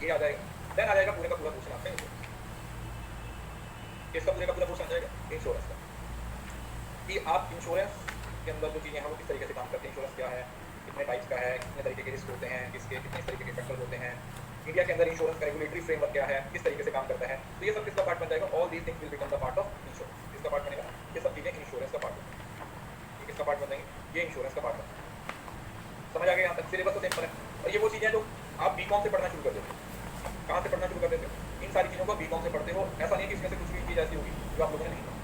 ये आ जाएगा। देन आ जाएगा पूरे का पूरा पोर्शन आपका इंश्योरेंस, इसका पूरे का पूरा पोर्शन आ जाएगा इंश्योरेंस का, कि आप इंश्योरेंस के अंदर जो चीज़ें हैं वो किस तरीके से काम करते हैं, इंश्योरेंस क्या है, कितने टाइप्स का है, कितने तरीके के रिस्क होते हैं, किसके कितने तरीके के फैक्टर होते हैं, इंडिया के अंदर इंश्योरेंस का रेगुलेटरी फ्रेमवर्क क्या है, किस तरीके से काम करता है, तो ये सब किसका पार्ट बन जाएगा, all these things will become the part of insurance. किसका पार्ट बनेगा, ये सब चीज़ें इंश्योरेंस का पार्ट बनेंगी। ये किसका पार्ट बनेंगे, ये इंश्योरेंस का पार्ट बनेगा। समझ आ गया यहाँ तक, सिलेबस तो सिंपल है। और ये वो चीज़ें जो आप बीकॉम से पढ़ना शुरू कर देते हो, कहाँ से पढ़ना शुरू कर देते हो, इन सारी चीज़ों को बीकॉम से पढ़ते हो। ऐसा नहीं कि इसमें से कुछ भी चीज़ ऐसी होगी जो आप लोगों ने नहीं पढ़ा।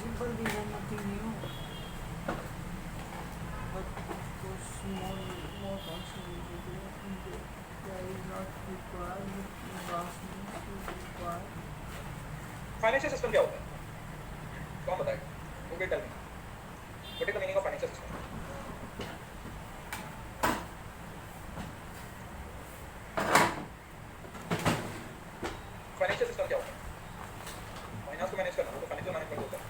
Simple things are nothing new, but those more functionality there is not required, but vastness is required. Financial system क्या होता है, कौन बताएगा, वो tell me, what is the meaning of financial system. Financial system क्या होता है, फाइनेंस को मैनेज करना, वो तो फाइनेंशियल मैनेजमेंट होता है।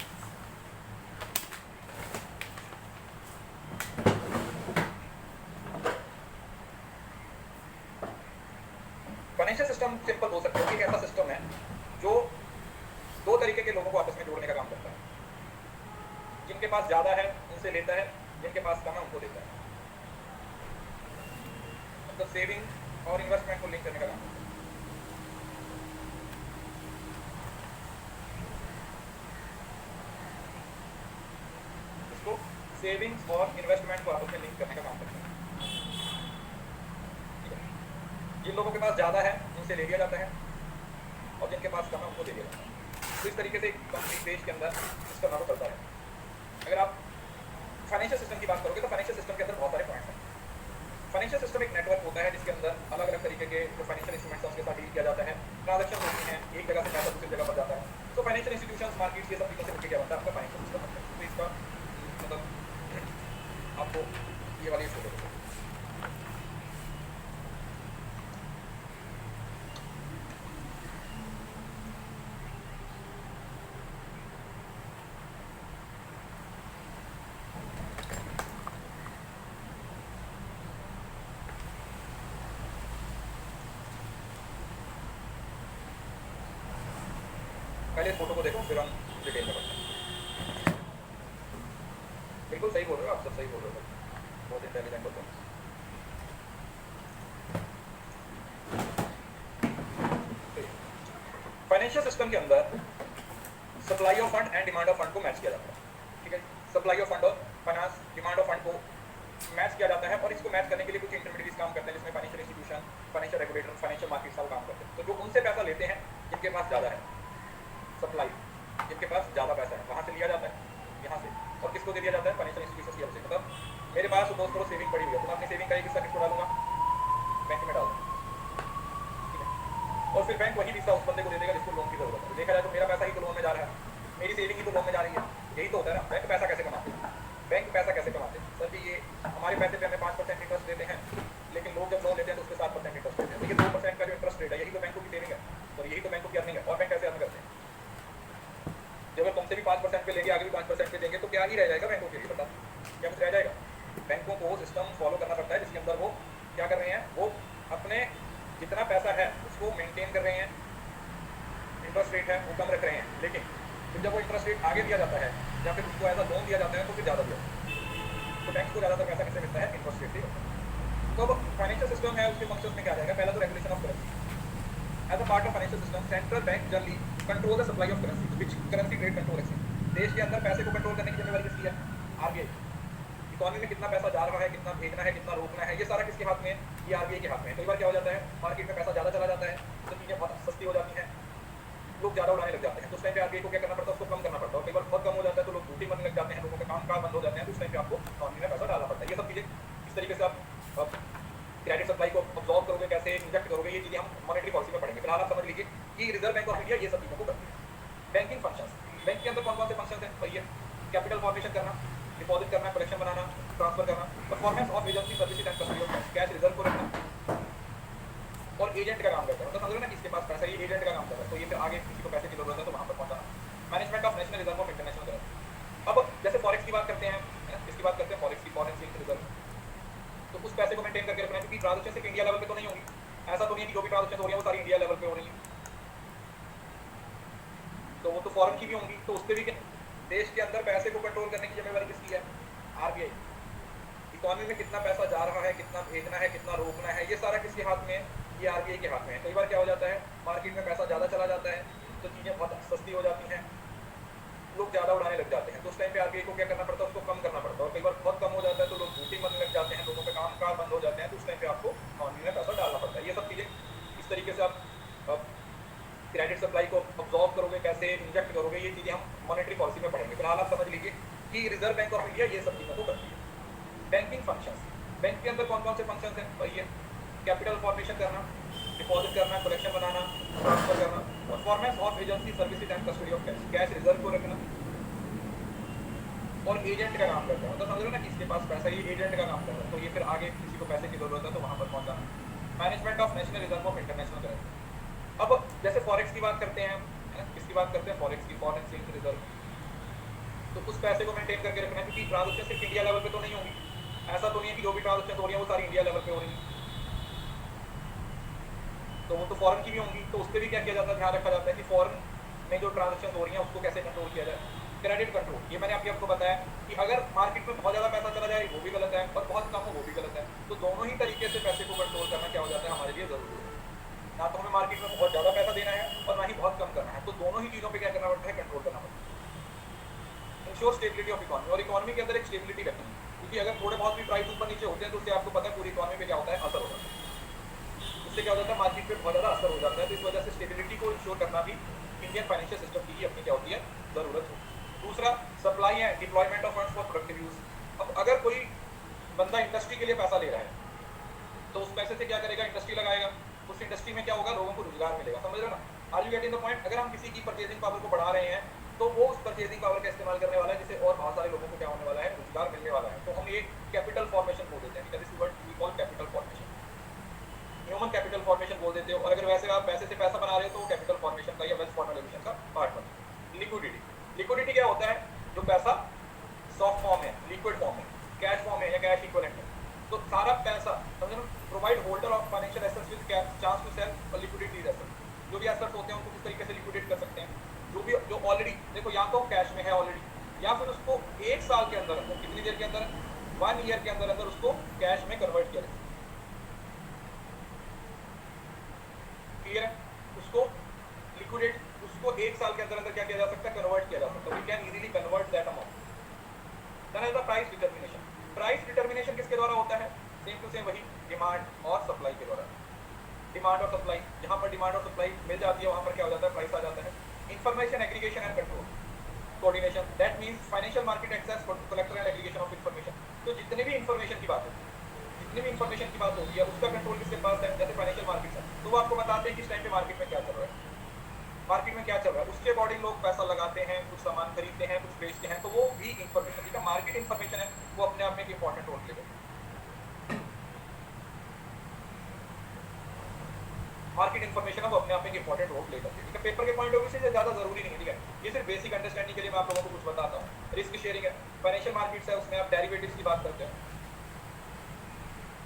फाइनेंशियल सिस्टम सिंपल बोल सकते हो कि एक ऐसा सिस्टम है जो दो तरीके के लोगों को आपस में जोड़ने का काम करता है, जिनके पास ज़्यादा है उनसे लेता है, जिनके पास कम है उनको देता है, मतलब सेविंग और इन्वेस्टमेंट को लिंक करने का काम करता है। इसको सेविंग्स और इन्वेस्टमेंट को आपस में लिंक करने का काम करता है। जिन लोगों के पास ज़्यादा है उनसे ले लिया जाता है, और जिनके पास कम है उनको दे दिया जाता है। तो इस तरीके से कंपनी देश के अंदर सिस्टम लागू करता है। अगर आप फाइनेंशियल सिस्टम की बात करोगे तो फाइनेंशियल सिस्टम के अंदर बहुत सारे पॉइंट्स हैं। फाइनेंशियल सिस्टम एक नेटवर्क होता है जिसके अंदर अलग अलग तरीके के जो फाइनेंशियल इंस्ट्रूमेंट्स हैं उसके साथ डील किया जाता है, ट्रांजेक्शन होती हैं, एक जगह से पैसा दूसरी जगह पर जाता है। तो फाइनेंशियल इंस्टीट्यूशंस, मार्केट्स, ये सब चीज़ों से मिलकर क्या बनता है, आपका फाइनेंशियल सिस्टम बनता है। तो इसका मतलब आपको ये वाली इशू होगी। पहले इस फोटो को देखो फिर हम डिटेल में बढ़ते हैं। बिल्कुल सही बोल रहे हो आप, सब सही बोल रहे हो, बहुत इंटेलिजेंट होते हो। फाइनेंशियल सिस्टम के अंदर supply of fund and demand of fund को मैच किया जाता है, ठीक है। सप्लाई ऑफ फंड और फाइनेंस डिमांड ऑफ फंड को मैच किया जाता है, और इसको मैच करने के लिए कुछ इंटरमीडिएट्स काम करते हैं, जिसमें financial institution, financial regulator, financial market सब काम करते हैं। तो जो उनसे पैसा लेते हैं जिनके पास ज़्यादा है, सप्लाई, जिनके पास ज़्यादा पैसा है वहाँ से लिया जाता है, यहाँ से, और किसको दे दिया जाता है, फाइनेंशियल इंस्टीट्यूशन की तरफ से। मतलब मेरे पास 2 करोड़ सेविंग पड़ी हुई है, तो मैं अपनी सेविंग का एक हिस्सा किसको डालूंगा, बैंक में डाल दूँगा, ठीक है। और फिर बैंक वही हिस्सा उस बंदे को दे देगा जिसको लोन की जरूरत है। देखा जाए तो मेरा पैसा ही तो लोन में जा रहा है, मेरी सेविंग ही तो लोन में जा रही है। यही तो होता है ना। बैंक पैसा कैसे कमाते हैं, बैंक पैसा कैसे कमाते हैं सर जी, ये हमारे पैसे पे हमें 5% इंटरेस्ट देते हैं, लेकिन लोग जब लोन लेते हैं तो उसके 7% इंटरेस्ट देते हैं। तो ये 2% का जो इंटरेस्ट रेट है यही तो बैंकों की सेविंग है, और यही तो बैंकों की अर्निंग है। और बैंक कैसे अर्न करते हैं, जब वो तुमसे भी 5% पे लेंगे, आगे भी 5% पे देंगे, तो क्या ही रह जाएगा बैंकों के लिए, बता क्या कुछ रह जाएगा। बैंकों को सिस्टम फॉलो करना पड़ता है जिसके अंदर वो क्या कर रहे हैं, वो अपने जितना पैसा है उसको मेंटेन कर रहे हैं, इंटरेस्ट रेट है वो कम रख रहे हैं, लेकिन फिर जब वो इंटरेस्ट रेट आगे दिया जाता है या फिर उसको एज अ लोन दिया जाता है तो फिर ज़्यादा दिया जाता है। तो बैंक को ज़्यादातर पैसा किससे मिलता है, इंटरेस्ट रेट से। तो अब फाइनेंशियल सिस्टम है, उसके फंक्शन में क्या आ जाएगा, पहला तो regulation of currency. As a part of financial system central bank generally control the supply of currency which currency trade control exchange. देश के अंदर पैसे को कंट्रोल करने की जिम्मेवारी किसकी है, आरबीआई। इकोनॉमी में कितना पैसा जा रहा है, कितना भेजना है, कितना रोकना है, ये सारा किसके हाथ में है, ये आरबीआई के हाथ में है। कई बार क्या हो जाता है, मार्केट में पैसा ज़्यादा चला जाता है तो चीज़ें बहुत सस्ती हो जाती हैं, लोग ज़्यादा उड़ाने लग जाते हैं, तो उस टाइम पे आरबीआई को क्या करना पड़ता है, उसको कम करना पड़ता है। और कई बार बहुत कम हो जाता है तो लोग लूटी बनने लग जाते हैं, लोगों के काम काज बंद हो जाते हैं, तो उस टाइम पे आपको इकोनॉमी में पैसा डालना पड़ता है। ये सब चीज़ें इस तरीके से आप क्रेडिट सप्लाई को अब्जॉर्व करोगे, कैसे इंजेक्ट करोगे, ये चीज़ें हम मॉनेटरी पॉलिसी में पढ़ेंगे। फिलहाल आप समझ लीजिए कि रिजर्व बैंक ऑफ इंडिया ये सब चीज़ों को करती है। बैंकिंग फंक्शंस, बैंक के अंदर कौन कौन से फंक्शंस हैं, तो ये कैपिटल फॉर्मेशन करना, डिपॉजिट करना, कलेक्शन बनाना, ट्रांसफर करना, performance of agency services and custody of cash reserve को रखना, और एजेंट का काम करता है। मतलब समझ लो ना, किसके पास पैसा है, ये एजेंट का काम करता है। तो ये फिर आगे किसी को पैसे की जरूरत है तो वहाँ पर पहुँचाना। Management of national reserve of international currency. अब जैसे फॉरेक्स की बात करते हैं, मेंटेन करके रखना है, क्योंकि ट्रांजेक्शन सिर्फ इंडिया लेवल पे तो नहीं होगी, ऐसा तो नहीं है कि जो भी ट्रांजेक्शन हो रही है वो सारी इंडिया लेवल पे हो रही है, तो वो तो फॉरेन की भी होंगी, तो उस पर भी देश के अंदर पैसे को कंट्रोल करने की जिम्मेवारी किसकी है? आरबीआई। इकोनॉमी में कितना पैसा जा रहा है, कितना भेजना है, कितना रोकना है, ये सारा किसके हाथ में है? ये आरबीआई के हाथ में है। कई बार क्या हो जाता है, मार्केट में पैसा ज़्यादा चला जाता है तो चीज़ें बहुत सस्ती हो जाती हैं, लोग ज़्यादा उड़ाने लग जाते हैं, तो उस टाइम पे आरबीआई को क्या करना पड़ता है? उसको कम करना पड़ता है। और कई बार बहुत कम हो जाता है तो लोग लूटिंग बनने लग जाते हैं, लोगों के काम काज बंद हो जाते हैं, तो उस टाइम पे आपको इकोनॉमी में पैसा डालना पड़ता है। ये सब चीज़ें इस तरीके से आप क्रेडिट सप्लाई को अब्जॉर्व करोगे, कैसे इंजेक्ट करोगे, ये चीज़ें हम मॉनेटरी पॉलिसी में पढ़ेंगे। फिलहाल आप समझ लीजिए कि रिजर्व बैंक ऑफ इंडिया ये सब चीज़ों को करती है। बैंकिंग फंक्शंस, बैंक के अंदर कौन कौन से फंक्शंस हैं? वही है, कैपिटल फॉर्मेशन करना, डिपॉजिट करना, कलेक्शन बनाना, ट्रांसफर करना, performance of agency services and custody of cash, cash reserve को रखना, और एजेंट का काम करता है, मतलब समझ रहे हो ना कि इसके पास पैसा, ये एजेंट का काम करता है, तो ये फिर आगे किसी को पैसे की जरूरत है तो वहाँ पर पहुँचाना। Management of national reserve of international currency. अब जैसे फॉरेक्स की बात करते हैं हम, है ना, किसकी बात करते हैं? फॉरेक्स की, फॉरेन एक्सचेंज रिजर्व। तो उस पैसे को मेंटेन करके रखना है, क्योंकि ट्रांजेक्शन सिर्फ इंडिया लेवल पे तो नहीं होगी, ऐसा तो नहीं है कि जो भी ट्रांजेक्शन हो रही है वो सारी इंडिया लेवल पे हो रही है, तो वो तो फॉरेन की भी होंगी, तो उस पर भी क्या किया जाता है? ध्यान रखा जाता है कि फॉरेन में जो ट्रांजेक्शन हो रही है उसको कैसे कंट्रोल किया जाए। क्रेडिट कंट्रोल, ये मैंने आपको बताया कि अगर मार्केट में बहुत ज़्यादा पैसा चला जाए वो भी गलत है, और बहुत कम हो वो भी गलत है, तो दोनों ही तरीके से पैसे को कंट्रोल करना क्या हो जाता है? हमारे लिए जरूरी है। ना तो हमें मार्केट में बहुत ज़्यादा पैसा देना है और ना ही बहुत कम करना है, तो दोनों ही चीज़ों पे क्या करना पड़ता है? कंट्रोल करना पड़ता है। इंश्योर स्टेबिलिटी ऑफ इकोनॉमी, और इकोनॉमी के अंदर एक स्टेबिलिटी रखनी है, क्योंकि अगर थोड़े बहुत भी प्राइस ऊपर नीचे होते हैं तो उससे आपको पता है पूरी इकोनॉमी पे क्या होता है? असर हो जाता है। उससे क्या हो जाता है? मार्केट पे बहुत ज़्यादा असर हो जाता है, तो इस वजह से स्टेबिलिटी को इंश्योर करना भी इंडियन फाइनेंशियल सिस्टम की ही अपनी क्या होती है? ज़रूरत होती है। दूसरा, supply and deployment of funds for productive use. अब अगर कोई बंदा इंडस्ट्री के लिए पैसा ले रहा है तो उस पैसे से क्या करेगा? इंडस्ट्री लगाएगा, उस इंडस्ट्री में क्या होगा? लोगों को रोजगार मिलेगा। समझ रहे हो ना? Are you getting the point? अगर हम किसी की परचेजिंग पावर को बढ़ा रहे हैं तो वो उस परचेजिंग पावर का इस्तेमाल करने वाला है, जिससे और बहुत सारे लोगों को क्या होने वाला है? रोजगार मिलने वाला है। तो हम ये कैपिटल फॉर्मेशन बोल देते हैं, that is what we call capital formation, human capital formation बोल देते हो। और अगर वैसे आप पैसे से पैसा बना रहे हो तो कैपिटल फॉर्मेशन का या वेल्थ फॉर्मेशन का पार्ट बनता है। लिक्विडिटी, लिक्विडिटी क्या होता है? जो पैसा सॉफ्ट फॉर्म है, लिक्विड फॉर्म है, कैश फॉर्म है या कैश इक्विवेलेंट है, तो सारा पैसा समझ लो, provide holder of financial assets with chance to sell और लिक्विडिटी एसेट्स। जो भी एसेट्स होते हैं उनको किस तरीके से लिक्विडेट कर सकते हैं? जो ऑलरेडी देखो, या तो कैश में है ऑलरेडी, या फिर उसको 1 साल के अंदर, कितनी देर के अंदर? 1 ईयर के अंदर अंदर उसको कैश में कन्वर्ट किया जाए। क्लियर है? उसको लिक्विडेट, उसको 1 साल के अंदर अंदर क्या किया जा सकता है? कन्वर्ट किया जा सकता है। We can easily convert that amount. Then is the price determination. Price determination किसके द्वारा होता है? सेम टू सेम वही, डिमांड और सप्लाई के द्वारा। डिमांड और सप्लाई, जहां पर डिमांड और सप्लाई मिल जाती है वहां पर क्या हो जाता है? प्राइस आ जाता है। Information aggregation and control coordination, that means financial market access for collector and aggregation of information. तो जितने भी इंफॉर्मेशन की बात होती है, जितनी भी इंफॉर्मेशन की बात होती है उसका कंट्रोल किसके पास है? जैसे फाइनेंशियल मार्केट है तो वो आपको बताते हैं कि इस टाइम पे मार्केट में क्या चल रहा है, मार्केट में क्या चल रहा है, उसके अकॉर्डिंग लोग पैसा लगाते हैं, कुछ सामान खरीदते हैं, कुछ बेचते हैं, तो वो भी इंफॉर्मेशन, ठीक है, मार्केट इंफॉर्मेशन है, वो अपने आप में एक इंपॉर्टेंट रोल प्ले करती है। मार्केट इंफॉर्मेशन है वो अपने आप में एक इंपॉर्टेंट रोल प्ले करती है, ठीक है। पेपर के पॉइंट ऑफ व्यू से ज़्यादा जरूरी नहीं है, ठीक है, ये सिर्फ बेसिक अंडरस्टैंडिंग के लिए मैं आप लोगों को कुछ बताता हूँ। रिस्क शेयरिंग है, फाइनेंशियल मार्केट्स है, उसमें आप डेरिवेटिव्स की बात करते हैं,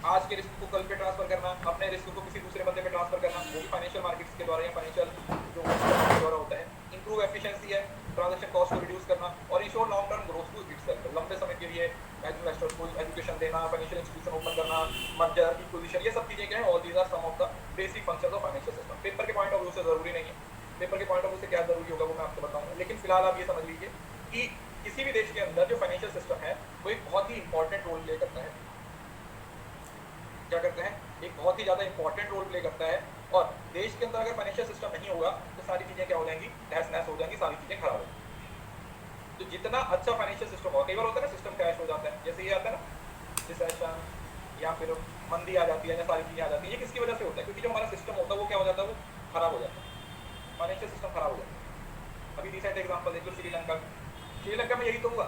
आज के रिस्क को कल पे ट्रांसफर करना, अपने रिस्क को किसी दूसरे बंदे पे ट्रांसफर करना, वो भी फाइनेंशियल मार्केट्स के द्वारा या फाइनेंशियल जो के द्वारा होता है। इंप्रूव एफिशिएंसी है, ट्रांजैक्शन कॉस्ट को रिड्यूस करना, और ensure long term growth to itself, लंबे समय के लिए इन्वेस्टर्स को एजुकेशन देना, फाइनेंशियल इंस्टीट्यूशन ओपन करना, मर्जर एक्विजिशन, ये सब चीजें क्या है? All these are some of the basic functions of financial system. Paper के पॉइंट ऑफ व्यू से जरूरी नहीं है, पेपर के पॉइंट ऑफ व्यू से क्या जरूरी होगा वो मैं आपको बताऊंगा, लेकिन फिलहाल आप ये समझ लीजिए कि किसी भी देश के अंदर जो फाइनेंशियल सिस्टम है वो एक बहुत ही इंपॉर्टेंट रोल प्ले करता है। क्या करते हैं? एक बहुत ही ज़्यादा इंपॉर्टेंट रोल प्ले करता है, और देश के अंदर अगर फाइनेंशियल सिस्टम नहीं होगा तो सारी चीज़ें क्या हो जाएंगी? तहस नहस हो जाएंगी, सारी चीज़ें खराब हो जाएंगी। तो जितना अच्छा फाइनेंशियल सिस्टम होगा, कई बार होता है ना सिस्टम क्रैश हो जाता है, जैसे ये आता है ना रिसेशन या फिर मंदी आ जाती है या सारी चीज़ें आ जाती है, ये किसकी वजह से होता है? क्योंकि जो हमारा सिस्टम होता है वो क्या हो जाता है? वो खराब हो जाता है, फाइनेंशियल सिस्टम खराब हो जाता है। अभी रिसेंट एग्जाम्पल देख लो श्रीलंका, श्रीलंका में यही तो हुआ,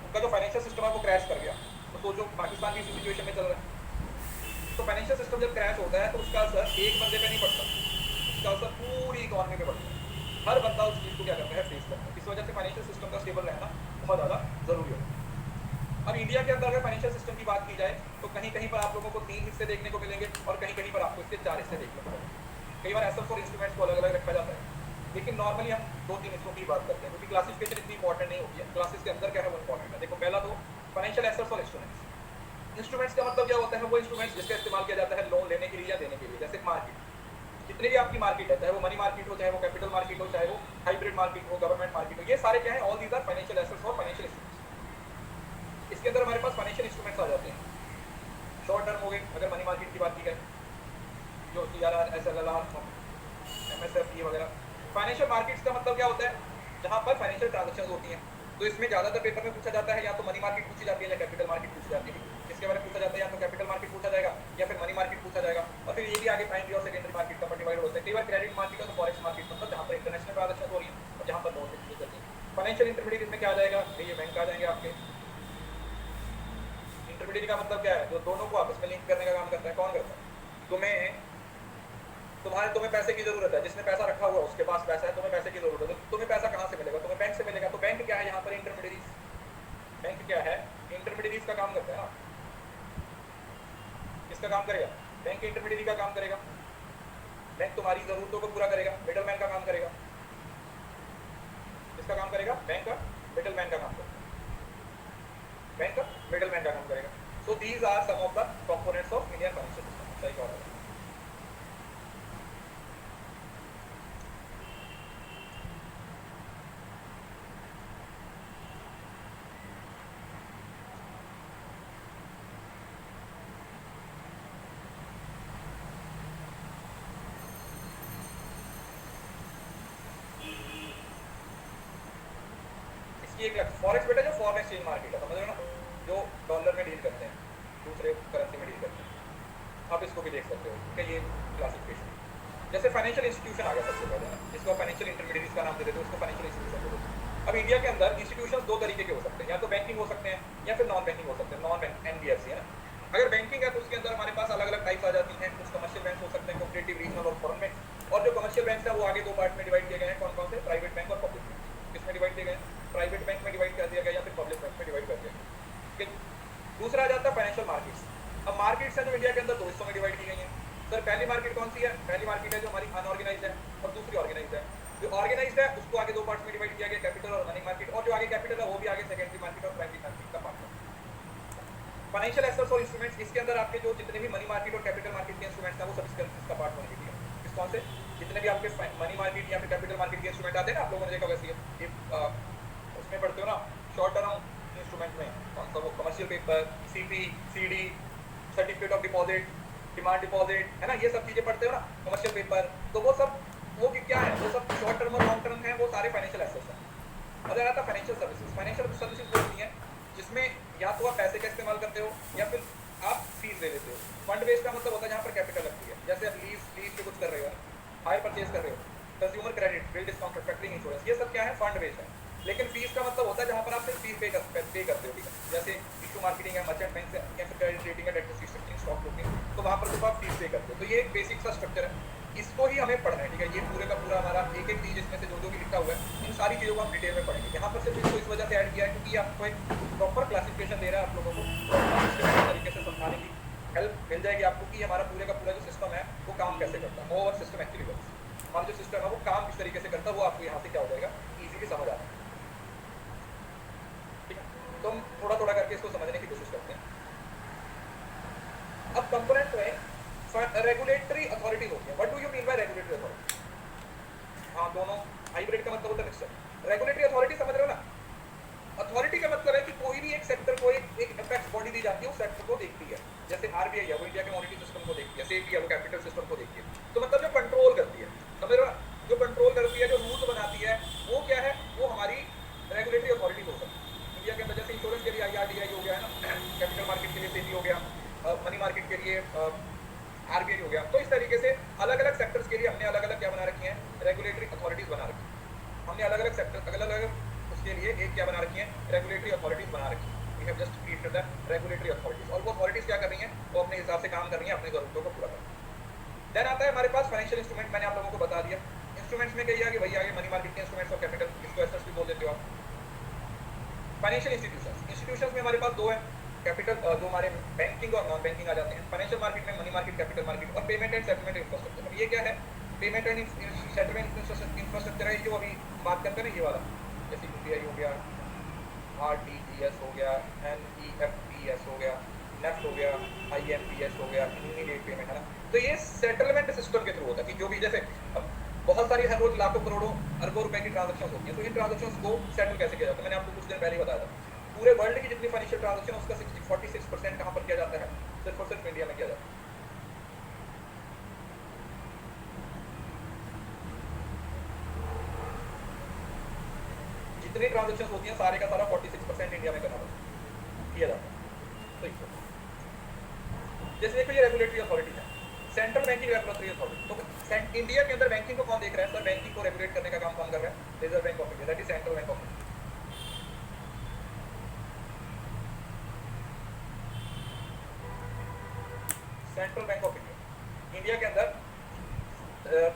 उनका जो फाइनेंशियल सिस्टम है वो क्रैश कर गया। तो सोचो पाकिस्तान भी इसी सिचुएशन में चल रहा है। तो फाइनेंशियल सिस्टम जब क्रैश होता है तो उसका असर एक बंदे पे नहीं पड़ता, उसका असर पूरी इकोनॉमी पे पड़ता है, हर बंदा उस चीज़ को क्या करता है? फेस करता है। इस वजह से फाइनेंशियल सिस्टम का स्टेबल रहना बहुत ज़्यादा जरूरी होता है। अब इंडिया के अंदर अगर फाइनेंशियल सिस्टम की बात की जाए तो कहीं कहीं पर आप लोगों को 3 हिस्से देखने को मिलेंगे और कहीं कहीं पर आपको इसके 4 हिस्से देखने को मिलेंगे। कई बार एसेट्स और इंस्ट्रूमेंट्स को अलग अलग रखा जाता है, लेकिन नॉर्मली हम 2-3 हिस्सों की बात करते हैं क्योंकि क्लासिफिकेशन इतनी इंपॉर्टेंट नहीं होती है। क्लासेस के अंदर क्या है वो इंपॉर्टेंट है। देखो पहला तो फाइनेंशियल एसेट्स और इंस्ट्रूमेंट्स। इंस्ट्रूमेंट्स का मतलब क्या होता है? वो इंस्ट्रूमेंट्स जिसका इस्तेमाल किया जाता है लोन लेने के लिए या देने के लिए। जैसे मार्केट, जितनी भी आपकी मार्केट है, चाहे वो मनी मार्केट हो, चाहे वो कैपिटल मार्केट हो, चाहे वो हाइब्रिड मार्केट हो, गवर्नमेंट मार्केट हो, ये सारे क्या है? All these are financial assets और फाइनेंशियल इंस्ट्रूमेंट्स। इसके अंदर हमारे पास फाइनेंशियल इंस्ट्रूमेंट्स आ जाते हैं। शॉर्ट टर्म हो गए अगर मनी मार्केट की बात की जाए, जो CRR, SLR, MSF वगैरह। फाइनेंशियल मार्केट्स का मतलब क्या होता है? जहां पर फाइनेंशियल ट्रांजैक्शंस होती हैं। तो इसमें ज्यादातर पेपर में पूछा जाता है या तो मनी मार्केट पूछी जाती है या कैपिटल मार्केट पूछी जाती है। इसके बारे में पूछा जाता है या तो कैपिटल मार्केट पूछा जाएगा या फिर मनी मार्केट पूछा जाएगा, और फिर ये भी आगे प्राइमरी और सेकेंडरी मार्केट का डिवाइड होता है। कई बार क्रेडिट मार्केट और फॉरेक्स मार्केट, मतलब जहां पर इंटरनेशनल ट्रांजैक्शन हो रही है और जहां पर लोन की चलती है। फाइनेंशियल इंटरमीडिएट इसमें क्या आ जाएगा? ये बैंक आ जाएंगे आपके। इंटरमीडिएट का मतलब क्या है? जो दोनों को आपस में लिंक करने का काम करता है। कौन करता है? तुम्हें पैसे की जरूरत है, जिसने पैसा रखा हुआ है उसके पास पैसा है, तुम्हें पैसे की जरूरत है, तो तुम्हें पैसा कहाँ से मिलेगा? तुम्हें बैंक से मिलेगा। तो बैंक क्या है यहाँ पर? इंटरमीडिएट। बैंक क्या है? इंटरमीडिएट का काम करता है ना। किसका काम करेगा? बैंक इंटरमीडिएट का काम करेगा। बैंक तुम्हारी जरूरतों को पूरा करेगा, मिडलमैन का काम करेगा। किसका काम करेगा? बैंक का मिडलमैन का काम करेगा। बैंक का मिडलमैन का काम करेगा। So these are some of the components of Indian financial system. सही कहा। फॉरेक्स बेटा जो फॉरेन एक्सचेंज मार्केट है, समझ रहे हो ना, जो डॉलर में डील करते हैं, दूसरे करेंसी में डील करते हैं। आप इसको भी देख सकते हो कि ये क्लासिफिकेशन। जैसे फाइनेंशियल इंस्टीट्यूशन आ गया सबसे पहले ना, जिसको फाइनेंशियल इंटरमीडिएट्स का नाम दे देते हैं, उसको फाइनेंशियल इंस्टीट्यूशन बोलते हैं। अब इंडिया के अंदर इंस्टीट्यूशन दो तरीके के हो सकते हैं, या तो बैंकिंग हो सकते हैं या फिर नॉन बैंकिंग हो सकते हैं। नॉन बैंक NBFC है ना। अगर बैंकिंग है तो उसके अंदर हमारे पास अलग अलग टाइप्स आ जाती हैं। कुछ कमर्शियल बैंक हो सकते हैं, कोऑपरेटिव, रीजनल और फॉरेन बैंक। और जो कमर्शियल बैंक है वो आगे दो पार्ट में डिवाइड किए गए हैं। कौन कौन से? प्राइवेट बैंक और पब्लिक बैंक। किसमें डिवाइड किए गए? प्राइवेट बैंक में डिवाइड कर दिया गया या फिर पब्लिक बैंक में डिवाइड कर दिया गया। दूसरा आ जाता है फाइनेंशियल मार्केट्स। अब मार्केट्स है जो इंडिया के अंदर दो हिस्सों में डिवाइड की गई हैं। सर पहली मार्केट कौन सी है? पहली मार्केट है जो हमारी अनऑर्गेनाइज्ड है, और दूसरी ऑर्गेनाइज्ड है। जो ऑर्गेनाइज्ड है उसको आगे दो पार्ट्स में डिवाइड किया गया, कैपिटल और मनी मार्केट। और जो आगे कैपिटल है वो भी आगे सेकेंडरी मार्केट और प्राइमरी मार्केट का पार्ट है। फाइनेंशियल एसेट्स और इंस्ट्रूमेंट्स, इसके अंदर आपके जो जितने भी मनी मार्केट और कैपिटल मार्केट के इंस्ट्रूमेंट्स हैं वो सब इसका पार्ट होने के लिए। किस कौन से? जितने भी आपके मनी मार्केट या फिर कैपिटल मार्केट के इंस्ट्रूमेंट आते हैं ना, आप लोगों ने देखा वैसे उसमें पढ़ते हो ना, शॉर्ट टर्म इंस्ट्रूमेंट में कौन सा? वो commercial paper, CP, CD, certificate of deposit, demand deposit, है ना, ये सब चीजें पढ़ते हो ना, कमर्शियल पेपर। तो वो सब वो क्या है? वो सब शॉर्ट टर्म और लॉन्ग टर्म है, वो सारे फाइनेंशियल एसेट्स हैं। अगर आता फाइनेंशियल सर्विसेज, फाइनेंशियल सर्विसेज वो होती हैं जिसमें या तो आप पैसे का इस्तेमाल करते हो या फिर आप फीस दे देते हो। फंड बेस्ड का मतलब होता है जहाँ पर कैपिटल लगती है, जैसे आप लीज पे कुछ कर रहे हो, हायर परचेज कर रहे हो, consumer credit, bill discount, factoring, insurance, ये सब क्या है? फंड बेस्ड है। लेकिन फीस का मतलब होता है जहाँ पर आप सिर्फ फीस पे करते हो, ठीक है। जैसे इशू मार्केटिंग है, मर्चेंट बैंक है, या फिर क्रेडिट रेटिंग है, डेट रिस्ट्रिक्टिंग, स्टॉक ब्रोकिंग, तो वहाँ पर सिर्फ आप फीस पे करते हो। तो ये एक बेसिक सा स्ट्रक्चर है, इसको ही हमें पढ़ना है, ठीक है। ये पूरे का पूरा हमारा एक एक चीज इसमें से जो जो भी लिखा हुआ है, इन सारी चीज़ों को हम डिटेल में पढ़ेंगे। यहाँ पर सिर्फ इसको इस वजह से ऐड किया है क्योंकि आपको एक प्रॉपर क्लासिफिकेशन दे रहा है, आप लोगों को तरीके से समझाने की हेल्प मिल जाएगी आपको कि हमारा पूरे का पूरा जो सिस्टम है वो काम कैसे करता है। ओवर सिस्टम एक्चुअली वर्क्स, हमारा जो सिस्टम है वो काम किस तरीके से करता है वो आपको यहाँ से क्या हो जाएगा? इजीली समझ आ जाएगा। ठीक है, तो हम थोड़ा थोड़ा करके इसको समझने की कोशिश करते हैं। अब कंपोनेंट में रेगुलेटरी अथॉरिटीज होती है। What do you mean by regulatory authority? हाँ, दोनों हाइब्रिड का मतलब होता है मिक्सचर। रेगुलेटरी अथॉरिटी समझ रहे हो ना? अथॉरिटी का मतलब है कि कोई भी एक सेक्टर को एक अपेक्स बॉडी दी जाती है, उस सेक्टर को देखती है। जैसे RBI है, वो इंडिया के मॉनेटरी सिस्टम को देखती है। SEBI है, वो कैपिटल सिस्टम को देखती है। तो मतलब जो कंट्रोल करती है, समझ रहे हो ना? जो कंट्रोल करती है, जो रूल्स बनाती है, वो क्या है? वो हमारी रेगुलेटरी अथॉरिटी हो सकती है। इंडिया के अंदर जैसे इंश्योरेंस के लिए IRDAI हो गया है ना, कैपिटल मार्केट के लिए SEBI हो गया, मनी मार्केट के लिए RBI हो गया। तो इस तरीके से अलग अलग सेक्टर्स के लिए हमने अलग अलग क्या बना रखी है? रेगुलेटरी अथॉरिटीज बना रखी है। हमने अलग अलग सेक्टर, अलग अलग उसके लिए एक क्या बना रखी है? रेगुलेटरी अथॉरिटीज बना रखी है। We have just created the regulatory authorities, और वो अथॉरिटीज क्या कर रही हैं? वो अपने हिसाब से काम कर रही हैं, अपनी जरूरतों को पूरा कर रही हैं। देन आता है हमारे पास फाइनेंशियल इंस्ट्रूमेंट। मैंने आप लोगों को बता दिया इंस्ट्रूमेंट्स में कही आगे वही आगे मनी मार्केट के इंस्ट्रूमेंट्स और कैपिटल, इसको एसेट्स भी बोल देते हो आप। फाइनेंशियल इंस्टीट्यूशंस में हमारे पास दो है, कैपिटल जो हमारे बैंकिंग और नॉन बैंकिंग आ जाते हैं। फाइनेंशियल मार्केट में मनी मार्केट, कैपिटल मार्केट और पेमेंट एंड सेटलमेंट इंफ्रास्ट्रक्चर। ये क्या है? पेमेंट एंड सेटलमेंट इंफ्रास्ट्रक्चर है, जो अभी बात करते हैं ना, ये वाला, जैसे यूपीआई हो गया, आरटीजीएस हो गया, एनईएफटीएस हो गया, नेफ्ट हो गया, आईएमपीएस हो गया, इमीडिएट पेमेंट, है ना। तो ये सेटलमेंट सिस्टम के थ्रू होता है कि जो भी, जैसे अब बहुत सारी हर रोज लाखों करोड़ों अरबों रुपए की ट्रांजेक्शन होती है, तो इन ट्रांजेक्शन को सेटल कैसे किया जाता है? मैंने आपको कुछ दिन पहले ही बताया था। पूरे वर्ल्ड की जितनी फाइनेंशियल ट्रांजेक्शन उसका 46% कहाँ पर किया जाता है? सिर्फ और सिर्फ इंडिया में किया जाता है। जितनी ट्रांजेक्शन होती हैं सारे का सारा 46% इंडिया में करना किया जाता है। तो जैसे देखो, ये रेगुलेटरी अथॉरिटी है, सेंट्रल बैंकिंग रेगुलेटरी अथॉरिटी। तो इंडिया के अंदर बैंकिंग को कौन देख रहा है? सर, बैंकिंग को रेगुलेट करने का काम कौन कर रहा है? Reserve bank of India, that is central bank of India. Central bank of India. India के अंदर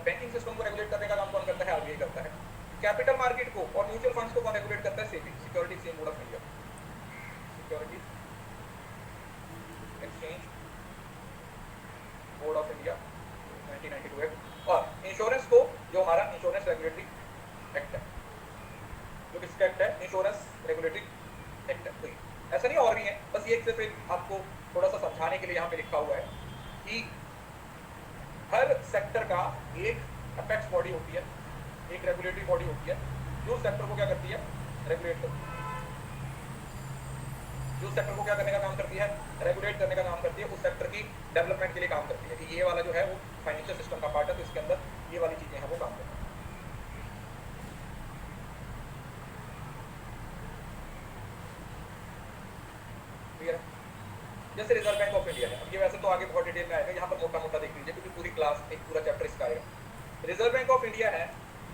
बैंकिंग सिस्टम को रेगुलेट करने का काम कौन करता है? आरबीआई करता है। कैपिटल मार्केट को और म्यूचुअल फंड्स को कौन रेगुलेट करता है? SEBI, security exchange board of India, security exchange board of India 1992 act. और इंश्योरेंस को, जो हमारा इंश्योरेंस रेगुलेटरी एक्ट है, जो किसका एक्ट है? इंश्योरेंस रेगुलेटरी एक्ट है। तो ऐसा नहीं और भी है, बस ये सिर्फ आपको थोड़ा सा समझाने के लिए यहाँ पे लिखा हुआ है कि हर सेक्टर का एक अपेक्स बॉडी होती है, एक रेगुलेटरी बॉडी होती है, जो सेक्टर को क्या करती है? रेगुलेट करती है। जो सेक्टर को क्या करने का काम करती है? रेगुलेट करने का काम करती है, उस सेक्टर की डेवलपमेंट के लिए काम करती है। कि ये वाला जो है वो फाइनेंशियल सिस्टम का पार्ट है, तो इसके अंदर ये वाली चीजें हैं वो काम करती है। जैसे रिजर्व बैंक ऑफ इंडिया है, अब ये वैसे तो आगे बहुत डिटेल में आएगा, यहाँ पर मोटा मोटा देख लीजिए क्योंकि पूरी क्लास एक पूरा चैप्टर इसका आएगा। रिजर्व बैंक ऑफ इंडिया है,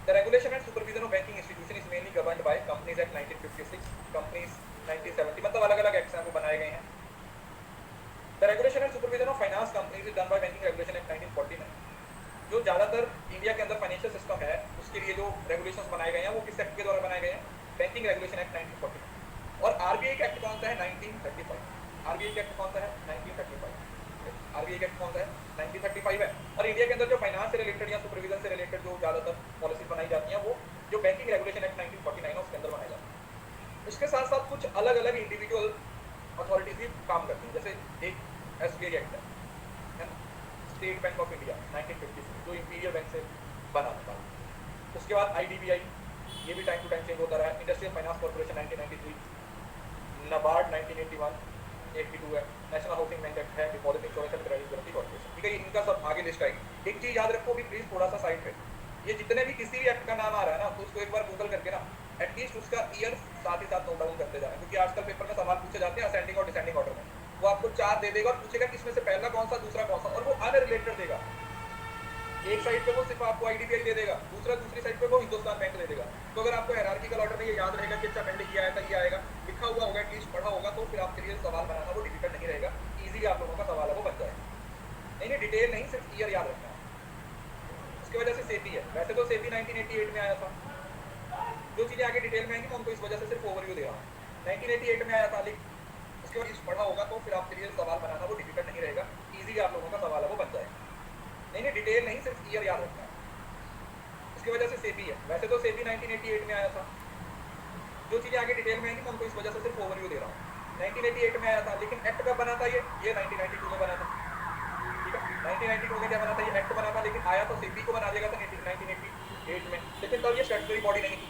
the regulation and supervision of banking institution is mainly governed by companies act 1956, companies 1970, मतलब अलग अलग एक्ट्स हैं वो बनाए गए हैं। The regulation and supervision of finance companies is done by banking regulation act 1949। जो ज्यादातर इंडिया के अंदर फाइनेंशियल सिस्टम है उसके लिए जो रेगुलेशंस बनाए गए हैं वो किस एक्ट के द्वारा बनाए गए हैं? Banking regulation act 1949। और आरबीआई का एक्ट कौन सा है? 1935। आरबीआई का एक्ट कौन सा है? 1935। आरबीआई का एक्ट कौन सा है? 1935 है। और इंडिया के अंदर जो फाइनेंस से रिलेटेड या सुपरविजन से रिलेटेड जो ज्यादातर पॉलिसी बनाई जाती हैं वो जो बैंकिंग रेगुलेशन एक्ट 1949 है उसके अंदर बनाई जाती है। उसके साथ साथ कुछ अलग अलग इंडिविजुअल अथॉरिटीज भी काम करती हैं, जैसे एक एसबीआई एक्ट है ना, स्टेट बैंक ऑफ इंडिया 1956 जो इंपीरियल बैंक से बना था। उसके बाद आईडीबीआई, ये भी टाइम टू टाइम चेंज होता रहा है। इंडस्ट्रियल फाइनेंस कॉर्पोरेशन 1993, नबार्ड 1981, 82 है, नेशनल हाउसिंग बैंक एक्ट है, deposit insurance and credit guarantee corporation. ठीक है, इनका सब आगे लिस्ट आएगी। एक चीज याद रखो भी प्लीज, थोड़ा सा साइड पे, ये जितने भी किसी भी एक्ट का नाम आ रहा है ना तो उसको एक बार गूगल करके ना एटलीस्ट उसका ईयर साथ ही साथ नोट डाउन करते जाएं, क्योंकि आजकल पेपर में सवाल पूछे जाते हैं असेंडिंग और डिसेंडिंग ऑर्डर में। वो आपको 4 दे देगा और पूछेगा कि इसमें से पहला कौन सा, दूसरा कौन सा, और वो अनरिलेटेड देगा। एक साइड पे वो सिर्फ आपको आईडीबीआई दे देगा, दूसरी साइड पे वो हिंदुस्तान बैंक दे देगा। तो अगर आपको हायरार्किकल ऑर्डर में ये याद रहेगा कि अच्छा पहले ये आया था, ये आएगा, लिखा हुआ होगा, एटलीस्ट पढ़ा होगा, तो फिर आपके लिए सवाल बनाना वो डिफिकल्ट नहीं रहेगा, इजीली आप लोगों का सवाल है वो बन जाएगा। नहीं डिटेल नहीं, सिर्फ ईयर याद रखना है। उसकी वजह से सेबी है, वैसे तो सेबी 1988 में आया था। जो चीजें आगे डिटेल में आएंगी मैं उनको इस वजह से सिर्फ ओवरव्यू दे रहा हूँ। 1988 में आया था, लेकिन उसके बाद पढ़ा होगा तो फिर आपके लिए सवाल बनाना वो डिफिकल्ट नहीं रहेगा, इजीली आप लोगों का सवाल है वो बन जाएगा। नहीं डिटेल नहीं, सिर्फ ईयर याद रखना है। उसकी वजह से सेबी है, वैसे तो सेबी 1988 में आया था। जो चीजें आगे डिटेल में आएंगी मैं उनको इस वजह से सिर्फ ओवरव्यू दे रहा हूँ। 1988 में आया था, लेकिन एक्ट कब बना था? ये 1992 में बना था। ठीक है, 1992 में क्या बना था? ये एक्ट बना था, लेकिन आया तो सेबी को बना दिया था 1988 में, लेकिन तब ये स्टैट्यूटरी बॉडी नहीं थी।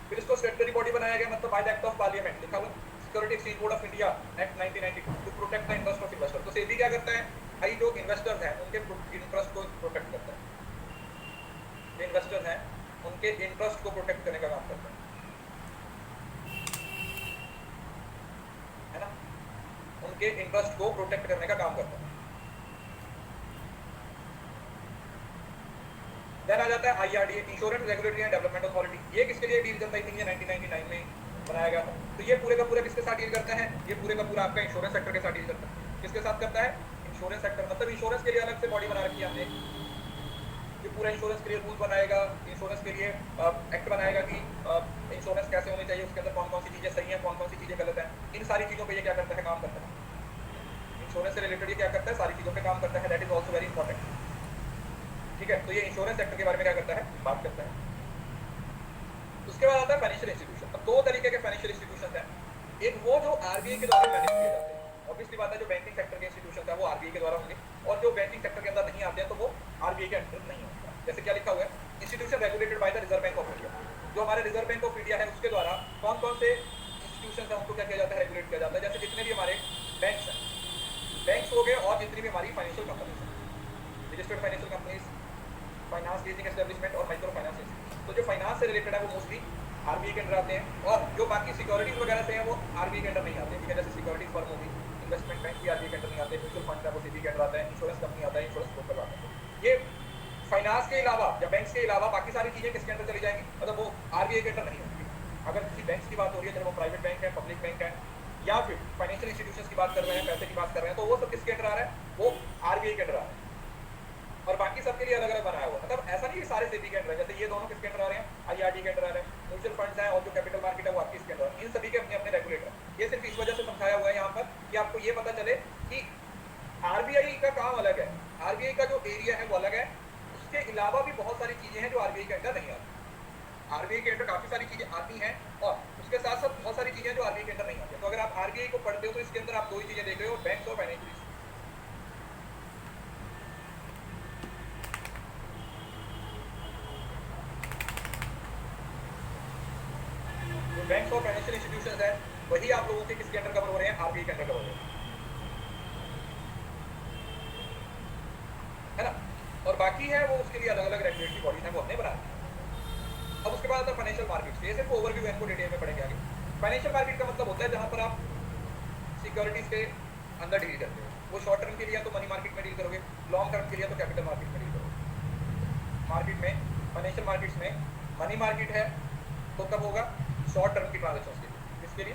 फिर इसको स्टैट्यूटरी बॉडी बनाया गया, मतलब by the act of parliament, लिखा हुआ security exchange board of India act 1992 to protect the interest of investor. तो सेबी क्या करता है? भाई जो इन्वेस्टर्स हैं उनके इंटरेस्ट को प्रोटेक्ट करता है, जो इन्वेस्टर्स हैं उनके इंटरेस्ट को प्रोटेक्ट करने का काम करता है ना, उनके इंटरेस्ट को प्रोटेक्ट करने का काम करता है। देन आ जाता है IRDA, insurance regulatory and development authority. ये किसके लिए डील करता है? 1999 में बनाया गया था। तो ये पूरे का पूरा किसके साथ डील करता है? ये पूरे का पूरा आपका इंश्योरेंस सेक्टर के साथ डील करता है। किसके साथ करता है? इंश्योरेंस सेक्टर, मतलब इंश्योरेंस के लिए अलग से बॉडी बना रखी है हमने, जो पूरा इंश्योरेंस के लिए रूल बनाएगा, इंश्योरेंस के लिए एक्ट बनाएगा कि इंश्योरेंस कैसे होनी चाहिए, उसके अंदर कौन कौन सी चीज़ें सही हैं, कौन कौन सी चीज़ें गलत हैं, इन सारी चीज़ों पे ये क्या करता है, काम करता है। इंश्योरेंस से रिलेटेड ये क्या करता है, सारी चीज़ों पे काम करता है। That is also very important. ठीक है, तो ये इंश्योरेंस सेक्टर के बारे में क्या करता है, बात करता है। उसके बाद आता है फाइनेंशियल इंस्टीट्यूशन। अब दो तरीके के फाइनेंशियल इंस्टीट्यूशन हैं। एक वो जो आरबीआई के द्वारा मैनेज किए जाते हैं। ऑब्वियसली बात है, जो बैंकिंग सेक्टर के इंस्टीट्यूशन है वो आरबीआई के द्वारा होंगे, और जो बैंकिंग सेक्टर के अंदर नहीं आते हैं तो वो आरबीआई के अंडर नहीं होगा। जैसे क्या लिखा हुआ है, institution regulated by the reserve bank of India. जो हमारे रिजर्व बैंक ऑफ इंडिया है उसके द्वारा कौन कौन से इंस्टीट्यूशन है उनको क्या किया जाता है, रेगुलेट किया जाता है। जैसे जितने भी हमारे बैंक्स हैं, बैंक्स हो गए, और जितनी भी हमारी फाइनेंशियल कंपनीज हैं, registered financial companies, finance leasing establishment और माइक्रो फाइनेंस इंस्टीट्यूशन। तो जो फाइनेंस से रिलेटेड है वो मोस्टली आरबीआई के अंडर आते हैं, और जो बाकी सिक्योरिटीज वगैरह से हैं वो आरबीआई के अंडर नहीं आते हैं। ठीक है, जैसे सिक्योरिटीज फर्म होगी, इन्वेस्टमेंट बैंक भी आरबीआई के अंडर नहीं आते, म्यूचुअल फंड है वो सेबी के अंडर आता है, इंश्योरेंस कंपनी आता है, इंश्योरेंस ब्रोकर आता है। ये फाइनेंस के अलावा या बैंक्स के अलावा बाकी सारी चीजें किसके अंदर चली जाएंगी, मतलब वो आरबीआई के अंडर नहीं होंगी। अगर किसी बैंक की बात हो रही है, चाहे वो प्राइवेट बैंक है, पब्लिक बैंक है, या फिर फाइनेंशियल इंस्टीट्यूशंस की बात कर रहे हैं, पैसे की बात कर रहे हैं, तो वो सब किसके अंडर आ रहा है, वो आरबीआई के अंडर आ रहा है। और बाकी सबके लिए अलग अलग बनाया हुआ, मतलब ऐसा नहीं कि सारे सेबी के अंडर है। जैसे ये दोनों किसके अंडर आ रहे हैं, आईआरडी के अंडर आ रहे हैं, म्यूचुअल फंड्स हैं, और जो कैपिटल मार्केट है वो आपकी इसके अंदर। इन सभी के अपने अपने रेगुलेटर। ये सिर्फ इस वजह से समझाया हुआ है यहाँ पर कि आपको ये पता चले कि आरबीआई का काम अलग है, आरबीआई का जो एरिया है वो अलग है। उसके अलावा भी बहुत सारी चीजें हैं जो आरबीआई के अंदर नहीं आती। आरबीआई के अंदर काफी सारी चीजें आती हैं, और उसके साथ साथ बहुत सारी चीजें जो आरबीआई के अंदर नहीं आती। तो अगर आप आरबीआई को पढ़ते हो तो इसके अंदर आप दो ही चीजें देख रहे हो, बैंक्स और फाइनेंशियल। बैंक्स और फाइनेंशियल इंस्टीट्यूशंस हैं, वही आप लोगों के किसके अंडर कवर हो रहे हैं, आरबीआई के अंडर कवर हो रहे हैं, है ना। और बाकी है वो उसके लिए अलग अलग रेगुलेटरी बॉडीज हैं, वो अपने बना रही हैं। अब उसके बाद आता है फाइनेंशियल मार्केट्स। ये सिर्फ ओवरव्यू है, इनको डिटेल में पढ़ेंगे आगे। फाइनेंशियल मार्केट का मतलब होता है जहां पर आप सिक्योरिटीज के अंदर डील करते हो। वो शॉर्ट टर्म के लिए तो मनी मार्केट में डील करोगे, लॉन्ग टर्म के लिए तो कैपिटल मार्केट में डील करोगे। मार्केट में, फाइनेंशियल मार्केट्स में मनी मार्केट है तो कब होगा, शॉर्ट टर्म की ट्रांजेक्शन के लिए। किसके लिए,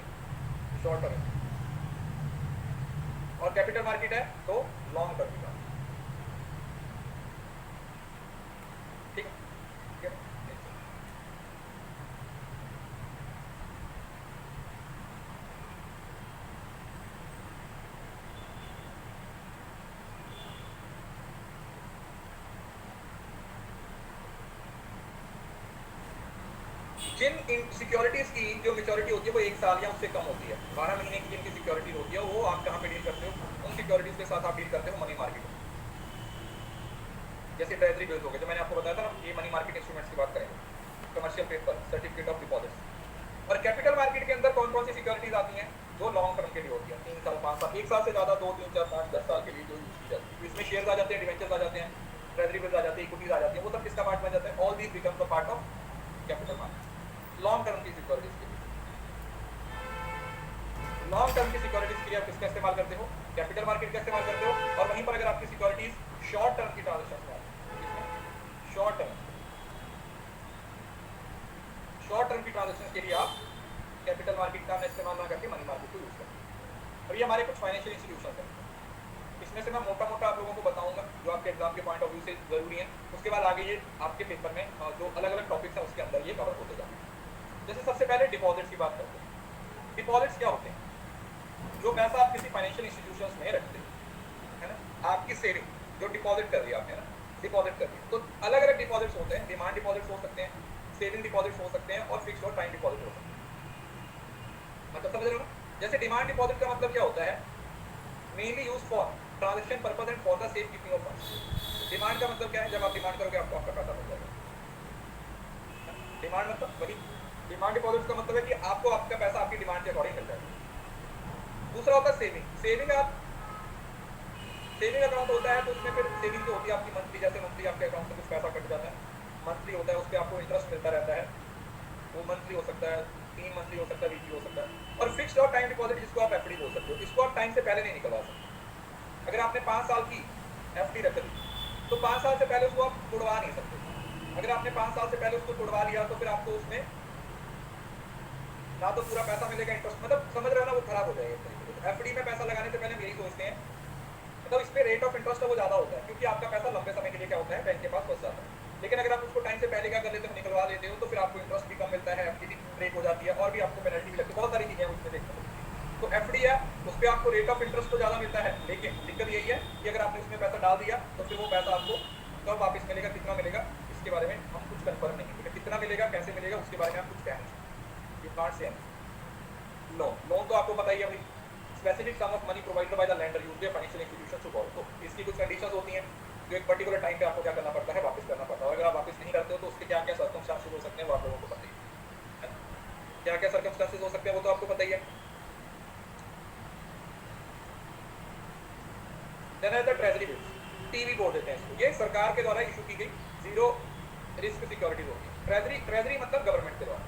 शॉर्ट टर्म। और कैपिटल मार्केट है तो लॉन्ग टर्म की ट्रांजेक्शन। ठीक है, जिन सिक्योरिटीज की जो मेच्योरिटी होती है वो 1 साल या उससे कम होती है, 12 महीने की जिनकी सिक्योरिटी होती है, वो आप कहाँ पे डील करते हो, उन सिक्योरिटीज के साथ आप डील करते हो मनी मार्केट में। जैसे ट्रेजरी बिल्स हो गए, जो मैंने आपको बताया था ना, ये मनी मार्केट इंस्ट्रूमेंट्स की बात करेंगे, commercial paper, certificate of deposit. और कैपिटल मार्केट के अंदर कौन कौन सी सिक्योरिटीज आती हैं, जो लॉन्ग टर्म के लिए होती है, 3 साल 5 साल, 1 साल से ज्यादा 2 3 4 5 10 साल के लिए जो यूज की जाती है। इसमें शेयर आ जाते हैं, डिवेंचर्स आ जाते हैं, ट्रेजरी बिल्स आ जाती है, इक्विटीज आ जाती है, वो सब किसका पार्ट बन जाता है, all these becomes the part of capital market. Long term की सिक्योरिटीज के लिए, लॉन्ग टर्म की सिक्योरिटीज के लिए आप किसका इस्तेमाल करते हो, कैपिटल मार्केट का इस्तेमाल करते हो। और वहीं पर अगर आपकी सिक्योरिटीज शॉर्ट टर्म की ट्रांजेक्शन में शॉर्ट टर्म की ट्रांजेक्शन के लिए आप कैपिटल मार्केट का इस्तेमाल ना करके मनी मार्केट को यूज करते हैं। और ये हमारे कुछ फाइनेंशियल इंस्टीट्यूशन हैं, इसमें से मैं मोटा मोटा आप लोगों को बताऊंगा जो आपके एग्जाम के पॉइंट ऑफ व्यू से जरूरी है। उसके बाद आगे ये आपके पेपर में जो अलग अलग टॉपिक्स हैं उसके अंदर ये कवर होते जाते हैं। जैसे सबसे पहले डिपॉजिट्स की बात करते हैं। डिपॉजिट्स क्या होते हैं, जो पैसा आप किसी फाइनेंशियल इंस्टीट्यूशंस में रखते हैं, है ना, आपकी सेविंग जो डिपॉजिट कर रही है आपने ना, डिपॉजिट कर रही है, तो अलग अलग डिपॉजिट्स होते हैं। डिमांड डिपॉजिट्स हो सकते हैं, सेविंग डिपॉजिट्स हो सकते हैं, और फिक्स्ड और टाइम डिपॉजिट हो सकते हैं। मतलब समझ रहे हो ना। जैसे डिमांड डिपॉजिट का मतलब क्या होता है, mainly use for transaction purpose and for the safe keeping of funds. Demand का मतलब क्या है, जब आप डिमांड करोगे आपको आपका पैसा मिल जाएगा। डिमांड मतलब वही, डिमांड डिपॉजिट का मतलब है कि आपको आपका पैसा आपकी डिमांड के अकॉर्डिंग मिल जाएगा। दूसरा होता है सेविंग। सेविंग अकाउंट होता है तो उसमें फिर सेविंग जो होती है आपकी मंथली, जैसे मंथली आपके अकाउंट से कुछ पैसा कट जाता है, मंथली होता है, उस पर आपको इंटरेस्ट मिलता रहता है। वो मंथली हो सकता है, 3 मंथली हो सकता है, वीकली हो सकता है। और फिक्स्ड और टाइम डिपॉजिट जिसको आप एफडी बोल सकते हो, इसको आप टाइम से पहले नहीं निकलवा सकते। अगर आपने 5 साल की एफडी रख दी तो 5 साल से पहले उसको आप तोड़वा नहीं सकते। अगर आपने 5 साल से पहले उसको तोड़वा लिया तो फिर आपको उसमें ना तो पूरा पैसा मिलेगा, इंटरेस्ट, मतलब समझ रहे हो ना, वो खराब हो जाएगा। एफडी में पैसा लगाने से पहले हम यही सोचते हैं मतलब इस पे रेट ऑफ इंटरेस्ट वो ज़्यादा होता है, क्योंकि आपका पैसा लंबे समय के लिए क्या होता है बैंक के पास फंस जाता है। लेकिन अगर आप उसको टाइम से पहले क्या कर लेते हो, निकलवा लेते हो, तो फिर आपको इंटरेस्ट भी कम मिलता है, एफडी ब्रेक हो जाती है और भी आपको पेनल्टी भी लगती है, बहुत सारी चीज़ें उसमें देखने को मिलती है। तो एफडी है उस पर आपको रेट ऑफ इंटरेस्ट तो ज़्यादा मिलता है, लेकिन दिक्कत यही है कि अगर आपने उसमें पैसा डाल दिया तो फिर वो पैसा आपको कब वापस मिलेगा, कितना मिलेगा, इसके बारे में हम कुछ कन्फर्म नहीं करेंगे। कितना मिलेगा, कैसे मिलेगा, उसके बारे में हम कुछ कह नहीं सकते। यू कांट से लोन तो आपको पता ही है भाई, specific sum of money provided by the lender used by financial institutions to borrow. तो इसकी कुछ कंडीशंस होती हैं जो एक पर्टिकुलर टाइम पे आपको क्या करना पड़ता है, वापस करना पड़ता है। और अगर आप वापस नहीं करते हो तो उसके क्या क्या सर्कमस्टेंसेस हो सकते हैं वो आप लोगों को पता ही है। क्या क्या सर्कमस्टेंसेस हो सकते हैं वो तो आपको पता ही है। देन है द ट्रेजरी बिल्स, टीवी बोल देते हैं इसको। ये सरकार के द्वारा इशू की गई जीरो रिस्क सिक्योरिटीज होती है। ट्रेजरी मतलब गवर्नमेंट के द्वारा,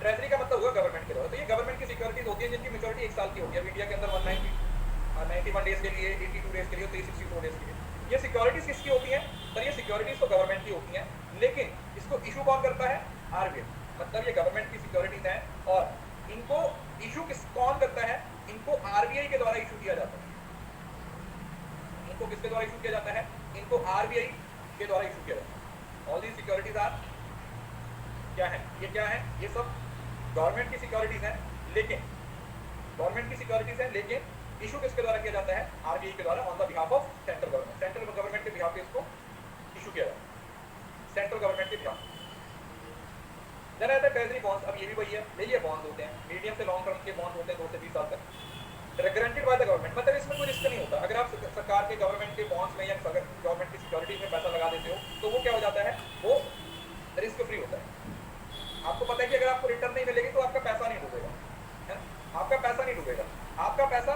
ट्रेजरी का मतलब हुआ गवर्नमेंट के द्वारा। तो ये गवर्नमेंट की सिक्योरिटीज होती है जिनकी मेच्योरिटी 1 साल की होती है। इंडिया के अंदर 191 डेज के लिए, 82 डेज के लिए, 364 डेज के लिए। ये सिक्योरिटीज किसकी होती हैं? सर ये सिक्योरिटीज तो गवर्नमेंट की होती हैं, लेकिन इसको इशू कौन करता है? आरबीआई। मतलब ये गवर्नमेंट की सिक्योरिटीज हैं और इनको इशू कौन करता है? इनको आरबीआई के द्वारा इशू किया जाता है। इनको किसके द्वारा इशू किया जाता है? इनको आरबीआई के द्वारा इशू किया जाता है। ऑल दी सिक्योरिटीज आर क्या है? ये क्या है? ये सब गवर्नमेंट की सिक्योरिटीज हैं, लेकिन गवर्नमेंट की सिक्योरिटीज हैं, लेकिन इशू किसके द्वारा किया जाता है? आरबीआई के द्वारा on the behalf of central government. Central government के बिहाफ पे इसको इशू किया जाता है, सेंट्रल गवर्नमेंट के बिहाफ। देन है ट्रेजरी बॉन्ड्स। अब ये भी वही है, ये बॉन्ड्स होते हैं, मीडियम से लॉन्ग टर्म के बॉन्ड्स होते हैं, 2 से 20 साल तक, गारंटीड बाय द गवर्नमेंट। मतलब इसमें कोई रिस्क नहीं होता। अगर आप सरकार के गवर्नमेंट के बॉन्ड्स में या गवर्नमेंट की सिक्योरिटीज में पैसा लगा देते हो तो वो क्या हो जाता है? वो रिस्क फ्री होता है। आपको पता है कि अगर आपको रिटर्न नहीं मिलेगी तो आपका पैसा नहीं डूबेगा, है? आपका पैसा नहीं डूबेगा, आपका पैसा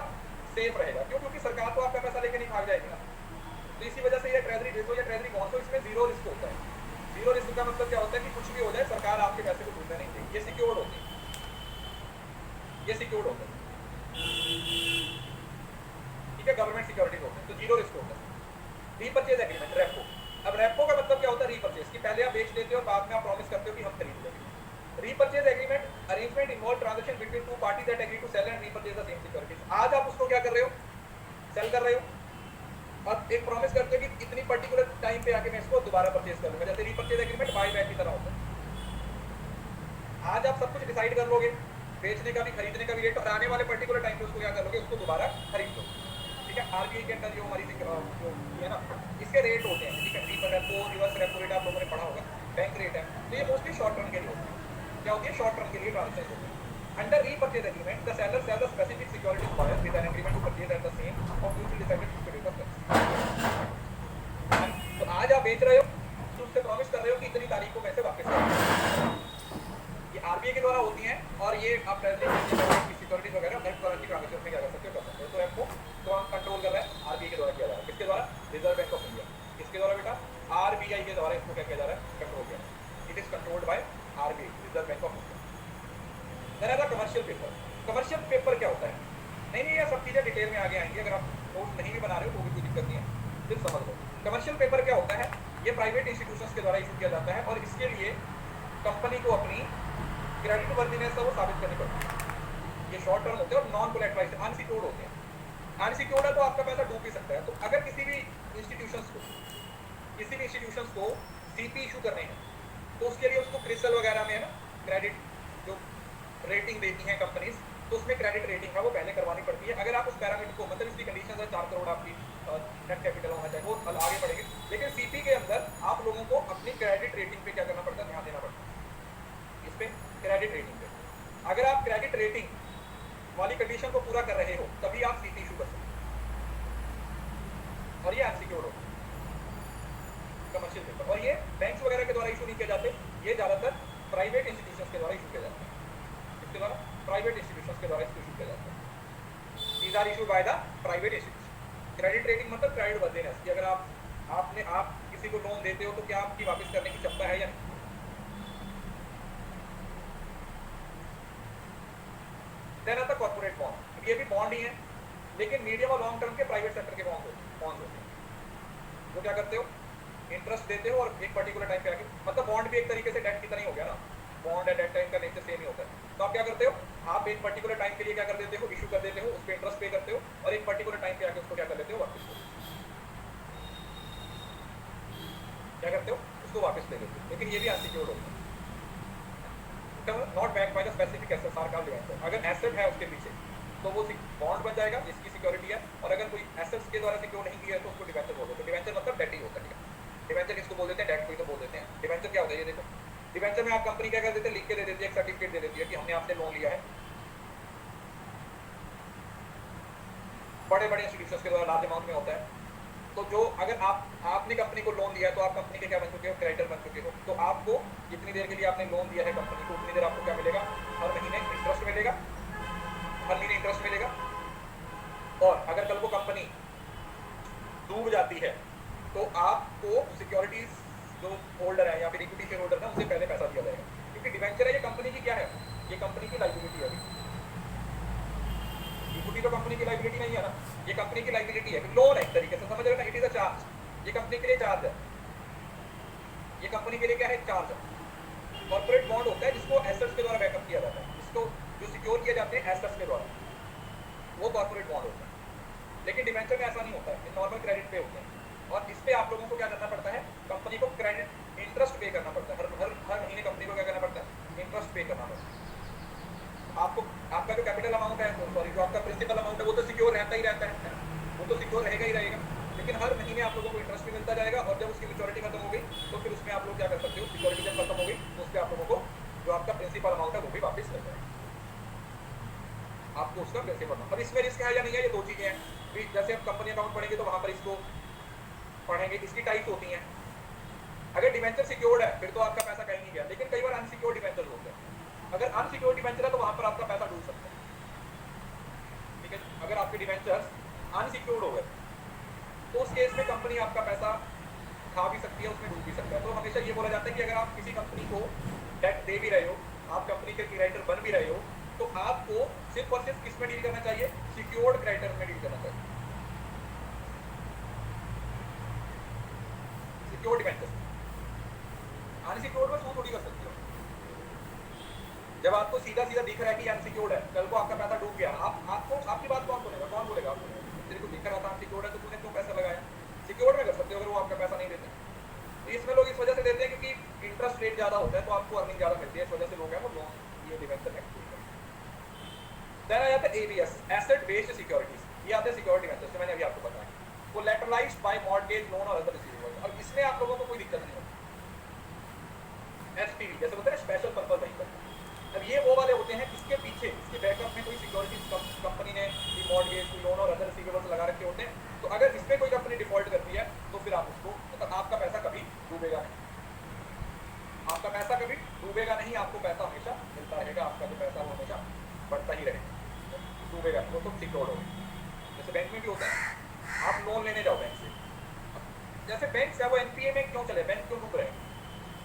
सेफ रहेगा। क्यों? क्योंकि सरकार तो आपका पैसा लेके नहीं भाग जाएगी ना। तो इसी वजह से ये ट्रेजरी बिल्स या ट्रेजरी बॉन्ड्स, तो इसमें जीरो रिस्क होता है। जीरो रिस्क का मतलब क्या होता है कि कुछ भी हो जाए सरकार आपके पैसे को डूबने नहीं देगी। ये सिक्योर्ड होती है, ये सिक्योर्ड होता है, ठीक है। गवर्नमेंट सिक्योरिटीज होते हैं तो जीरो रिस्क होता है। Repurchase agreement, repo. अब रेपो का मतलब क्या होता है? रीपर्चेज, कि पहले आप बेच देते हो और बाद में आप प्रॉमिस करते हो कि हम खरीद लेंगे। Repurchase agreement arrangement involve transaction between two parties that agree to sell and repurchase the same securities. आज आप उसको क्या कर रहे हो? सेल कर रहे हो और एक प्रॉमिस करते हो कि इतनी पर्टिकुलर टाइम पे आके मैं इसको दोबारा परचेज कर लूंगा। जैसे रीपर्चेज एग्रीमेंट बाय बैक की तरह होता है। आज आप सब कुछ डिसाइड कर लोगे, बेचने का भी खरीदने का भी रेट, और आने वाले पर्टिकुलर टाइम पे उसको क्या कर लोगे? उसको दोबारा खरीद लो, ठीक है। आरबीआई के अंदर जो हमारी जो है ना, इसके रेट होते हैं, ठीक है। रेपो, रिवर्स रेपो रेट आप लोगों ने पढ़ा होगा, बैंक रेट है। तो ये मोस्टली शॉर्ट टर्म के लिए होते हैं। क्या होती है? शॉर्ट टर्म के लिए ट्रांजेक्शन होते हैं। Under repurchase agreement the seller sell the specific securities buyer with an agreement to purchase at the same और mutually decided to date of purchase. तो आज आप बेच रहे हो तो उससे प्रॉमिस कर रहे हो कि इतनी तारीख को पैसे वापस करेंगे। ये आरबीआई के द्वारा होती हैं और ये आप ट्रेजरी सिक्योरिटीज वगैरह नेट करेंसी ट्रांजैक्शन में क्या कर सकते हो? कर सकते हो। तो आपको कौन कंट्रोल कर रहा है? आरबीआई के द्वारा किया जा रहा है। किसके द्वारा? Reserve bank of India. किसके द्वारा बेटा? आरबीआई के द्वारा इसको क्या किया जा रहा है? कंट्रोल किया। It is controlled by RBI, reserve bank of India. Then है कमर्शियल पेपर। कमर्शियल पेपर क्या होता है? नहीं, ये सब चीजें डिटेल में आगे आएंगी। अगर आप नोट नहीं भी बना रहे हो तो भी कोई दिक्कत नहीं है, सिर्फ समझ लो। कमर्शियल पेपर क्या होता है? ये प्राइवेट इंस्टीट्यूशंस के द्वारा इशू किया जाता है और इसके लिए कंपनी को अपनी क्रेडिट वर्दीनेस वो साबित करनी पड़ती है। ये शॉर्ट टर्म होते हैं और नॉन कोलैटराइज्ड, अनसिक्योर्ड होते हैं। अनसिक्योर्ड है तो आपका पैसा डूब भी सकता है। तो अगर किसी भी इंस्टीट्यूशंस को सीपी इशू करने हैं तो उसके लिए उसको क्रिसल वगैरह में है ना, क्रेडिट जो रेटिंग देती हैं कंपनीज, तो उसमें क्रेडिट रेटिंग है वो पहले करवानी पड़ती है। अगर आप उस पैरामीटर को, मतलब इसकी कंडीशन है 4 करोड़ आपकी नेट कैपिटल होना चाहिए, वो आगे बढ़ेगी। लेकिन सीपी के अंदर आप लोगों को अपनी क्रेडिट रेटिंग पे क्या करना पड़ता है? ध्यान देना पड़ता है इस पे, क्रेडिट रेटिंग पे। अगर आप क्रेडिट रेटिंग वाली कंडीशन को पूरा कर रहे हो तभी आप सीपी इशू कर सकते हो, और ये अनसिक्योर्ड होगा कमर्शियल पेपर। और ये बैंक्स वगैरह के द्वारा इशू नहीं किए जाते, ये ज्यादातर प्राइवेट इंस्टीट्यूशंस के द्वारा इशू किया जाता है। इसके द्वारा प्राइवेट इंस्टीट्यूशंस के द्वारा इसको इशू किया जाता है। These are issued by the private institution. Credit rating मतलब क्रेडिट वर्दीनेस, कि अगर आप किसी को लोन देते हो तो क्या आपकी वापस करने की क्षमता है या नहीं। देन आता कॉर्पोरेट बॉन्ड। ये भी बॉन्ड ही है, लेकिन मीडियम और लॉन्ग टर्म के प्राइवेट सेक्टर के बॉन्ड होते हैं। वो क्या करते हो? इंटरेस्ट देते हो और एक पर्टिकुलर टाइम पे आके, मतलब बॉन्ड भी एक तरीके से डेट की तरह हो गया ना, बॉन्ड एट दैट टाइम का नेचर सेम ही होता है। तो आप क्या करते हो, आप एक पर्टिकुलर टाइम के लिए क्या कर देते हो, इशू कर देते हो, उस पर इंटरेस्ट पे करते हो और एक पर्टिकुलर टाइम पे आके उसको क्या कर लेते हो, वापस क्या करते हो, उसको वापस ले लेते हो। लेकिन ये भी अनसिक्योर्ड होता है, not back by the specific assets are called debenture. अगर एसेट है उसके पीछे तो वो बॉन्ड बन जाएगा जिसकी सिक्योरिटी है, और अगर कोई एसेट्स के द्वारा सिक्योर नहीं किया है तो उसको डिवेंचर बोल देते हैं। डिवेंचर मतलब डेट ही होता है। डिवेंचर किसको बोल देते हैं, डेट को ही तो बोल देते हैं। डिवेंचर क्या होता है, ये देखो, डिवेंचर में आप कंपनी क्या कर देते हैं, लिख के दे देती है, एक सर्टिफिकेट दे देती है कि हमने आपसे लोन लिया है। बड़े बड़े इंस्टीट्यूशंस के द्वारा लार्ज अमाउंट में होता है। तो जो अगर आपने कंपनी को लोन दिया है तो आप कंपनी के क्या बन चुके हो, क्रेडिटर बन चुके हो। तो आपको जितनी देर के लिए आपने लोन दिया है कंपनी को, उतनी देर आपको क्या मिलेगा, हर महीने इंटरेस्ट मिलेगा, हर महीने इंटरेस्ट मिलेगा। और अगर कल को कंपनी डूब जाती है तो आपको सिक्योरिटीज जो होल्डर है या फिर इक्विटी शेयर होल्डर है उनसे पहले पैसा दिया जाएगा, क्योंकि डिवेंचर है, ये कंपनी की क्या है, ये कंपनी की लाइबिलिटी है। इक्विटी तो कंपनी की लाइबिलिटी नहीं है ना, ये कंपनी की लाइबिलिटी है, लोन है एक तरीके से, समझ रहे हो ना, इट इज अ चार्ज। ये कंपनी के लिए चार्ज है, ये कंपनी के लिए क्या है, चार्ज है। कॉर्पोरेट बॉन्ड होता है जिसको एसेट्स के द्वारा बैकअप किया जाता है, जिसको जो सिक्योर किए जाते हैं एसेट्स के द्वारा, वो कॉर्पोरेट बॉन्ड होता है। लेकिन डिवेंचर में ऐसा नहीं होता है, नॉर्मल क्रेडिट पे होते हैं, और इस पे आप लोगों को क्या करना पड़ता है, कंपनी को क्रेडिट इंटरेस्ट पे करना पड़ता है, हर महीने कंपनी को क्या करना पड़ता है, इंटरेस्ट पे करना पड़ता है। आपको आपका जो कैपिटल अमाउंट है, सॉरी जो आपका प्रिंसिपल अमाउंट है, वो तो सिक्योर रहता ही रहता है, वो तो सिक्योर रहेगा ही रहेगा। लेकिन हर महीने आप लोगों को इंटरेस्ट भी मिलता जाएगा, और जब उसकी मैच्योरिटी खत्म हो गई तो फिर उसमें आप लोग क्या कर सकते हो, सिक्योरिटी जब खत्म हो गई तो उस पर आप लोगों को जो आपका प्रिंसिपल अमाउंट है वो भी वापस मिल जाएगा, आपको उसका प्रिंसिपल अमाउंट। अब इसमें रिस्क है या नहीं है, ये दो चीजें हैं। जैसे आप कंपनी अकाउंट पढ़ेंगे तो वहां पर इसको पढ़ेंगे, इसकी टाइप्स होती हैं। अगर डिवेंचर सिक्योर्ड है फिर तो आपका पैसा कहीं नहीं गया, लेकिन कई बार अनसिक्योर्ड डिवेंचर होते हैं। अगर अनसिक्योर्ड डिवेंचर है तो वहां पर आपका पैसा डूब सकता है, ठीक है। अगर आपके डिवेंचर्स अनसिक्योर्ड हो गए तो उस केस में कंपनी आपका पैसा खा भी सकती है, उसमें डूब भी सकता है। तो हमेशा ये बोला जाता है कि अगर आप किसी कंपनी को डेट दे भी रहे हो, आप कंपनी के क्रेडिटर बन भी रहे हो, तो आपको सिर्फ और सिर्फ किस में डील करना चाहिए, सिक्योर्ड क्रेडिटर में डील करना चाहिए, सिक्योर्ड डिवेंचर। अनसिक्योर्ड में सू थोड़ी कर सकते हो। जब आपको सीधा सीधा दिख रहा है कि अनसिक्योर्ड है, कल को आपका पैसा डूब गया, आपको आपकी बात कौन सुनेगा, कौन बोलेगा आपको, तेरे को दिख रहा था अनसिक्योर्ड है तो तूने क्यों पैसा लगाया। सिक्योर्ड में कर सकते हो अगर वो आपका पैसा नहीं देते। तो इसमें लोग इस वजह से देते हैं क्योंकि इंटरेस्ट रेट ज्यादा होता है, तो आपको अर्निंग ज्यादा मिलती है, इस वजह से लोग हैं वो लोन ये डिवेंचर में। देन आ जाता है एबीएस, एसेट बेस्ड सिक्योरिटीज। ये आते हैं सिक्योरिटी डिवेंचर्स, मैंने अभी आपको बताया, कोलैटरलाइज्ड बाय मॉर्गेज, लोन और अदर रिसीवेबल्स। और इसमें आप लोगों को कोई दिक्कत नहीं होती, एसपीवी जैसे बोलते हैं स्पेशल पर्पस व्हीकल। अब ये वो वाले होते हैं जिसके पीछे, इसके बैकअप में कोई सिक्योरिटी कंपनी ने मॉर्गेज, कोई लोन और अदर रिसीवेबल्स लगा रखे होते हैं। तो अगर इस पे कोई कंपनी डिफॉल्ट करती है तो फिर आप उसको, मतलब आपका पैसा कभी डूबेगा नहीं, आपका पैसा कभी डूबेगा नहीं, आपको पैसा हमेशा मिलता रहेगा, आपका जो पैसा वो हमेशा बढ़ता ही रहेगा, डूबेगा वो तो सिक्योर्ड होगा। जैसे बैंक में भी होता है, आप लोन लेने जाओ बैंक से, जैसे बैंक से वो एनपीए में क्यों चले, बैंक क्यों डूब रहे हैं,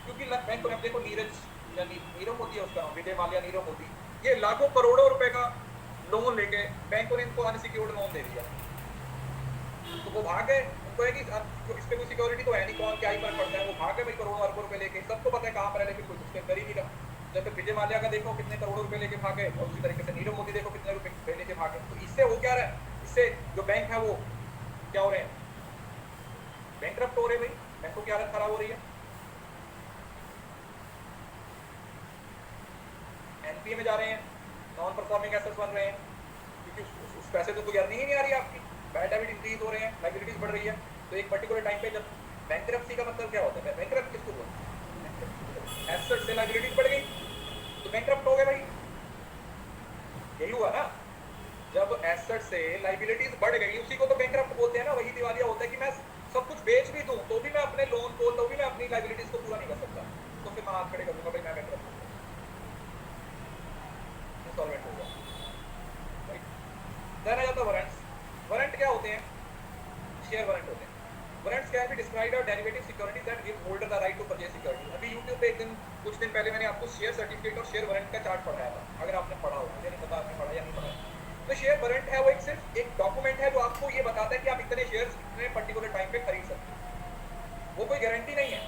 क्योंकि बैंक को, देखो नीरज या नीरव होती है उसका नाम, विजय माल्या नीरव मोदी, ये लाखों करोड़ों रुपए का लोन लेके बैंकों ने इनको अनसिक्योर्ड लोन दे दिया, तो वो भाग गए। उनको है कि इस पे कोई सिक्योरिटी तो है नहीं, कौन क्या ही फर्क पड़ता है, वो भाग गए भाई करोड़ों अरबों रुपए लेके, सबको पता है कहाँ पर है, लेकिन कोई उसके कर ही नहीं रहा। जैसे विजय माल्या का देखो कितने करोड़ों रुपए लेके भागे, और उसी तरीके से नीरव मोदी देखो कितने रुपए लेके भागे। तो इससे हो क्या रहा है, इससे जो बैंक है वो क्या हो रहे हैं, बैंकरप्ट हो रहे हैं भाई, बैंकों की हालत खराब हो रही है, एनपीए में जा रहे हैं, नॉन परफॉर्मिंग एसेट्स बन रहे हैं, क्योंकि उस पैसे तो कोई अर्निंग ही नहीं आ रही आपकी, बैड हैबिट इंक्रीज हो रहे हैं, लायबिलिटीज बढ़ रही है। तो एक पर्टिकुलर टाइम पे जब बैंकरप्सी का मतलब क्या होता है, बैंकरप्ट किसको बोलते हैं, एसेट से लायबिलिटीज बढ़ गई तो बैंकरप्ट हो गए भाई, यही हुआ ना। जब एसेट से लायबिलिटीज बढ़ गई उसी को तो बैंकरप्ट बोलते हैं ना, वही दिवालिया होता है कि मैं सब कुछ बेच भी दूं तो भी मैं अपने लोन को, तो भी मैं अपनी लायबिलिटीज को पूरा नहीं कर सकता, तो फिर मैं हाथ खड़े कर दूंगा भाई मैं बैंकरप्ट इंसॉल्वेंट हो गया, राइट। देन आ जाता है वारंट्स। वारंट क्या होते हैं, शेयर वारंट होते हैं। वारंट्स कैन बी डिस्क्राइब्ड और derivative securities that give holder the right to purchase security. अभी YouTube पे एक दिन, कुछ दिन पहले मैंने आपको शेयर सर्टिफिकेट और शेयर वारंट का चार्ट पढ़ाया था, अगर आपने पढ़ा हो, मुझे नहीं पता आपने पढ़ा या नहीं पढ़ा। तो शेयर वारंट है वो एक सिर्फ एक डॉक्यूमेंट है जो आपको ये बताता है कि आप इतने शेयर्स इतने पर्टिकुलर टाइम पे खरीद सकते हैं, वो कोई गारंटी नहीं है।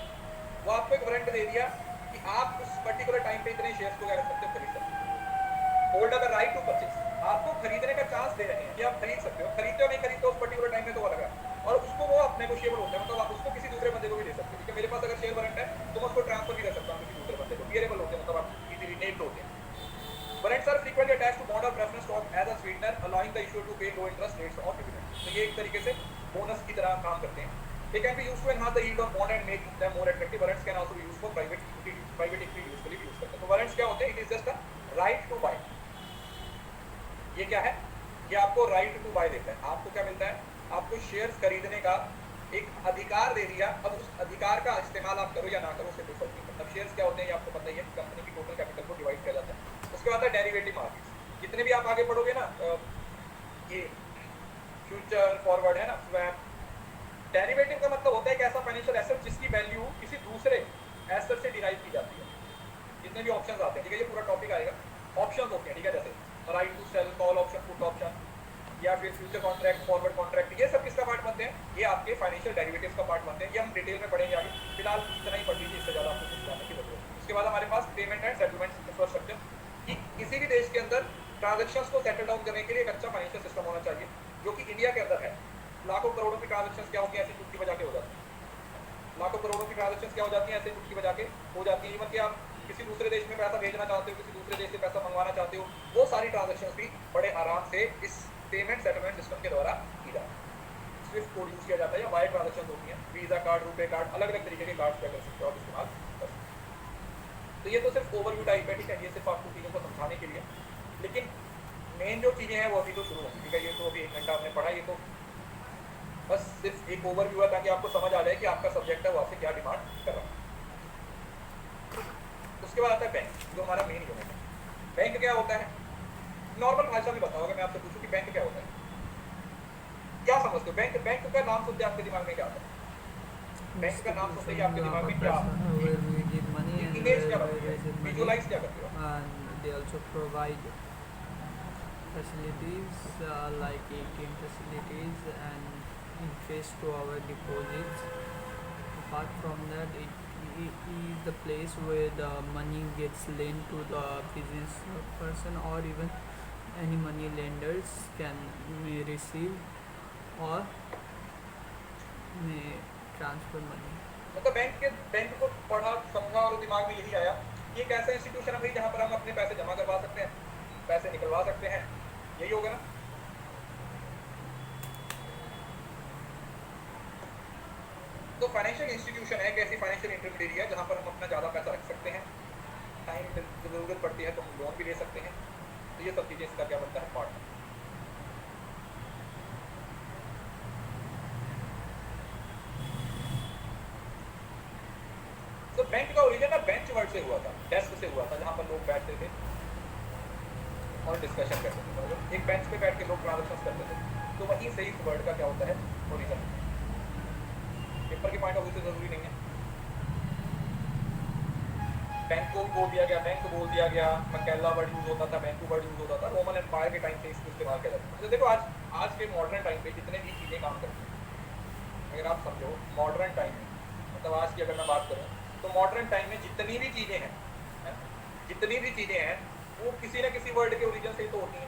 वो आपको एक वारंट दे दिया कि आप उस पर्टिकुलर टाइम पे इतने शेयर्स को क्या कर सकते हो, खरीद सकते हो। Hold a right to purchase, आपको खरीदने का चांस दे रहे हैं कि आप खरीद सकते हो, खरीदते हो नहीं खरीदते हो उस पर्टिकुलर टाइम में तो अलग है। और उसको वो अपने नेगोशिएबल होता है, मतलब आप उसको किसी दूसरे बंदे को भी दे सकते हो, ठीक है। मेरे पास अगर शेयर वारंट है तो मैं उसको ट्रांसफर भी कर सकता हूँ किसी दूसरे बंदे को, बियरेबल होते हैं, मतलब आप इजीली नेक्ड होते हैं। Warrants are frequently attached to bond or preference stock as a sweetener, allowing the issuer to pay low interest rates or dividends. तो ये एक तरीके से बोनस की तरह काम करते हैं। They can be used to enhance the yield of bond and make them more attractive. Warrants can also be used for private equity use के लिए भी यूज करते हैं। तो warrants क्या होते हैं? It is just a right to buy. ये क्या है? ये आपको right to buy देता है। आपको क्या मिलता है? आपको शेयर्स खरीदने का एक अधिकार दे दिया। अब उस अधिकार का इस्तेमाल आप करो या ना करो उससे कोई फर्क नहीं पड़ता। अब शेयर्स क्या होते हैं ये आपको पता ही है, कंपनी की टोटल कैपिटल को डिवाइड किया जाता है। उसके बाद है डेरिवेटिव मार्केट्स। जितने भी आप आगे पढ़ोगे ना, ये फ्यूचर फॉरवर्ड है ना, स्वैप। डेरिवेटिव का मतलब होता है एक ऐसा फाइनेंशियल एसेट जिसकी वैल्यू किसी दूसरे एसेट से डिराइव की जाती है। जितने भी ऑप्शंस आते हैं, ठीक है, ये पूरा टॉपिक आएगा। ऑप्शंस होते हैं, ठीक है, जैसे right to sell, call option, put option, या फिर फ्यूचर कॉन्ट्रैक्ट, फॉरवर्ड कॉन्ट्रैक्ट, ये सब किसका पार्ट बनते हैं? ये आपके फाइनेंशियल डेरिवेटिव्स का पार्ट बनते हैं। ये हम डिटेल में पढ़ेंगे आगे, फिलहाल इतना ही पढ़ लीजिए, इससे ज़्यादा आपको कुछ जानने की जरूरत है। उसके बाद हमारे पास पेमेंट एंड सेटलमेंट इंफ्रास्ट्रक्चर, कि किसी भी देश के अंदर ट्रांजेक्शन्स को सेटल डाउन करने के लिए एक अच्छा फाइनेंशियल सिस्टम होना चाहिए, जो कि इंडिया के अंदर है। लाखों करोड़ों की ट्रांजेक्शन्स क्या होती हैं, ऐसी चुटकी बजा के हो जाती है। लाखों करोड़ों की ट्रांजेक्शन्स क्या हो जाती हैं, ऐसे चुटकी बजा के हो जाती है। इवन कि आप किसी दूसरे देश में पैसा भेजना चाहते हो, किसी दूसरे देश से पैसा मंगवाना चाहते हो, वो सारी ट्रांजेक्शन्स भी बड़े आराम से इस पेमेंट सेटलमेंट सिस्टम के द्वारा की जाती है। स्विफ्ट कोड यूज किया जाता है या वायर ट्रांजेक्शन होती हैं, वीजा कार्ड, रुपे कार्ड, अलग अलग तरीके के कार्ड्स पे कर सकते हो आप इस्तेमाल कर सकते हो। तो ये तो सिर्फ ओवरव्यू टाइप है, ठीक है, ये सिर्फ आपको चीज़ों को समझाने के लिए। लेकिन मेन जो चीज़ें हैं वो अभी तो शुरू होंगी, ठीक है। ये तो अभी 1 घंटा आपने पढ़ा, ये तो बस सिर्फ एक ओवरव्यू है ताकि आपको समझ आ जाए कि आपका सब्जेक्ट है वो आपसे क्या डिमांड कर रहा है। उसके बाद आता है बैंक, जो हमारा मेन यूनिट है। बैंक क्या होता है? नॉर्मल भाषा में बताओ, अगर मैं आपसे पूछूं कि बैंक क्या होता है, क्या समझते हो? बैंक का नाम सुनते आपके दिमाग में क्या आता है? बैंक का नाम सुनते ही आपके दिमाग में क्या आता है? where we give money and image क्या where बनती we है? receive money, विजुअलाइज क्या करते हो? and they also provide facilities like ATM facilities and interest to our deposits. Apart from that, it is the place where the money gets lent to the business person, or even any money lenders may receive or may transfer money. मतलब bank को पढ़ा समझा और दिमाग में यही आया कि एक ऐसा इंस्टीट्यूशन है भाई जहाँ पर हम अपने पैसे जमा करवा सकते हैं, पैसे निकलवा सकते हैं, यही होगा ना। तो फाइनेंशियल इंस्टीट्यूशन है एक ऐसी फाइनेंशियल इंटरमीडिएट है जहाँ पर हम अपना ज़्यादा पैसा रख सकते हैं, टाइम जरूरत पड़ती है तो हम लोन भी ले सकते हैं। तो ये सब चीज़ें इसका क्या बनता है, पार्ट। तो बैंक का ओरिजिन ना बेंच वर्ड से हुआ था, डेस्क से हुआ था, जहाँ पर लोग बैठते थे और डिस्कशन करते थे। एक बेंच पे बैठ के लोग ट्रांजेक्शन करते थे, तो वहीं से इस वर्ड का क्या होता है, ओरिजिन। पेपर के पॉइंट ऑफ व्यू से जरूरी नहीं है। बैंक को बोल दिया गया, बैंक बोल दिया गया, मकैला वर्ड यूज होता था, बैंक वर्ड यूज होता था, रोमन एम्पायर के टाइम से इसको इस्तेमाल किया जाता है। तो देखो आज के मॉडर्न टाइम पे जितने भी चीज़ें काम करती हैं, अगर आप समझो मॉडर्न टाइम में, मतलब आज की अगर मैं बात करूँ तो मॉडर्न टाइम में जितनी भी चीज़ें हैं, जितनी भी चीज़ें हैं वो किसी न किसी वर्ड के ओरिजिन से ही तो होती हैं।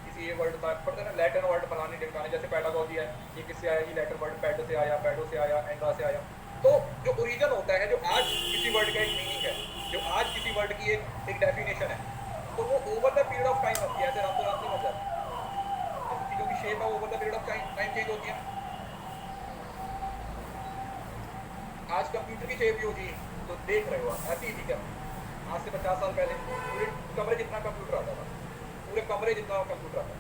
किसी ये वर्ड का पढ़ते हैं ना, लैटिन वर्ड फलाने ढिमकाने, जैसे पैडागॉजी है, ये किससे आया, ये लैटिन वर्ड पैड से आया, पैडो से आया, एंड्रा से आया। तो जो ओरिजिन होता है, जो आज किसी वर्ड का एक मीनिंग है, जो आज किसी वर्ड की एक डेफिनेशन है, तो वो over the period of time होती है, ऐसे रातों रात नहीं बन जाती। जैसे चीज़ों की शेप है over the period of time change होती है। आज कंप्यूटर की शेप भी होती है, तो देख रहे हो आप, ऐसी ही थी क्या? आज से 50 साल पहले पूरे कमरे जितना कंप्यूटर आता था, पूरे कमरे जितना कंप्यूटर आता था।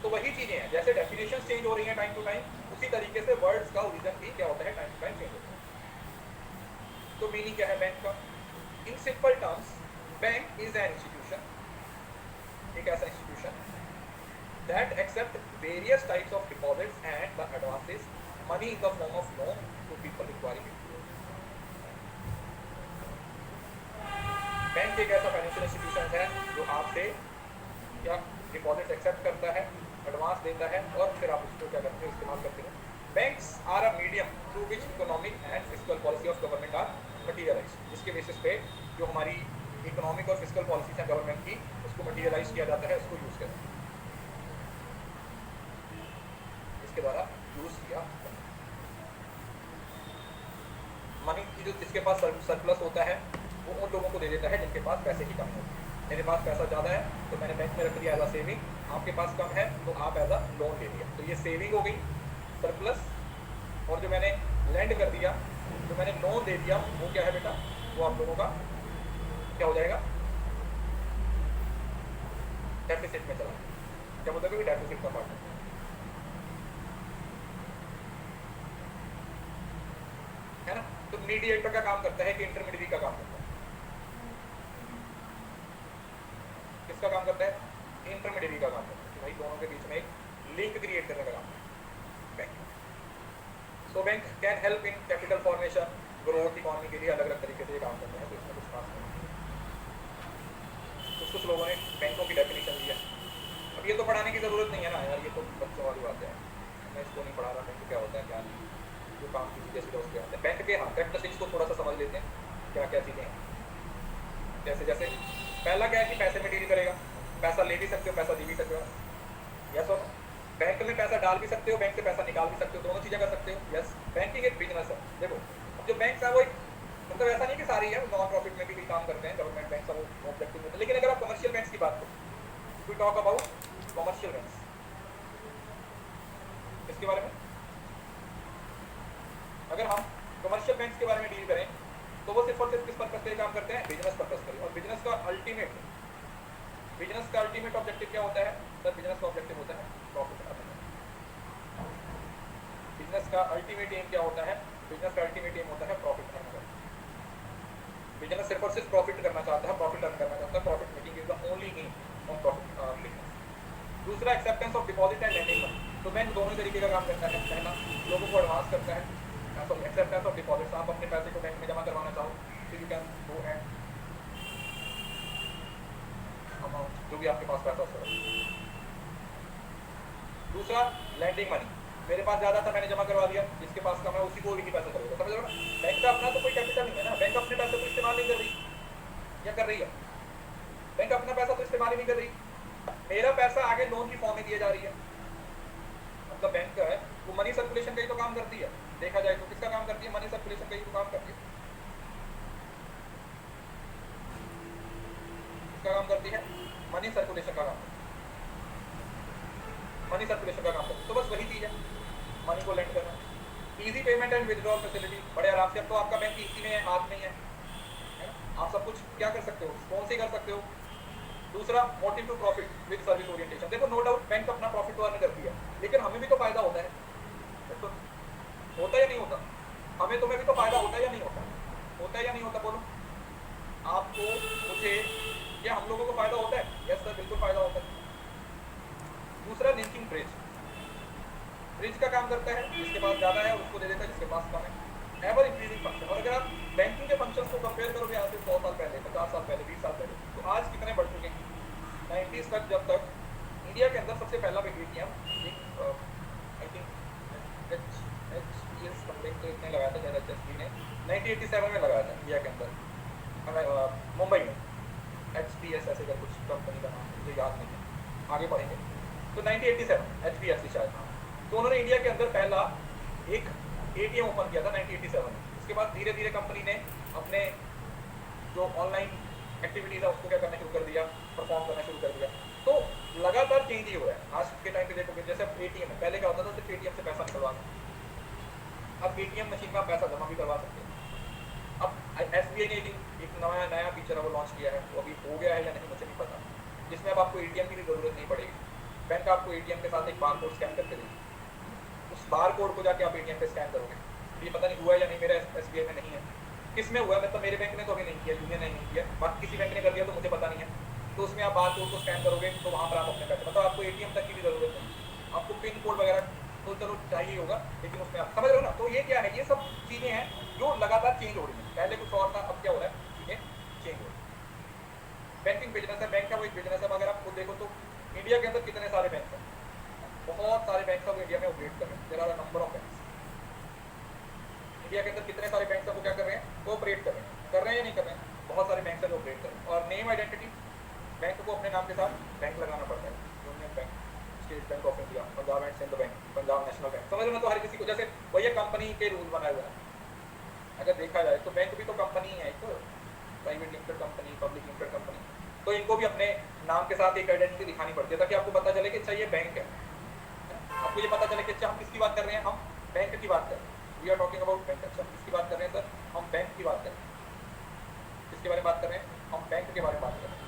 तो वही चीजें हैं, जैसे डेफिनेशन चेंज हो रही हैं टाइम टू टाइम, उसी तरीके से वर्ड्स का ओरिजिन भी क्या होता है, टाइम टू टाइम चेंज होता है। तो मीनिंग क्या है बैंक का? In simple terms, bank is an institution, एक ऐसा institution that accept various types of deposits and the advances, money in the form of loan to people requiring it. Bank एक ऐसा फाइनेंशियल इंस्टीट्यूशन है जो आपसे क्या deposit accept करता है, एडवांस देता है, और फिर आप उसको क्या करते हो, इस्तेमाल करते हो banks are a medium through which economic and physical policy of government are materialise, जिसके बेसिस पे जो हमारी इकोनॉमिक और फिजिकल पॉलिसीज है गवर्नमेंट की, उसको मटीरियलाइज किया जाता है, उसको यूज किया जाता है, इसके द्वारा यूज किया। मनी की जो जिसके पास सरप्लस होता है वो उन लोगों को दे देता है जिनके पास पैसे की कमी होती है। मेरे पास पैसा ज़्यादा है तो मैंने बैंक में रख दिया एज अ सेविंग, आपके पास कम है तो आप एज अ लोन ले लिया, तो ये सेविंग हो गई सरप्लस। और जो मैंने लैंड कर दिया, जो मैंने लोन दे दिया, वो क्या है बेटा, वो आप लोगों का क्या हो जाएगा, डेफिसिट में चला, क्या बोलते हैं, डेफिसिट का पार्ट है ना। तो मीडिएटर का काम करता है कि इंटरमीडिएटरी का काम करता है, किसका काम करता है, इंटरमीडिएटरी का काम करता है, कि भाई दोनों के बीच में एक लिंक क्रिएट करने का काम है bank. So bank can help in capital formation, growth, economy के लिए अलग अलग तरीके से ये काम करते हैं। तो इसमें कुछ खास नहीं, कुछ लोगों ने बैंकों की डेफिनेशन दी है। अब ये तो पढ़ाने की जरूरत नहीं है ना यार, ये तो बच्चों वाली बात है, मैं इसको नहीं पढ़ा रहा बैंक क्या होता है क्या नहीं, जो काम की चीज़ें सीधे उसके आते हैं। बैंक के हाँ कैरेक्टरिस्टिक्स को थोड़ा सा समझ लेते हैं, क्या क्या चीज़ें हैं। जैसे जैसे पहला क्या है कि पैसे में डील करेगा, पैसा ले भी सकते हो, पैसा दे भी सकते हो, यस। और बैंक में पैसा डाल भी सकते हो, बैंक से पैसा निकाल भी सकते हो, दोनों चीज़ें कर सकते हो, यस। बैंकिंग एक बिजनेस है। देखो जो बैंक है वो एक मतलब ऐसा नहीं कि सारी है, नॉन प्रॉफिट में भी काम करते हैं, गवर्नमेंट बैंक सब ऑब्जेक्टिव में, लेकिन अगर आप कमर्शियल बैंक की बात करो, we talk about commercial bank, इसके बारे में अगर हम कमर्शियल बैंक के बारे में डील करें तो वो सिर्फ और सिर्फ किस पर्पस के लिए काम करते हैं, बिजनेस पर्पस के लिए। और बिजनेस का अल्टीमेट ऑब्जेक्टिव क्या होता है सर, बिजनेस का ऑब्जेक्टिव होता है प्रॉफिट अर्न। बिजनेस का अल्टीमेट एम क्या होता है, बिजनेस का अल्टीमेट एम होता है प्रॉफिट अर्न करना। बिजनेस सिर्फ और सिर्फ प्रॉफिट करना चाहता है, प्रॉफिट अर्न करना चाहता है, profit making is the only aim of profit business. दूसरा acceptance of deposit and lending money, तो बैंक दोनों तरीके का काम करता है। पहला लोगों को एडवांस करता है, एक्सेप्टेंस ऑफ डिपॉजिट्स, आप अपने पैसे को बैंक में जमा करवाना चाहो तो you can go and amount जो भी आपके पास पैसा हो। दूसरा लैंडिंग मनी, मेरे पास ज़्यादा था मैंने जमा करवा दिया, जिसके पास कम है उसी को ही पैसा चलेगा, समझ लो ना। बैंक का अपना तो कोई कैपिटल नहीं है ना, बैंक अपने पैसे को इस्तेमाल नहीं कर रही, या कर रही है, बैंक अपना पैसा तो इस्तेमाल ही नहीं कर रही, मेरा पैसा आगे लोन की फॉर्म में दिया जा रही है। मतलब बैंक का है वो मनी सर्कुलेशन का ही तो काम करती है, देखा जाए तो किसका काम करती है, मनी सर्कुलेशन का ही तो काम करती है, किसका काम करती है, मनी सर्कुलेशन का काम, मनी सर्कुलेशन का काम करती है। तो बस वही चीज़ है, मनी को लेंड करना। Easy payment and withdrawal facility, बड़े आराम से, अब तो आपका बैंक इजी में हाथ में ही है ना, आप सब कुछ क्या कर सकते हो, फोन से कर सकते हो। दूसरा motive to profit with service orientation, देखो नो डाउट बैंक अपना प्रॉफिट तो अर्न करती है, लेकिन हमें भी तो फायदा होता है, तो होता है या नहीं होता, हमें तुम्हें भी तो फायदा होता है या नहीं होता, होता है या नहीं होता, बोलो आपको, मुझे, या हम लोगों को फायदा होता है, यस सर बिल्कुल फायदा होता है। दूसरा लिंकिंग ब्रिज, ब्रिज का काम करता है, जिसके पास ज़्यादा है उसको दे देता है, जिसके पास कम है, एवर इंक्रीजिंग फंक्शन। और अगर आप बैंकिंग के फंक्शंस को कंपेयर करोगे आज से 100 साल पहले, 50 साल पहले, 20 साल पहले, तो आज कितने बढ़ चुके हैं। 90s तक, जब तक इंडिया के अंदर सबसे पहला ATM एक आई थिंक HPS कंपनी ने लगाया था, शायद HSB ने 1987 में लगाया था इंडिया के अंदर, मुंबई में HPS ऐसे का कुछ कंपनी का नाम मुझे याद नहीं है, आगे पढ़ेंगे। तो 1987 HPS शायद, हाँ, तो उन्होंने इंडिया के अंदर पहला एक ATM ओपन किया था 1987 में। उसके बाद धीरे धीरे कंपनी ने अपने जो ऑनलाइन एक्टिविटीज़ है उसको क्या करना शुरू कर दिया, परफॉर्म करना शुरू कर दिया। तो लगातार चेंज ही हो रहा है। आज के टाइम पे देखोगे जैसे ATM है, पहले क्या होता था सिर्फ ATM से पैसा निकलवाना, अब ATM मशीन में पैसा जमा भी करवा सकते हैं। अब SBI ने एक नया फीचर है वो लॉन्च किया है, वो अभी हो गया है या नहीं मुझे नहीं पता, जिसमें अब आपको ATM की भी ज़रूरत नहीं पड़ेगी, बैंक आपको ATM के साथ एक बार कोड स्कैन करके देगी, उस बार कोड को जाके आप ATM पे स्कैन करोगे। ये पता नहीं हुआ है या नहीं, मेरा SBI में नहीं है, किस में हुआ है, मतलब मेरे बैंक ने तो अभी नहीं किया, यूनियन ने नहीं किया, बाकी किसी बैंक ने कर दिया तो मुझे पता नहीं है। तो उसमें आप बार कोड को स्कैन करोगे तो वहाँ पर आप अपने पैसे, मतलब आपको ATM तक की भी ज़रूरत नहीं, आपको पिन कोड वगैरह तो चलो चाहिए होगा, लेकिन उसमें आप समझ रहे हो ना। तो ये क्या है, ये सब चीज़ें हैं जो लगातार चेंज हो रही हैं, पहले कुछ और था, अब क्या हो रहा है, चीज़ें चेंज हो रही है। बैंकिंग बिजनेस है, बैंक का वो एक बिजनेस है। अगर आप खुद देखो तो इंडिया के अंदर कितने सारे बैंक हैं, बहुत सारे बैंक सब इंडिया में ऑपरेट कर रहे हैं, there are a number of banks. India के अंदर कितने सारे बैंक हैं वो क्या कर रहे हैं, कोऑपरेट कर रहे हैं या नहीं कर रहे हैं, बहुत सारे बैंक हैं जो ऑपरेट कर रहे हैं। और नेम आइडेंटिटी, बैंक को अपने नाम के साथ बैंक लगाना पड़ता है, Union Bank, State Bank of India, Punjab and Sind Bank, Punjab National Bank, समझ लो। तो हर किसी को जैसे वही कंपनी के रूल बनाए हुए हैं। अगर देखा जाए तो बैंक भी तो कंपनी है, एक private limited company, public limited company, तो इनको भी अपने नाम के साथ एक आइडेंटिटी दिखानी पड़ती है ताकि आपको पता चले कि अच्छा ये बैंक है, आपको ये पता चले कि अच्छा हम किसकी बात कर रहे हैं, हम बैंक की बात कर रहे हैं, we are talking about bank. अच्छा किसकी बात कर रहे हैं सर, हम बैंक की बात कर रहे हैं। किसके बारे में बात कर रहे हैं, हम बैंक के बारे में बात कर रहे हैं,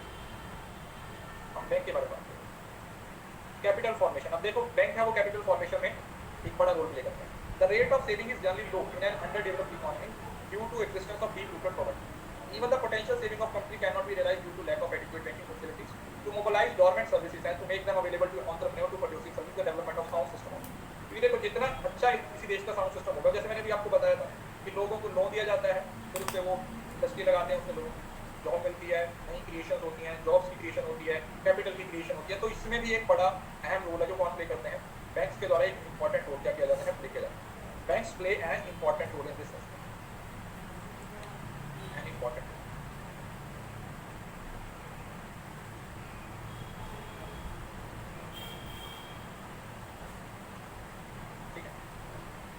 हम बैंक के बारे में बात कर रहे हैं। कैपिटल फॉर्मेशन, अब देखो बैंक है वो कैपिटल फॉर्मेशन में एक बड़ा रोल प्ले करता है। The rate of saving is generally low in an under developed economy due to existence of deep rooted poverty. Even the potential saving of country cannot be realized due to lack of adequate banking facilities to mobilize dormant services and to make them available to entrepreneur to producing service the development of sound system. क्योंकि देखो जितना अच्छा किसी देश का sound system होगा, जैसे मैंने भी आपको बताया था कि लोगों को लोन दिया जाता है, फिर उससे वो इंडस्ट्री लगाते हैं, उससे लोगों को जॉब मिलती है, नई क्रिएशन होती हैं, जॉब्स की क्रिएशन होती है, कैपिटल की क्रिएशन होती है। तो इसमें भी एक बड़ा अहम रोल है जो कौन प्ले करते हैं, बैंक्स के द्वारा एक इंपॉर्टेंट रोल क्या किया जाता है, प्ले किया जाता है। Banks play an important role in this system, an important.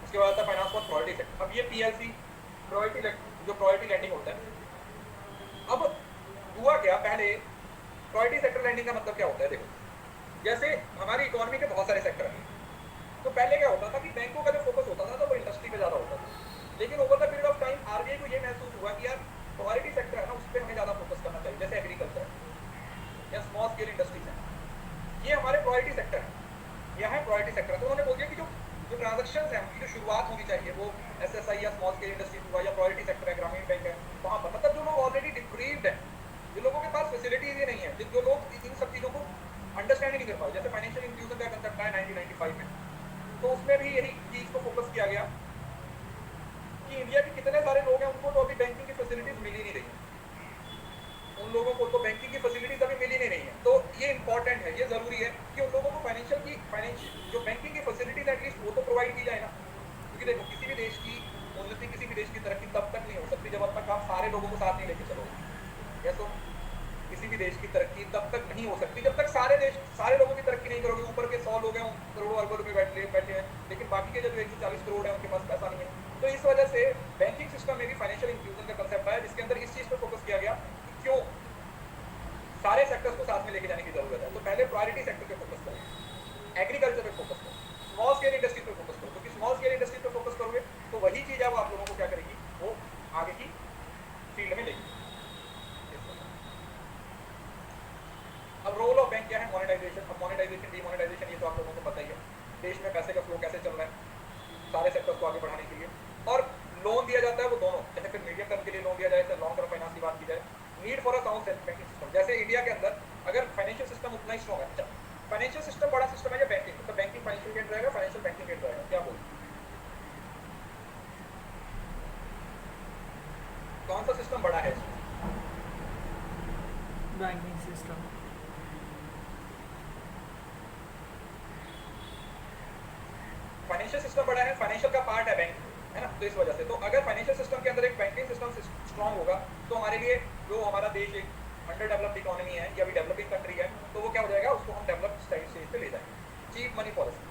उसके बाद आता है फाइनेंस फॉर प्रायोरिटी सेक्टर। अब ये पीएलसी प्रायोरिटी जो प्रायोरिटी लैंडिंग होता है, अब हुआ क्या, पहले प्रायोरिटी सेक्टर लैंडिंग का मतलब क्या होता है, देखो जैसे हमारी इकोनॉमी के बहुत सारे सेक्टर हैं, तो पहले क्या होता था कि बैंकों का जो फोकस होता था वो इंडस्ट्री पे ज़्यादा होता था, लेकिन over the period of time RBI को ये महसूस हुआ कि यार प्रायोरिटी सेक्टर है ना, उस पर हमें ज़्यादा फोकस करना चाहिए, जैसे एग्रीकल्चर या स्मॉल स्केल इंडस्ट्रीज है, ये हमारे प्रायोरिटी सेक्टर है, यह है प्रायोरिटी सेक्टर। तो उन्होंने बोल दिया कि जो ट्रांजेक्शन है उनकी जो शुरुआत होनी चाहिए वो एसएसआई या स्मॉल स्केल इंडस्ट्री हुआ या प्रायोरिटी सेक्टर है, ग्रामीण बैंक है, वहाँ पर मतलब जो लोग ऑलरेडी डिप्रीव्ड है, जिन लोगों के पास फैसिलिटीज ही नहीं है, जो लोग इन सब चीज़ों को अंडरस्टैंड नहीं कर पाए, जैसे फाइनेंशियल इंक्लूजन का कंसेप्ट है 1995 में, तो उसमें भी यही चीज़ को फोकस किया गया कि इंडिया के कितने सारे लोग हैं उनको तो अभी बैंकिंग की फैसिलिटीज मिल ही नहीं रही, उन लोगों को तो बैंकिंग की फैसिलिटीज अभी मिल ही नहीं रही है। तो ये इंपॉर्टेंट है, ये जरूरी है कि उन लोगों को फाइनेंशियल जो बैंकिंग की फैसिलिटीज एटलीस्ट वो तो प्रोवाइड की जाए ना, क्योंकि देखो किसी भी देश की उन्नति, किसी भी देश की तरक्की तब तक नहीं हो सकती जब तक आप सारे लोगों को साथ नहीं लेके चलोगे। या तो किसी भी देश की तरक्की तब तक नहीं हो सकती जब तक सारे लोगों की तरक्की नहीं करोगे। ऊपर के 100 लोग हैं, करोड़ों अरबों रुपए बैठे हैं, लेकिन बाकी के जो 140 करोड़ है उनके पास पैसा नहीं है। तो इस वजह से बैंकिंग सिस्टम में भी फाइनेंशियल इंक्लूजन का कंसेप्ट आया, जिसके अंदर इस चीज़ पर फोकस किया गया कि क्यों सारे सेक्टर्स को साथ में लेके जाने की जरूरत है। तो पहले प्रायोरिटी सेक्टर पे फोकस करो, एग्रीकल्चर पे फोकस करो, स्मॉल स्केल इंडस्ट्री पे फोकस करो, क्योंकि स्मॉल स्केल इंडस्ट्री पे फोकस करोगे तो वही चीज़ है वो आप लोगों को क्या करेगी, वो आगे की फील्ड में लेगी। अब रोल ऑफ बैंक क्या है, मोनेटाइजेशन। अब मोनेटाइजेशन, डीमोनेटाइजेशन, ये तो आप लोगों को पता ही है, देश में पैसे का फ्लो कैसे चल रहा है सारे सेक्टर्स को आगे बढ़ाने के लिए। और लोन दिया जाता है वो दोनों, चाहे फिर मीडियम टर्म के लिए लोन दिया जाए, चाहे लॉन्ग टर्म फाइनेंस की बात की जाए। Need for a sound banking system, जैसे इंडिया के अंदर अगर फाइनेंशियल सिस्टम उतना ही स्ट्रॉन्ग है, अच्छा फाइनेंशियल सिस्टम बड़ा सिस्टम है या बैंकिंग, तो बैंकिंग फाइनेंशियल गेट रहेगा, फाइनेंशियल बैंकिंग गेट रहेगा, क्या बोल कौन सा सिस्टम बड़ा है? Banking system. फाइनेंशियल सिस्टम बड़ा है, फाइनेंशियल का पार्ट है बैंक, है ना। तो इस वजह से तो अगर फाइनेंशियल सिस्टम के अंदर एक बैंकिंग सिस्टम स्ट्रॉन्ग होगा तो हमारे लिए जो हमारा देश एक अंडर डेवलप्ड इकोनॉमी है या भी डेवलपिंग कंट्री है, तो वो क्या हो जाएगा, उसको हम डेवलप्ड स्टेज पे ले जाएंगे। Cheap money policy,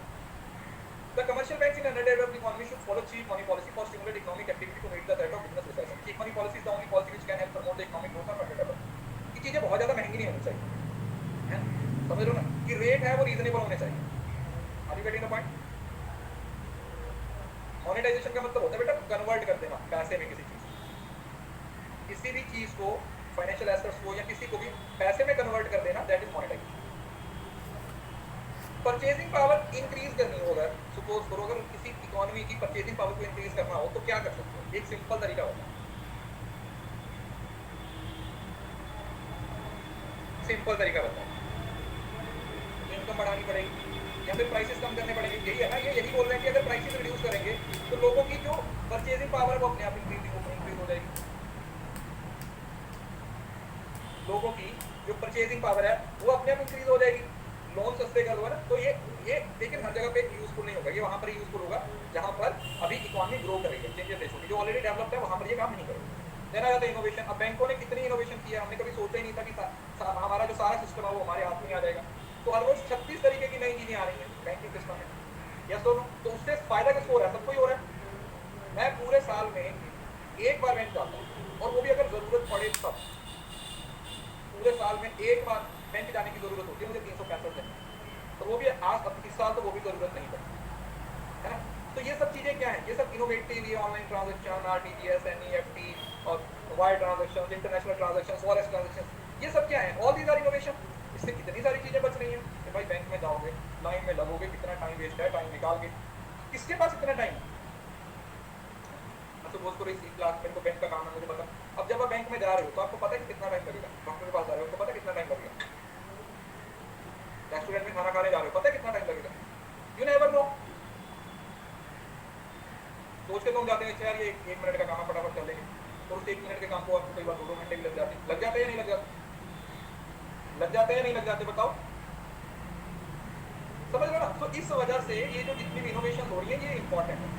the commercial banks in under developed economy should follow cheap money policy for stimulate economic activity to meet the threat of business recession. Cheap money policy is the only policy which can help promote the economic growth of under developed. ये चीजें बहुत ज्यादा महंगी नहीं होनी चाहिए, है समझ लो ना, कि रेट है वो रीजनेबल होने चाहिए। Are you getting the point? Monetisation का मतलब होता है बेटा कन्वर्ट कर देना पैसे में किसी भी चीज को, फाइनेंशियल एसेट्स को या किसी को भी पैसे में कन्वर्ट कर देना, that is monetisation. Purchasing power increase करनी हो, अगर सपोज करो अगर किसी इकोनॉमी की परचेजिंग पावर को इंक्रीज करना हो तो क्या कर सकते हो? एक सिंपल तरीका होता है, सिंपल तरीका बताओ, इनकम बढ़ानी पड़ेगी या फिर प्राइसेस कम करने पड़ेंगे, यही है ना। ये यही बोल रहे हैं कि अगर प्राइसेस रिड्यूस करेंगे तो लोगों की जो परचेजिंग पावर है वो अपने आप इंक्रीज हो जाएगी। लोगों की जो परचेजिंग पावर है वो अपने आप इंक्रीज हो जाएगी। लोन सस्ते कर हुआ ना, तो ये लेकिन हर जगह पे यूजफुल नहीं होगा, ये वहाँ पर यूजफुल होगा जहाँ पर अभी इकोनॉमी ग्रो कर रही है, चेंजेस देशों की, जो ऑलरेडी डेवलप्ड है वहाँ पर ये काम नहीं करेगा। देना जाता है इनोवेशन। अब बैंकों ने कितनी इनोवेशन किया, हमने कभी सोचा ही नहीं था कि हमारा जो सारा सिस्टम है वो हमारे हाथ में आ जाएगा। तो हर रोज 36 तरीके की नई चीजें आ रही हैं बैंकिंग सिस्टम में, यस तो उससे फायदा किसको हो रहा है? सबको ही हो रहा है। मैं पूरे साल में एक बार बैंक जाता हूँ, और वो भी अगर जरूरत पड़े तब। पूरे साल में एक बार बैंक जाने की जरूरत होती है मुझे 365 दिन, तो वो भी आज इस साल तो वो भी जरूरत नहीं पड़ी, है ना। तो ये सब चीजें क्या है? ये सब इनोवेटिव, ये ऑनलाइन ट्रांजेक्शन, आरटीजीएस, एनईएफटी और wire transaction, international transaction, forex transaction, ये सब क्या है? All these are innovation. इससे कितनी सारी चीजें बच रही हैं कि भाई बैंक में जाओगे, लाइन में लगोगे, कितना टाइम वेस्ट है, टाइम निकाल के, किसके पास इतना टाइम? सपोज करो इस क्लास में तो बैंक का काम है, मुझे पता। अब जब आप बैंक में जा रहे हो तो आपको पता है कि कितना टाइम लगेगा। डॉक्टर के पास जा रहे हो तो पता है कितना टाइम लगेगा। रेस्टोरेंट में खाना खाने जा रहे हो, पता है कितना टाइम लगेगा। You never know. सोच के तुम जाते हैं यार ये 1 मिनट का काम है, फटाफट कर लेंगे, और उस 1 मिनट के काम को आपको कई बार 2-2 घंटे भी लग जाते हैं। लग जाते हैं या नहीं लग जाते? लग जाते हैं या नहीं लग जाते? बताओ, समझ लो ना। तो इस वजह से ये जो जितनी भी इनोवेशन हो रही है ये इंपॉर्टेंट है।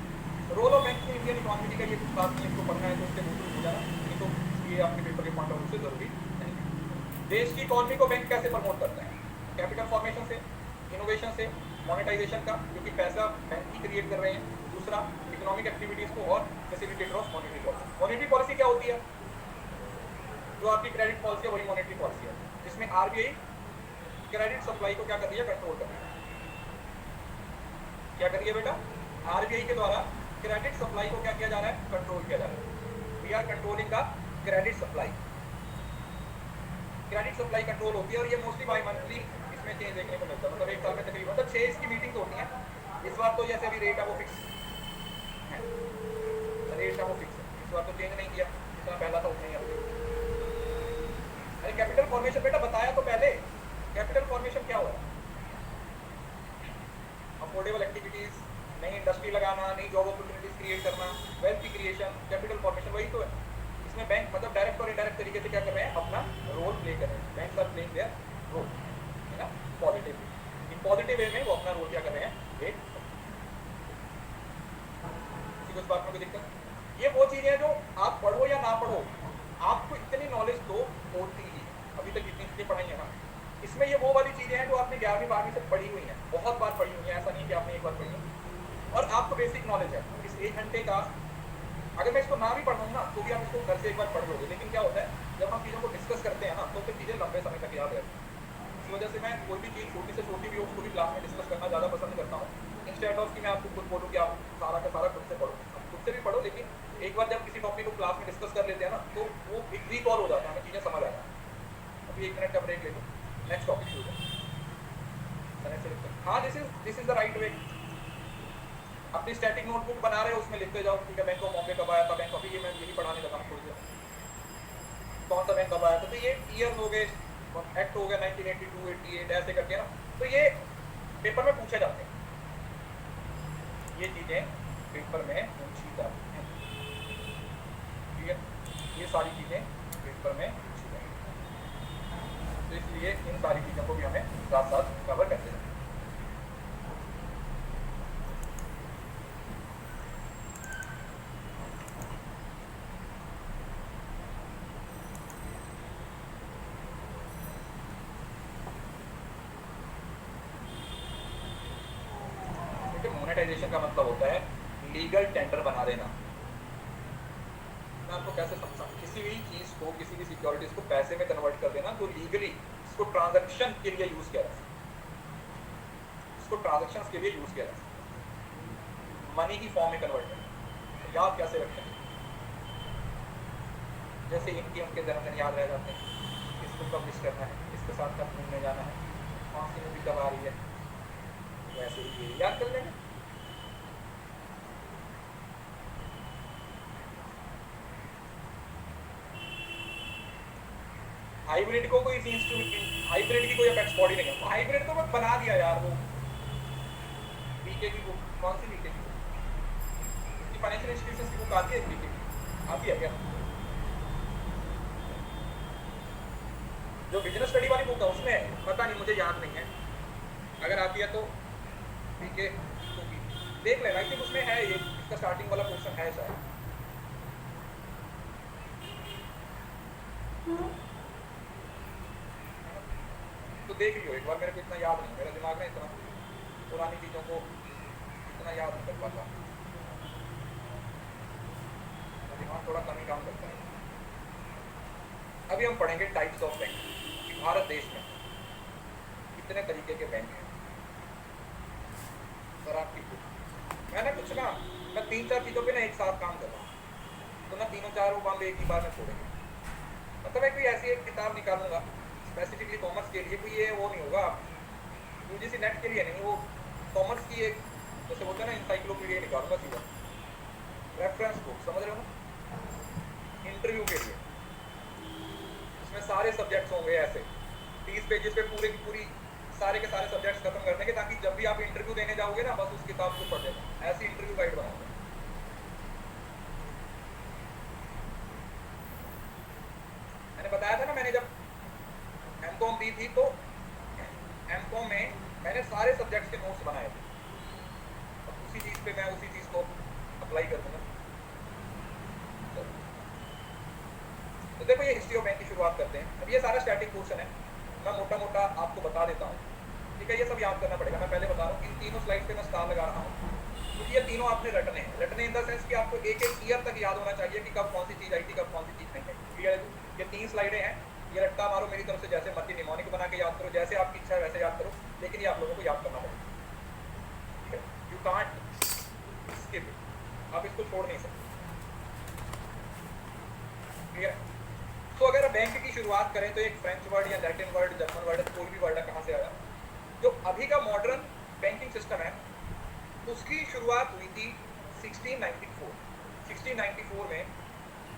Role of bank Indian economy का ये कुछ बात नहीं, इसको पढ़ना है तो उसके मूल हो जाना, नहीं तो ये आपके पेपर के पॉइंट ऑफ व्यू से जरूरी नहीं है। देश की इकोनॉमी को बैंक कैसे प्रमोट करता है? कैपिटल फॉर्मेशन से, इनोवेशन से, मोनेटाइजेशन का, क्योंकि पैसा बैंक ही क्रिएट कर रहे हैं। दूसरा, इकोनॉमिक एक्टिविटीज को और facilitator of monetary policy. Monetary policy क्या होती है? जो आपकी क्रेडिट पॉलिसी है वही मॉनेटरी पॉलिसी है, जिसमें आरबीआई क्रेडिट सप्लाई को क्या कर रही है? कंट्रोल कर रही है। क्या कर रही है बेटा? आरबीआई के द्वारा क्रेडिट सप्लाई को क्या किया जा रहा है? कंट्रोल किया जा रहा है। We are controlling the credit supply. Credit supply control होती है, और ये मोस्टली बाई मंथली इसमें चेंज देखने को मिलता है। मतलब एक साल में तकरीबन मतलब 6 इसकी मीटिंग होती है। इस बार तो जैसे अभी रेट है वो फिक्स है, रेट है वो फिक्स है, इस बार तो चेंज नहीं किया, जितना पहला था उतना ही है। अरे कैपिटल फॉर्मेशन बेटा बताया तो पहले, कैपिटल फॉर्मेशन क्या हुआ? अफोर्डेबल एक्टिविटीज, नई इंडस्ट्री लगाना, नई जॉब अपॉर्चुनिटीज क्रिएट करना, वेल्थ की क्रिएशन, कैपिटल फॉर्मेशन, वही तो है। इसमें बैंक मतलब डायरेक्ट और इनडायरेक्ट तरीके से क्या कर रहे हैं? अपना रोल प्ले कर रहे हैं। Bank are playing their role, है ना, पॉजिटिव। इन पॉजिटिव वे में वो अपना रोल क्या कर रहे हैं? एक किसी को इस बात में कोई दिक्कत? ये वो चीजें हैं जो आप पढ़ो या ना पढ़ो, आपको इतनी नॉलेज तो होती ही, अभी तक जितनी चीजें पढ़ाई है ना, इसमें ये वो वाली चीजें हैं जो आपने 11वीं 12वीं से पढ़ी हुई हैं, बहुत बार पढ़ी हुई है, ऐसा नहीं कि आपने एक बार पढ़ी है, और आपको बेसिक नॉलेज है। इस 1 घंटे का अगर मैं इसको ना भी पढ़ूँ ना तो भी आप इसको घर से एक बार पढ़ लोगे। लेकिन क्या होता है, जब हम चीज़ों को डिस्कस करते हैं ना तो फिर चीज़ें लंबे समय तक याद रहती हैं। इस वजह से मैं कोई भी चीज़ छोटी से छोटी भी हो उसको भी क्लास में डिस्कस करना ज़्यादा पसंद करता हूँ, इंस्टेड ऑफ कि मैं आपको खुद बोलूँ कि आप सारा का सारा खुद से पढ़ो। खुद से भी पढ़ो, लेकिन एक बार जब किसी टॉपिक को क्लास में डिस्कस कर लेते हैं ना तो वो एक रिकॉल हो जाता है, हमें चीज़ें समझ आता है। अभी 1 मिनट का ब्रेक ले लो, नेक्स्ट टॉपिक शुरू करें। हाँ, this is the right way. अपनी स्टैटिक नोटबुक बना रहे हो उसमें लिखते जाओ, ठीक है, बैंक ऑफ बॉम्बे कब आया था, बैंक ऑफ, ये मैं यही पढ़ाने लगा हूँ थोड़ी देर, कौन सा बैंक कब आया था, तो ये ईयर हो गए, एक्ट हो गया 1982, 88 ऐसे करके ना, तो ये पेपर में पूछे जाते हैं, ये चीजें पेपर में पूछी जाती हैं, ठीक है, ये सारी चीजें पेपर में पूछी जाएंगी, तो इसलिए इन सारी चीजों को भी हमें साथ साथ कवर करते हैं। मोनेटाइजेशन का मतलब होता है लीगल टेंडर बना देना। मैं आपको कैसे समझाऊं? किसी भी चीज को, किसी भी सिक्योरिटीज को पैसे में कन्वर्ट कर देना, तो लीगली इसको ट्रांजैक्शन के लिए यूज किया जा सकता, इसको ट्रांजैक्शंस के लिए यूज किया जा सकता, मनी की फॉर्म में कन्वर्ट करना। याद कैसे रखें? जैसे इनके उनके जन्मदिन याद रह जाते हैं, इसको कब विश करना है, इसके साथ कब घूमने जाना है, कौन सी मूवी कब आ रही है, वैसे ही ये याद कर लेंगे। हाइब्रिड को कोई हाइब्रिड की कोई अपेक्स बॉडी नहीं है, हाइब्रिड तो मैं बना दिया यार, वो बीके की बुक, कौन सी बीके की बुक, फाइनेंशियल इंस्टीट्यूशंस की बुक आती है, बीके की आती है क्या? जो बिजनेस स्टडी वाली बुक है उसमें पता नहीं, मुझे याद नहीं है, अगर आती है तो पीके तो पी देख लेना, आई थिंक उसमें है ये, इसका स्टार्टिंग वाला पोर्शन है शायद। तो देख लियो एक बार, मेरे को इतना याद नहीं, मेरा दिमाग में इतना पुरानी चीज़ों को इतना याद नहीं कर पाता, मेरा दिमाग थोड़ा कम ही काम करता है। अभी हम पढ़ेंगे टाइप्स ऑफ बैंक कि भारत देश में कितने तरीके के बैंक हैं। सर आपकी मैंने कुछ ना, मैं 3-4 चीज़ों पे ना एक साथ काम कर रहा हूँ, तो ना तीनों चारों बंद एक ही बार में छोड़ेंगे। मतलब मैं कोई ऐसी एक किताब निकालूंगा स्पेसिफिकली कॉमर्स के लिए, कोई ये वो नहीं होगा यूजीसी नेट के लिए नहीं, वो कॉमर्स की एक जैसे बोलते हैं ना इंसाइक्लोपीडिया निकालूंगा सीधा, रेफरेंस बुक, समझ रहे हो ना, इंटरव्यू के लिए। इसमें सारे सब्जेक्ट्स होंगे ऐसे 30 पेजेस पे पूरे की पूरी सारे के सारे सब्जेक्ट्स खत्म करने के, ताकि जब भी आप इंटरव्यू देने जाओगे ना बस उस किताब को पढ़ लेना, ऐसी इंटरव्यू गाइड बनाऊंगा। मैंने बताया था ना, मैंने जब एमकॉम दी थी तो एमकॉम में मैंने सारे सब्जेक्ट्स के नोट्स बनाए थे, अब उसी चीज़ पे मैं उसी चीज़ को अप्लाई कर दूंगा। तो देखो ये हिस्ट्री ऑफ बैंक की शुरुआत करते हैं। अब ये सारा स्टैटिक पोर्शन है, मैं मोटा मोटा आपको बता देता हूँ, ठीक है, ये सब याद करना पड़ेगा। मैं पहले बता रहा हूँ, इन तीनों स्लाइड्स पे मैं स्टार लगा रहा हूँ क्योंकि ये तीनों आपने रटने हैं। रटने इन द सेंस कि आपको एक एक ईयर तक याद होना चाहिए कि कब कौन सी चीज़ आई थी, कब कौन सी चीज़ नहीं आई। क्लियर है? ये 3 स्लाइडें हैं, ये रट्टा मारो मेरी तरफ से, जैसे मर्जी निमोनिक बना के याद करो, जैसे आपकी इच्छा है वैसे याद करो, लेकिन ये आप लोगों को याद करना पड़ेगा, ठीक है? यू कांट स्किप, आप इसको छोड़ नहीं सकते। क्लियर? तो अगर बैंक की शुरुआत करें तो एक फ्रेंच वर्ड या लैटिन वर्ड, जर्मन वर्ड, कोई भी वर्ड है, कहाँ से आया? जो अभी का मॉडर्न बैंकिंग सिस्टम है उसकी शुरुआत हुई थी 1694। 1694 में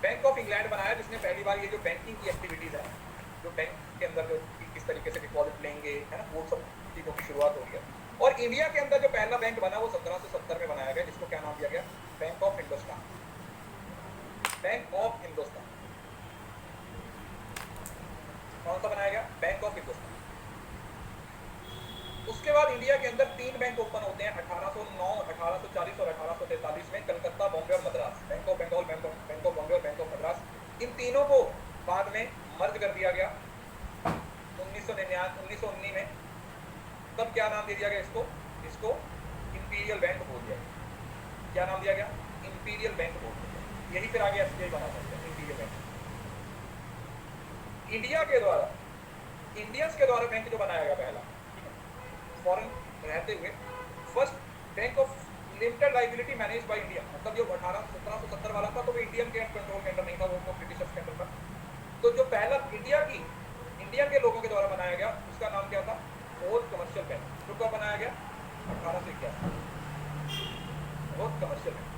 बैंक ऑफ इंग्लैंड बनाया, जिसने पहली बार ये जो बैंकिंग की एक्टिविटीज़ है, जो बैंक के अंदर जो किस तरीके से डिपॉजिट लेंगे, है ना, वो सब चीज़ों की शुरुआत हो गई। और इंडिया के अंदर जो पहला बैंक बना वो 1770 में बनाया गया, जिसको क्या नाम दिया गया? Bank of Hindustan. Bank of Hindustan कौन सा बनाया गया? Bank of Hindustan. उसके बाद इंडिया के अंदर 3 बैंक ओपन होते हैं 1809, 1840 और 1843 में, कलकत्ता, बॉम्बे और Madras. Bank of Bengal, Bank of Bombay और बैंक ऑफ मद्रास। इन तीनों को बाद में मर्ज कर दिया गया 1919 में। तब क्या नाम दे दिया गया इसको? इसको इंपीरियल बैंक बोल दिया गया। क्या नाम दिया गया? इंपीरियल बैंक बोल दिया गया। यही फिर आगे एसबीआई बना सकते हैं, इंपीरियल बैंक। इंडिया के द्वारा, इंडियंस के द्वारा बैंक जो बनाया गया पहला, फॉरेन रहते हुए, first bank of limited liability manage by India. मतलब जो 1770 वाला था तो वो इंडियन के कंट्रोल के अंदर नहीं था, वो ब्रिटिशर्स के अंदर था। तो जो पहला इंडिया के लोगों के द्वारा बनाया गया उसका नाम क्या था? Fourth commercial bank. जो कब बनाया गया? 1881। Fourth commercial bank.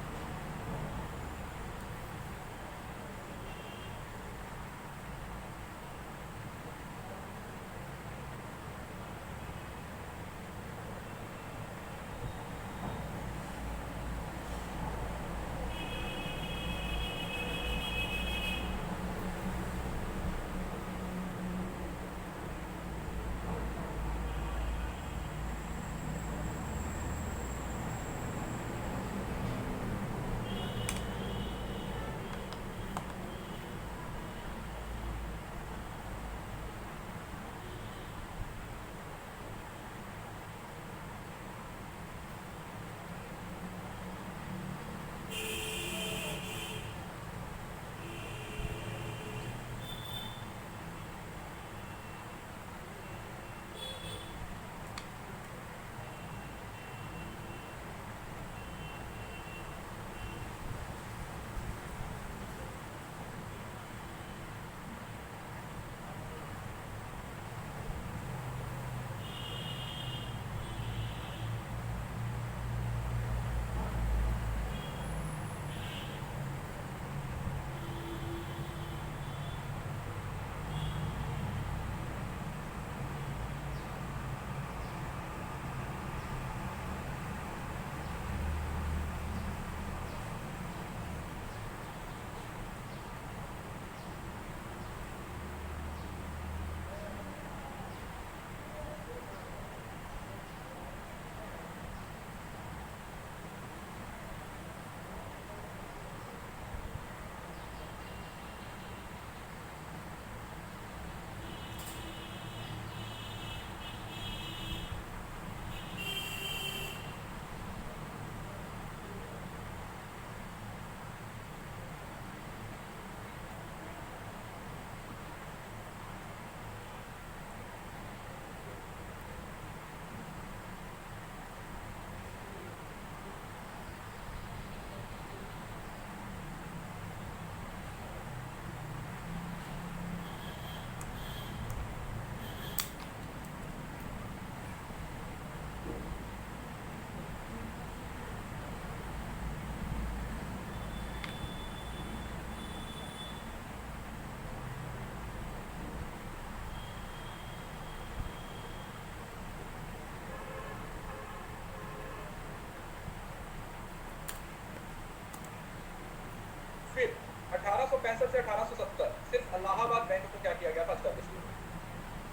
1865 से 1870 सिर्फ इलाहाबाद बैंक को क्या किया गया था, एस्टैब्लिश किया।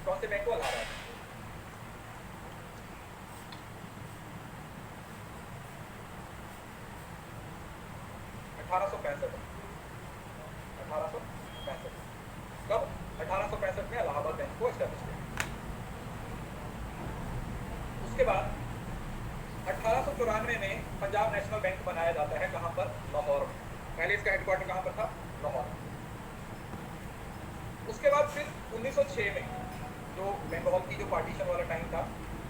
कौन से बैंक को? इलाहाबाद। 1865 कब? 1865 में इलाहाबाद बैंक को एस्टैब्लिश किया। उसके बाद 1894 में पंजाब नेशनल बैंक बनाया जाता है। कहां पर? लाहौर में। पहले इसका हेडक्वार्टर कहां पर था? लाहौर। उसके बाद फिर 1906 में जो बंगाल की जो पार्टीशन वाला टाइम था,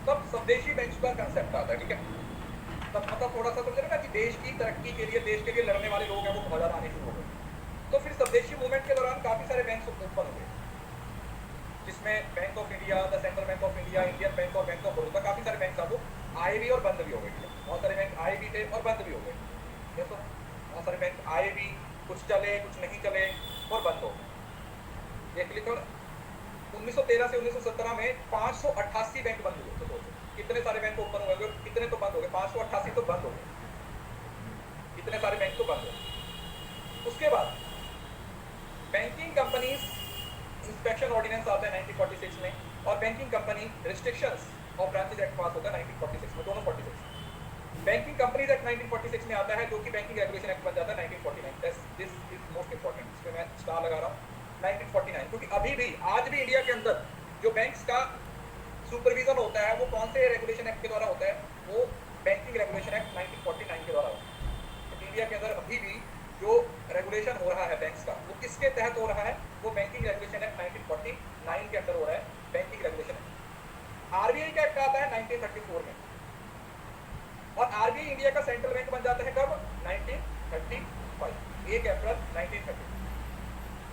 तब स्वदेशी बैंक का कंसेप्ट आता है। ठीक है, तब मतलब थोड़ा सा समझ ना कि देश की तरक्की के लिए, देश के लिए लड़ने वाले लोग हैं वो बहुत ज्यादा आने शुरू हो गए। तो फिर स्वदेशी मूवमेंट के दौरान काफी सारे बैंक ओपन हुए, जिसमें bank of India, the central bank of India, Indian bank और बैंक ऑफ बड़ौदा, काफी सारे बैंक आपको आए भी और बंद भी हो गए। बहुत सारे बैंक आए भी थे और बंद भी हो गए। देखो, बहुत सारे बैंक आए भी, कुछ चले, कुछ नहीं चले और बंद हो गए। देख लीजिए, 1913 से 1917 में 588 बैंक बंद हुए। तो सोचो कितने सारे बैंक ओपन हुए, कितने तो बंद हो गए। 588 तो बंद हो गए, इतने सारे बैंक तो बंद हो गए। उसके बाद बैंकिंग कंपनीज इंस्पेक्शन ऑर्डिनेंस आता है 1946 में, और banking company restrictions of branches act पास होता है 1946 में, दोनों 46। बैंकिंग कंपनीज एक्ट 1946 में आता है, जो कि बैंकिंग रेगुलेशन एक्ट बन जाता है 1949। दिस इज मोस्ट इंपॉर्टेंट, इसमें मैं स्टार लगा रहा हूँ 1949, क्योंकि अभी भी आज भी इंडिया के अंदर जो बैंक्स का सुपरविजन होता है वो कौन से रेगुलेशन एक्ट के द्वारा होता है? वो बैंकिंग रेगुलेशन एक्ट 1949 के द्वारा होता है। तो इंडिया के अंदर अभी भी जो रेगुलेशन हो रहा है बैंक्स का, वो किसके तहत हो रहा है? वो बैंकिंग रेगुलेशन एक्ट 1949 के अंदर हो रहा है, बैंकिंग रेगुलेशन एक्ट। आरबीआई का एक्ट आता है 1934 में, और आरबीआई इंडिया का सेंट्रल बैंक बन जाता है कब? 1935, 1 अप्रैल 1930।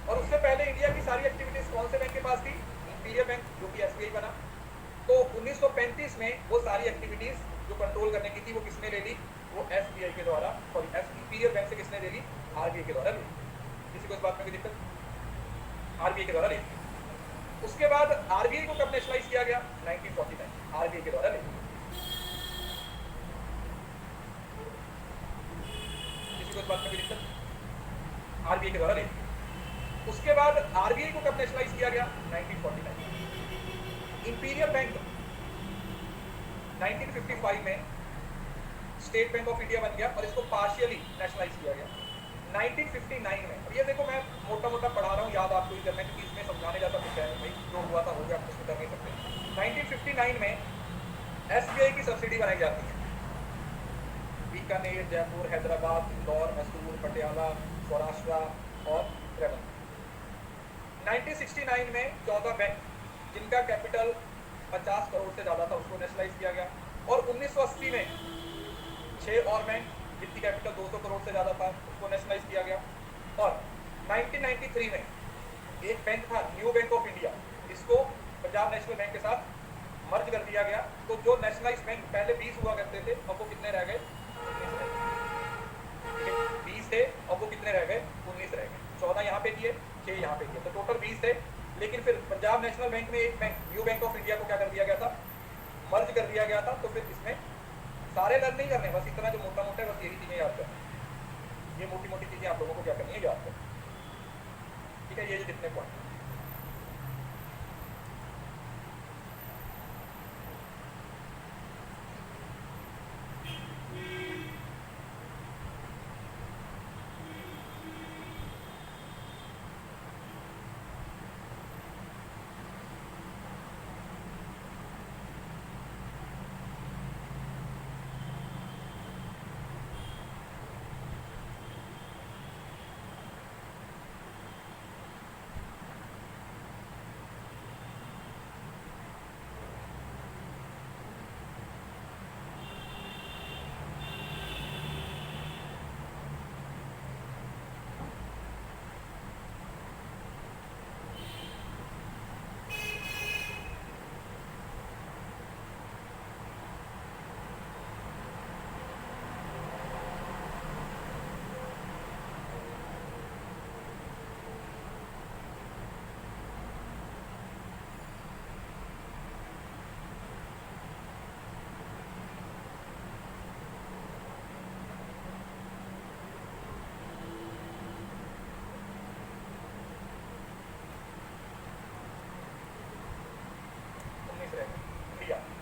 और उससे पहले इंडिया की सारी एक्टिविटीज कौन से बैंक के पास थी? इंपीरियल बैंक, जो कि एसबीआई बना। तो 1935 में वो सारी एक्टिविटीज जो कंट्रोल करने की थी वो किसने ले ली? वो एसबीआई के द्वारा, सॉरी इंपीरियल बैंक से किसने ले ली? आरबीआई के द्वारा ली। किसी को इस बात में कोई दिक्कत? आरबीआई के द्वारा ली। उसके बाद आरबीआई को कब नेशनलाइज किया गया? 1949, आरबीआई के द्वारा ली। किसी को इस बात में कोई दिक्कत? आरबीआई के द्वारा ली। उसके बाद आरबीआई को कब नेशनलाइज किया गया? 1949। इंपीरियल बैंक 1955 में स्टेट बैंक ऑफ इंडिया बन गया और इसको पार्शियली नेशनलाइज किया गया 1959 में। अब ये देखो, मैं मोटा मोटा पढ़ा रहा हूँ, याद आपको ही करना है, क्योंकि इसमें समझाने जाता कुछ है भाई, जो हुआ था हो गया, आप कुछ कर नहीं सकते। 1959 में एसबीआई की सब्सिडी बनाई जाती है। बीकानेर, जयपुर, हैदराबाद, इंदौर, मैसूर, पटियाला, सौराष्ट्र और ट्रेवल। 1969 में 14 बैंक जिनका कैपिटल 50 करोड़ से ज़्यादा था उसको नेशनलाइज किया गया, और 1980 में 6 और बैंक जिनकी कैपिटल 200 करोड़ से ज़्यादा था उसको नेशनलाइज किया गया, और 1993 में एक बैंक था न्यू बैंक ऑफ इंडिया, इसको पंजाब नेशनल बैंक के साथ मर्ज कर दिया गया। तो जो नेशनलाइज बैंक पहले 20 हुआ करते थे, अब वो कितने रह गए? 20 थे, अब वो कितने रह गए? 19 रह गए। 14 यहाँ पे दिए, 6 यहाँ पे दिए, तो टोटल 20 थे। लेकिन फिर पंजाब नेशनल बैंक में एक bank new bank of India को क्या कर दिया गया था? मर्ज कर दिया गया था। तो फिर इसमें सारे लर्न नहीं करने, बस इतना जो मोटा मोटा है बस यही चीज़ें याद करनी। ये मोटी मोटी चीज़ें आप लोगों को क्या करनी है? याद करनी। ठीक है, ये जितने पॉइंट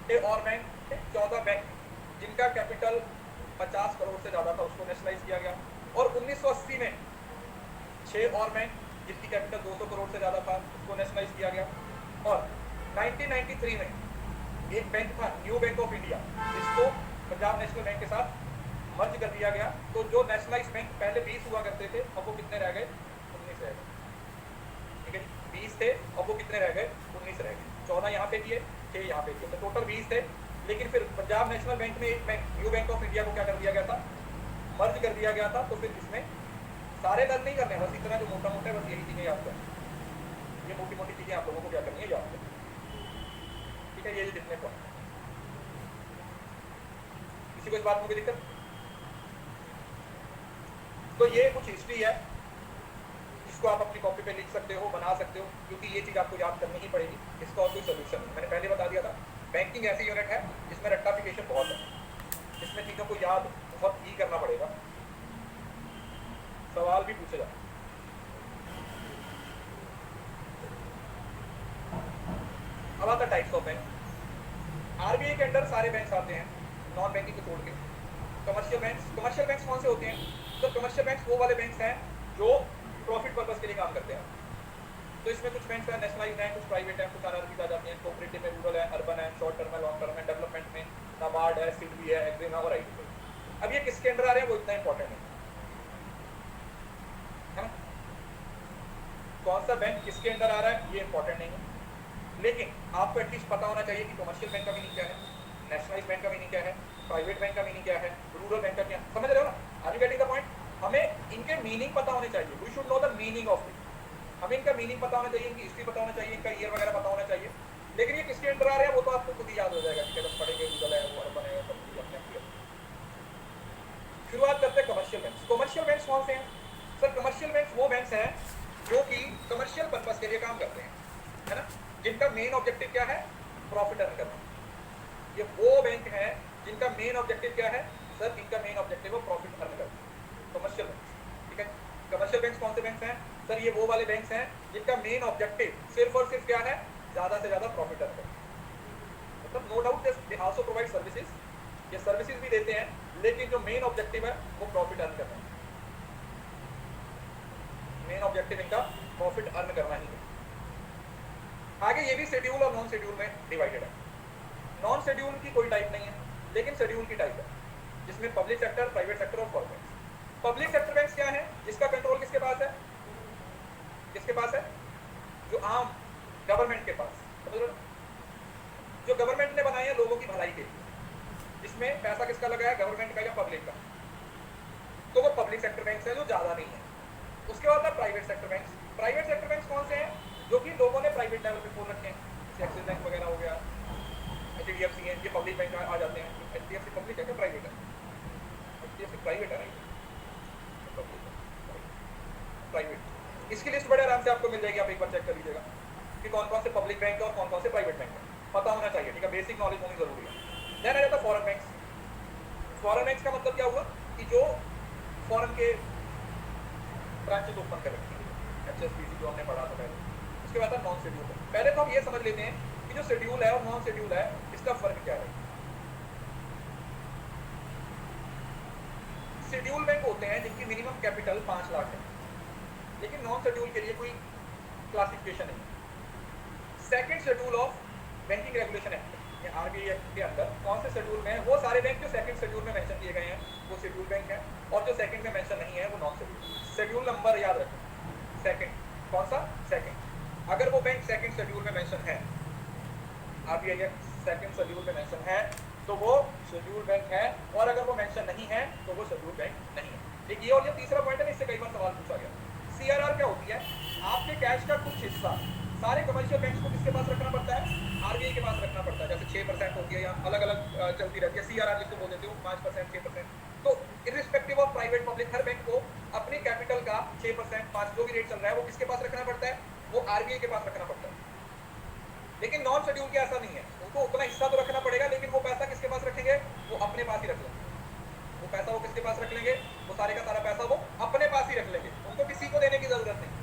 6 और बैंक, 14 बैंक जिनका कैपिटल 50 करोड़ से ज़्यादा था उसको नेशनलाइज किया गया। और 1980 में 6 और बैंक जिनकी कैपिटल 200 करोड़ से ज़्यादा था उसको नेशनलाइज किया गया। और 1993 में एक बैंक था न्यू बैंक ऑफ इंडिया जिसको पंजाब नेशनल बैंक के साथ मर्ज कर दिया गया। तो जो नेशनलाइज बैंक पहले 20 हुआ करते थे अब वो कितने रह गए? 19 रह गए। ठीक है, 20 थे अब वो कितने रह गए? 19 रह गए। 14 यहाँ पे दिए, 6 यहाँ पे दिए, तो टोटल 20 थे। लेकिन फिर पंजाब नेशनल बैंक में एक bank new bank of India को क्या कर दिया गया था? मर्ज कर दिया गया था। तो फिर इसमें सारे लर्न नहीं करने, बस इतना जो मोटा मोटा है बस यही चीज़ें याद करें। ये मोटी मोटी चीज़ें आप लोगों को क्या करनी है? याद करें। ठीक है, ये जितने पॉइंट, किसी को इस बात में कोई दिक्कत? तो ये कुछ हिस्ट्री है जिसको आप अपनी कॉपी पे लिख सकते हो, बना सकते हो, क्योंकि ये चीज़ आपको याद करनी ही पड़ेगी। इसका और कोई सोल्यूशन नहीं। मैंने पहले बता दिया था बैंकिंग ऐसी यूनिट है जिसमें रट्टाफिकेशन बहुत है, इसमें चीज़ों को याद बहुत ही करना पड़ेगा, सवाल भी पूछे जाए। अब आता टाइप्स ऑफ बैंक। आरबीआई के अंडर सारे बैंक आते हैं नॉन बैंकिंग को छोड़ के। कमर्शियल बैंक्स कौन से होते हैं? तो कमर्शियल बैंक्स वो वाले बैंक्स हैं जो प्रॉफिट पर्पस के लिए काम करते हैं। तो इसमें कुछ बैंक्स हैं नेशनलाइज्ड हैं, कुछ प्राइवेट हैं, कुछ आरआरबी आ जाती हैं, कोऑपरेटिव में, रूरल है, अर्बन है, शॉर्ट टर्म है, लॉन्ग टर्म है, डेवलपमेंट में नाबार्ड है, सिडबी है, एग्जिम है और आईटी। अब ये किसके अंडर आ रहे हैं वो इतना इंपॉर्टेंट है ना? कौन सा बैंक किसके अंडर आ रहा है ये इंपॉर्टेंट नहीं है, लेकिन आपको एटलीस्ट पता होना चाहिए कि कमर्शियल बैंक का मीनिंग क्या है, नेशनलाइज्ड बैंक का मीनिंग क्या है, प्राइवेट बैंक का मीनिंग क्या है, रूरल बैंक का क्या, समझ रहे हो ना? Are you getting the point? हमें इनके मीनिंग पता होने चाहिए। We should know the meaning of it. हमें इनका मीनिंग पता होना चाहिए, इनकी हिस्ट्री पता होना चाहिए, इनका ईयर वगैरह पता होना चाहिए। लेकिन ये किसके अंडर आ रहे हैं वो तो आपको खुद ही याद हो जाएगा कि जब पढ़ेंगे रूरल है, वो अर्बन है, सब चीज़ अपने आप। शुरुआत करते हैं कमर्शियल बैंक। कमर्शियल बैंक कौन से हैं? सर कमर्शियल बैंक वो बैंक हैं जो कि कमर्शियल पर्पस के लिए काम करते हैं, है ना? जिनका मेन ऑब्जेक्टिव क्या है? प्रॉफिट अर्न करना। ये वो बैंक है जिनका मेन ऑब्जेक्टिव क्या है? सर इनका मेन ऑब्जेक्टिव है प्रॉफिट अर्न करना, कमर्शियल बैंक। ठीक है, कमर्शियल बैंक कौन से बैंक हैं? सर ये वो वाले बैंक हैं जिनका मेन ऑब्जेक्टिव सिर्फ और सिर्फ क्या है? ज़्यादा से ज़्यादा प्रॉफिट अर्न करना। मतलब no doubt they also provide services, ये सर्विसेज भी देते हैं, लेकिन जो मेन ऑब्जेक्टिव है वो प्रॉफिट अर्न करना है। मेन ऑब्जेक्टिव इनका प्रॉफिट अर्न करना ही है। आगे ये भी शेड्यूल और नॉन शेड्यूल में डिवाइडेड है। नॉन शेड्यूल की कोई टाइप नहीं है, लेकिन शेड्यूल की टाइप है, जिसमें पब्लिक सेक्टर, प्राइवेट सेक्टर और कॉर्पोरेट। पब्लिक सेक्टर बैंक्स क्या है? जिसका कंट्रोल किसके पास है? किसके पास है? जो आम गवर्नमेंट के पास, समझ रहे हो? जो गवर्नमेंट ने बनाए हैं लोगों की भलाई के लिए, जिसमें पैसा किसका लगा है? गवर्नमेंट का या पब्लिक का। तो वो पब्लिक सेक्टर बैंक्स है जो ज़्यादा नहीं है। उसके बाद है private sector banks. Private sector banks कौन से हैं? जो कि लोगों ने प्राइवेट लेवल पे खोल रखे हैं, जैसे एक्सिस बैंक वगैरह हो गया, एचडीएफसी है, ये पब्लिक बैंक आ जाते हैं। एचडीएफसी पब्लिक है क्या प्राइवेट है? एचडीएफसी प्राइवेट है, राइट? प्राइवेट। इसकी लिस्ट बड़े आराम से आपको मिल जाएगी, आप एक बार चेक कर लीजिएगा कि कौन कौन से पब्लिक बैंक है और कौन कौन से प्राइवेट बैंक है, पता होना चाहिए। ठीक है, बेसिक नॉलेज होनी जरूरी है। देन आ जाता है फॉरेन बैंक्स। फॉरेन बैंक्स का मतलब क्या हुआ कि जो फॉरेन के ब्रांचेस ओपन कर रखी है, एचएसबीसी जो हमने पढ़ा था पहले। उसके बाद नॉन शेड्यूल है। पहले तो हम ये समझ लेते हैं कि जो शेड्यूल है और नॉन शेड्यूल है इसका फर्क क्या है। शेड्यूल बैंक होते हैं जिनकी मिनिमम कैपिटल 5 लाख है, लेकिन नॉन शेड्यूल के लिए कोई क्लासिफिकेशन नहीं। Second schedule of banking regulation act, ये आरबीआई एक्ट के अंदर कौन से शेड्यूल में है? वो सारे बैंक जो सेकंड शेड्यूल में मेंशन किए गए हैं वो शेड्यूल बैंक है, और जो सेकंड में मेंशन नहीं है वो नॉन शेड्यूल। शेड्यूल नंबर याद रखें, सेकंड। कौन सा? सेकंड। अगर वो बैंक सेकंड शेड्यूल में मेंशन है, आरबीआई एक्ट सेकंड शेड्यूल में मेंशन है, तो वो शेड्यूल बैंक है, और अगर वो मेंशन नहीं है तो वो शेड्यूल बैंक नहीं है। एक ये और ये तीसरा पॉइंट है, इससे कई बार सवाल पूछा गया। सीआरआर क्या होती है? आपके कैश का कुछ हिस्सा सारे कमर्शियल बैंक्स को किसके पास रखना पड़ता है? आरबीआई के पास रखना पड़ता है। जैसे 6% होती है या अलग अलग चलती रहती है, सीआरआर जिसको बोल देते हो 5%, 6%। तो irrespective of private public, her bank को अपने कैपिटल का 6%, 5 जो भी रेट चल रहा है वो किसके पास रखना पड़ता है? वो आरबीआई के पास रखना पड़ता है। लेकिन नॉन शेड्यूल के ऐसा नहीं है, उनको उतना हिस्सा तो रखना पड़ेगा, लेकिन वो पैसा किसके पास रखेंगे? वो अपने पास ही रख लेंगे। वो पैसा वो किसके पास रख लेंगे? वो सारे का सारा पैसा वो अपने पास ही रख लेंगे, उनको किसी को देने की जरूरत नहीं।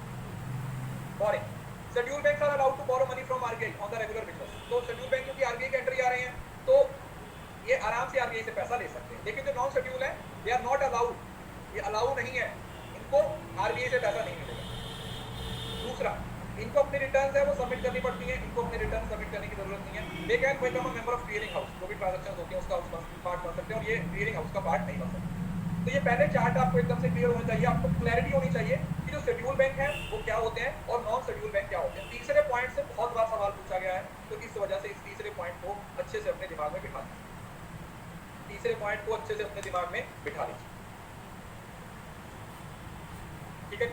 Borrowing. Schedule banks are allowed to borrow money from RBI on the regular basis. तो शेड्यूल बैंक क्योंकि आरबीआई के अंडर ही आ रहे हैं, दे आर नॉट अलाउड, ये अलाउ नहीं है, इनको आरबीआई से पैसा नहीं मिलेगा। दूसरा, इनको अपनी रिटर्न है वो सबमिट करनी पड़ती है, इनको अपनी रिटर्न सबमिट करने की जरूरत नहीं है। They can become a member of clearing house, जो भी ट्रांजैक्शन होती है उसका पार्ट बन सकते हैं, और ये क्लियरिंग हाउस का पार्ट नहीं बन सकते। तो ये पहले चार्ट आपको एकदम से क्लियर होना चाहिए, आपको क्लैरिटी होनी चाहिए कि जो शेड्यूल बैंक है वो क्या होते हैं और नॉन शेड्यूल बैंक क्या होते हैं। तीसरे पॉइंट से बहुत बार सवाल पूछा गया है, तो इस वजह से इस तीसरे पॉइंट को अच्छे से अपने दिमाग में बिठा लीजिए, तीसरे पॉइंट को अच्छे से अपने दिमाग में बिठा लीजिए, ठीक है।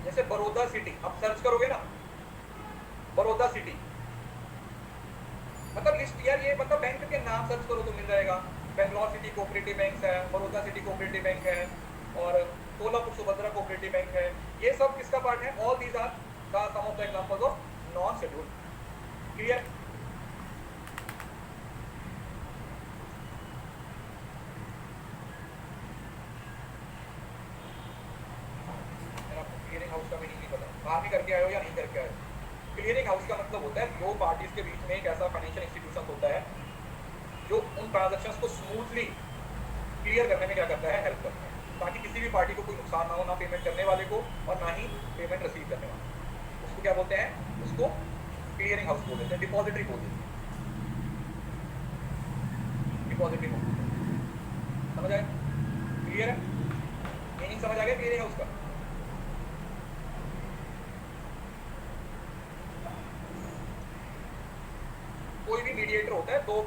जैसे बड़ौदा सिटी, अब सर्च करोगे ना बड़ौदा सिटी, मतलब लिस्ट यार, ये मतलब बैंक के नाम सर्च करो तो मिल जाएगा। बेंगलोर सिटी कोऑपरेटिव बैंक है, बड़ौदा सिटी कोऑपरेटिव बैंक है, और कोल्हापुर सुभद्रा कोऑपरेटिव बैंक है। ये सब किसका पार्ट है? All these are the some of the examples of non schedule. Clear? Clearing house का मीनिंग नहीं पता, आर्मी करके आए हो या नहीं करके आए हो। क्लियरिंग हाउस का मतलब होता है दो पार्टीज के बीच में एक ऐसा फाइनेंशियल इंस्टीट्यूशन होता है जो उन ट्रांजैक्शंस को स्मूथली क्लियर करने में क्या करता है, हेल्प करता है, ताकि किसी भी पार्टी को कोई नुकसान ना हो, ना पेमेंट करने वाले को और ना ही पेमेंट रिसीव करने वाले को। उसको क्या बोलते हैं? उसको क्लियरिंग हाउस बोल देते हैं, डिपॉजिटरी बोल देते हैं, डिपॉजिटरी बोल देते हैं। समझ आया? क्लियर है? मीनिंग समझ आ गया क्लियरिंग हाउस का? कोई भी मीडिएटर होता है, दो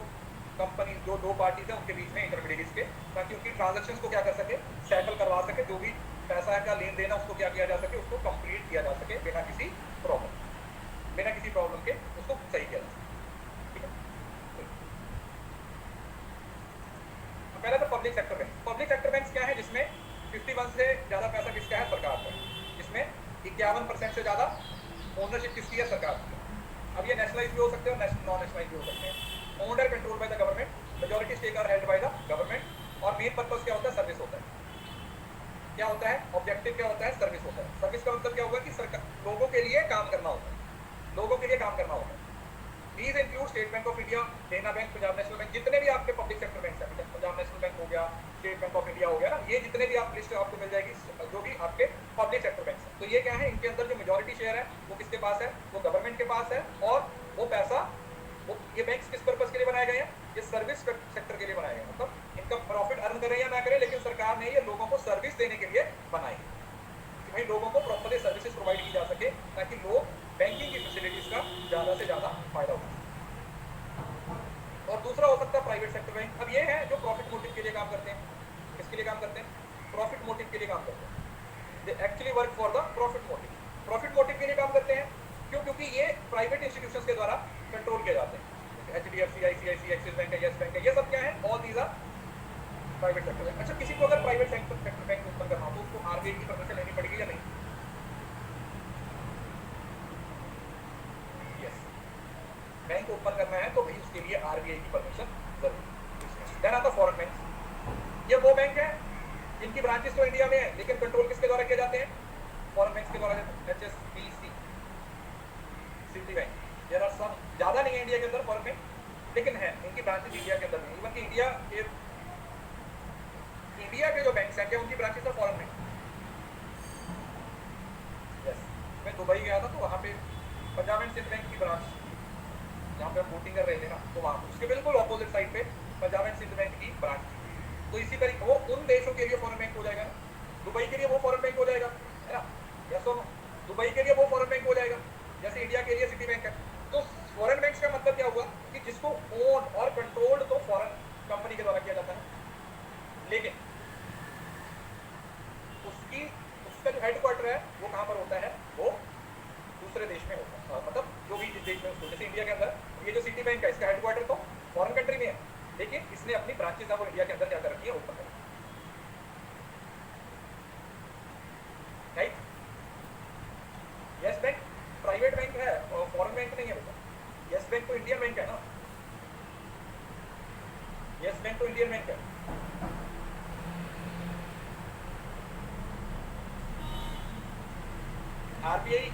कंपनी, जो दो पार्टीज है उनके बीच में, इंटरमीडिएट्स के, ताकि उनकी ट्रांजैक्शंस को क्या कर सके, सेटल करवा सके, जो भी पैसा का लेन देन है उसको क्या किया जा सके, उसको कंप्लीट किया जा सके बिना किसी प्रॉब्लम, बिना किसी प्रॉब्लम के उसको सही किया जा सके, ठीक है। तो पहला तो public sector bank. Public sector bank क्या है? जिसमें 51 से ज्यादा पैसा किसका है? सरकार का। जिसमें 51% से ज्यादा ओनरशिप किसकी है? सरकार की। अब ये नेशनलाइज भी हो सकते हैं और नॉन नेशनलाइज भी हो सकते हैं। Owned and control by the government, majority stake are held by the government, और मेन पर्पस क्या होता है? सर्विस होता है। क्या होता है? ऑब्जेक्टिव क्या होता है? सर्विस होता है। सर्विस का मतलब क्या होगा कि सरकार, लोगों के लिए काम करना होता है, लोगों के लिए काम करना होता है। These include state Bank of India, देना बैंक, पंजाब नेशनल बैंक, जितने भी आपके पब्लिक सेक्टर बैंक है, पंजाब नेशनल बैंक हो गया, स्टेट बैंक ऑफ इंडिया हो गया ना, ये जितने भी आप लिस्ट आपको मिल जाएगी, जो भी आपके पब्लिक सेक्टर बैंक है। तो ये क्या है? इनके अंदर जो मेजॉरिटी शेयर है वो किसके पास है? वो गवर्नमेंट के पास है, और वो पैसा, वो ये बैंक्स किस पर्पस के लिए बनाए गए हैं? ये सर्विस सेक्टर के लिए बनाए गए हैं, मतलब इनका प्रॉफिट अर्न करें या ना करें, लेकिन सरकार ने ये लोगों को सर्विस देने के लिए बनाई है कि भाई लोगों को प्रॉपर्ली सर्विसेज प्रोवाइड की जा सके, ताकि लोग बैंकिंग की फैसिलिटीज का ज्यादा से ज्यादा फायदा उठा। और दूसरा हो सकता है प्राइवेट सेक्टर बैंक। अब ये है जो प्रॉफिट मोटिव के लिए काम करते हैं। किसके लिए काम करते हैं? प्रॉफिट मोटिव के लिए काम करते हैं। They actually work for the profit motive. Profit motive के लिए काम करते हैं क्यों? क्योंकि ये प्राइवेट इंस्टीट्यूशंस के द्वारा कंट्रोल किए जाते हैं। HDFC, ICICI, एक्सिस बैंक है, येस बैंक है, ये सब क्या है? All these are private sector bank. अच्छा, किसी को अगर प्राइवेट सेक्टर बैंक ओपन करना हो तो उसको आरबीआई की परमिशन लेनी पड़ेगी या नहीं? यस, बैंक ओपन करना है तो भाई उसके लिए आरबीआई की परमिशन जरूरी। देन आता फॉरेन बैंक। ये वो बैंक है जिनकी ब्रांचेस तो इंडिया में है, लेकिन कंट्रोल किसके द्वारा किए जाते हैं? फॉरेन बैंक्स के द्वारा। HSBC, Citi bank, there are some, ज्यादा नहीं है इंडिया के अंदर फॉरेन बैंक, लेकिन है, इनकी ब्रांचेस इंडिया के अंदर नहीं। इवन कि इंडिया के जो बैंक्स हैं क्या उनकी ब्रांचेस है फॉरेन में? यस, मैं दुबई गया था तो वहाँ पे पंजाब एंड सिंध बैंक की ब्रांच, जहाँ पे हम वोटिंग कर रहे थे ना, तो वहाँ उसके बिल्कुल ऑपोजिट साइड पे पंजाब एंड सिंध बैंक की ब्रांच थी। तो इसी तरीके वो उन देशों के लिए फॉरेन बैंक हो जाएगा ना, दुबई के लिए वो फॉरेन बैंक हो जाएगा, है ना? यस और नो? दुबई के लिए वो फॉरेन बैंक हो जाएगा, जैसे इंडिया के लिए सिटी बैंक है। तो फॉरेन बैंक्स का मतलब क्या हुआ कि जिसको ओन और कंट्रोल्ड तो फॉरेन कंपनी के द्वारा किया जाता है, लेकिन उसका जो हेडक्वार्टर है वो कहाँ पर होता है? वो दूसरे देश में होता है, मतलब जो भी जिस देश में उसको, जैसे इंडिया के अंदर ये जो सिटी बैंक है इसका हेडक्वार्टर तो फॉरेन कंट्री में है, लेकिन इसने अपनी ब्रांचेस है वो इंडिया के अंदर क्या कर रखी है? ओपन कर, right? Yes bank private bank है और फॉरेन बैंक नहीं है बेटा। यस बैंक को तो इंडियन बैंक है ना, यस बैंक तो इंडियन बैंक है। आरबीआई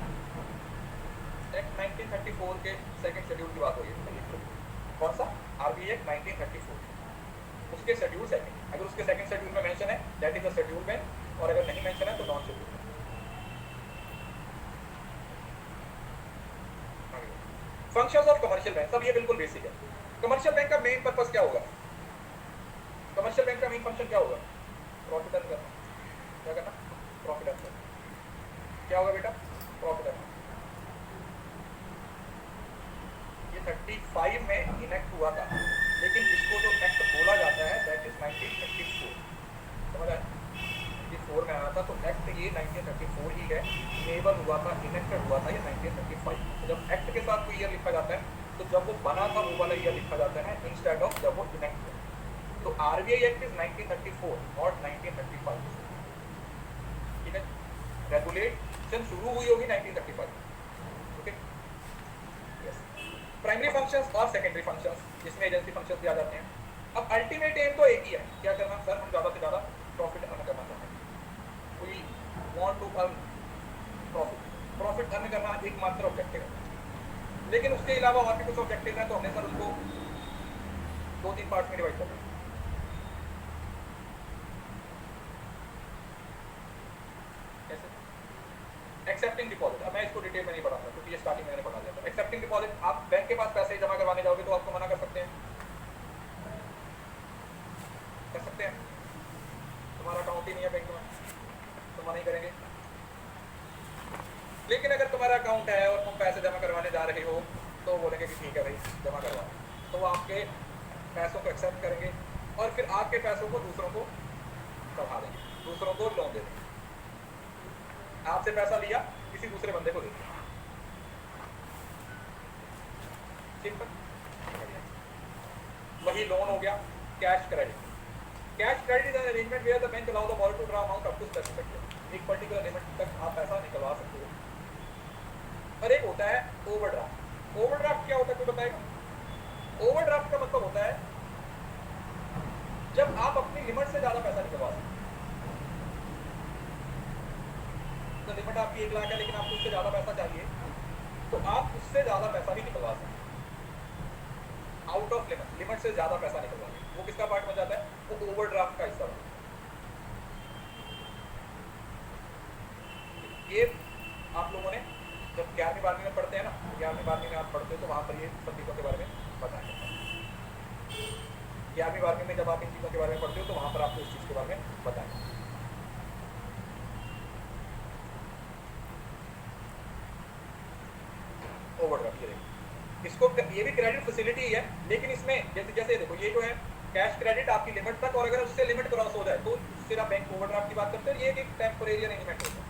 एक्ट 1934 के सेकंड शेड्यूल की बात हो रही है। कौन सा? आरबीआई एक्ट 1934 उसके शेड्यूल सेकंड, अगर उसके सेकंड शेड्यूल में मेंशन है that is a schedule bank, और अगर नहीं मेंशन है तो non schedule. Functions of commercial bank, सब ये बिल्कुल बेसिक है। कमर्शियल बैंक का मेन पर्पस क्या होगा? कमर्शियल बैंक का मेन फंक्शन क्या होगा? प्रॉफिट अर्न करना। क्या करना? प्रॉफिट अर्न करना। क्या होगा बेटा? Profit earn. ये 35 में इनेक्ट हुआ था, लेकिन इसको जो एक्ट बोला जाता है दैट इज 1934। समझ आया? 1934 में आया था, तो एक्ट ये 1934 ही है। इनेबल हुआ था, इनेक्टेड हुआ था ये 1935। तो जब एक्ट के साथ कोई ईयर लिखा जाता है तो जब वो बना था वो वाला ईयर लिखा जाता है इंस्टेड ऑफ जब वो इनेक्ट हुआ। तो आरबीआई एक्ट इज 1934 नॉट 1935। ठीक है, रेगुलेशन शुरू हुई होगी 1935। Okay, yes. प्राइमरी फंक्शंस और सेकेंडरी फंक्शंस, जिसमें एजेंसी फंक्शंस भी आ जाते हैं। अब अल्टीमेट एम तो एक ही है, क्या करना सर? हम ज़्यादा से ज़्यादा प्रॉफिट अर्न करना चाहते हैं। We want to earn profit. Profit earn करना एकमात्र ऑब्जेक्टिव है, लेकिन उसके अलावा और भी कुछ ऑब्जेक्टिव हैं, तो हमने सर उनको 2-3 पार्ट में डिवाइड कर दिया। एक्सेप्टिंग डिपॉजिट, अब मैं इसको डिटेल में नहीं पढ़ाऊंगा क्योंकि ये स्टार्टिंग में मैंने पढ़ा दिया था। एक्सेप्टिंग डिपॉजिट, आप बैंक के पास पैसे जमा करवाने जाओगे तो आपको मना कर सकते हैं, कर सकते हैं। तुम्हारा अकाउंट ही नहीं है बैंक में तो मना ही करेंगे। लेकिन अगर तुम्हारा अकाउंट है और तुम पैसे जमा करवाने जा रहे हो तो बोलेंगे कि ठीक है भाई जमा करवा, तो वो आपके पैसों को एक्सेप्ट करेंगे और फिर आपके पैसों को दूसरों को बढ़ा देंगे, दूसरों को लोन दे देंगे। आपसे पैसा लिया, किसी दूसरे बंदे को दे दिया। सिंपल, वही लोन हो गया। Cash credit, cash credit is an arrangement where the bank allow the borrower to draw amount up to specific, एक पर्टिकुलर लिमिट तक आप पैसा निकलवा सकते हो। और एक होता है ओवरड्राफ्ट। ओवरड्राफ्ट क्या होता है कोई बताएगा? ओवरड्राफ्ट का मतलब होता है जब आप अपनी लिमिट से ज्यादा पैसा निकलवा सकते। तो लिमिट आपकी 1 लाख है लेकिन आपको उससे ज्यादा पैसा चाहिए, तो आप उससे ज्यादा पैसा भी निकलवा सकते। आउट ऑफ लिमिट, लिमिट से ज्यादा पैसा निकलवा, वो किसका पार्ट बन जाता है? वो ओवरड्राफ्ट का हिस्सा बनता है। ये आप लोगों ने जब 11वीं 12वीं में पढ़ते हैं ना, 11वीं 12वीं में आप पढ़ते हो तो वहां पर ये सब चीजों के बारे में बताया जाता है। 11वीं 12वीं में जब आप इन चीजों के बारे में पढ़ते हो तो वहां पर आपको इस चीज के बारे में बताया। ओवरड्राफ्ट, ये देखो, इसको ये भी क्रेडिट फैसिलिटी है, लेकिन इसमें जैसे जैसे देखो ये जो है कैश क्रेडिट आपकी लिमिट तक, और अगर उससे लिमिट क्रॉस हो जाए तो फिर आप बैंक ओवरड्राफ्ट की बात करते हैं। ये एक टेम्परेरी अरेंजमेंट होता है।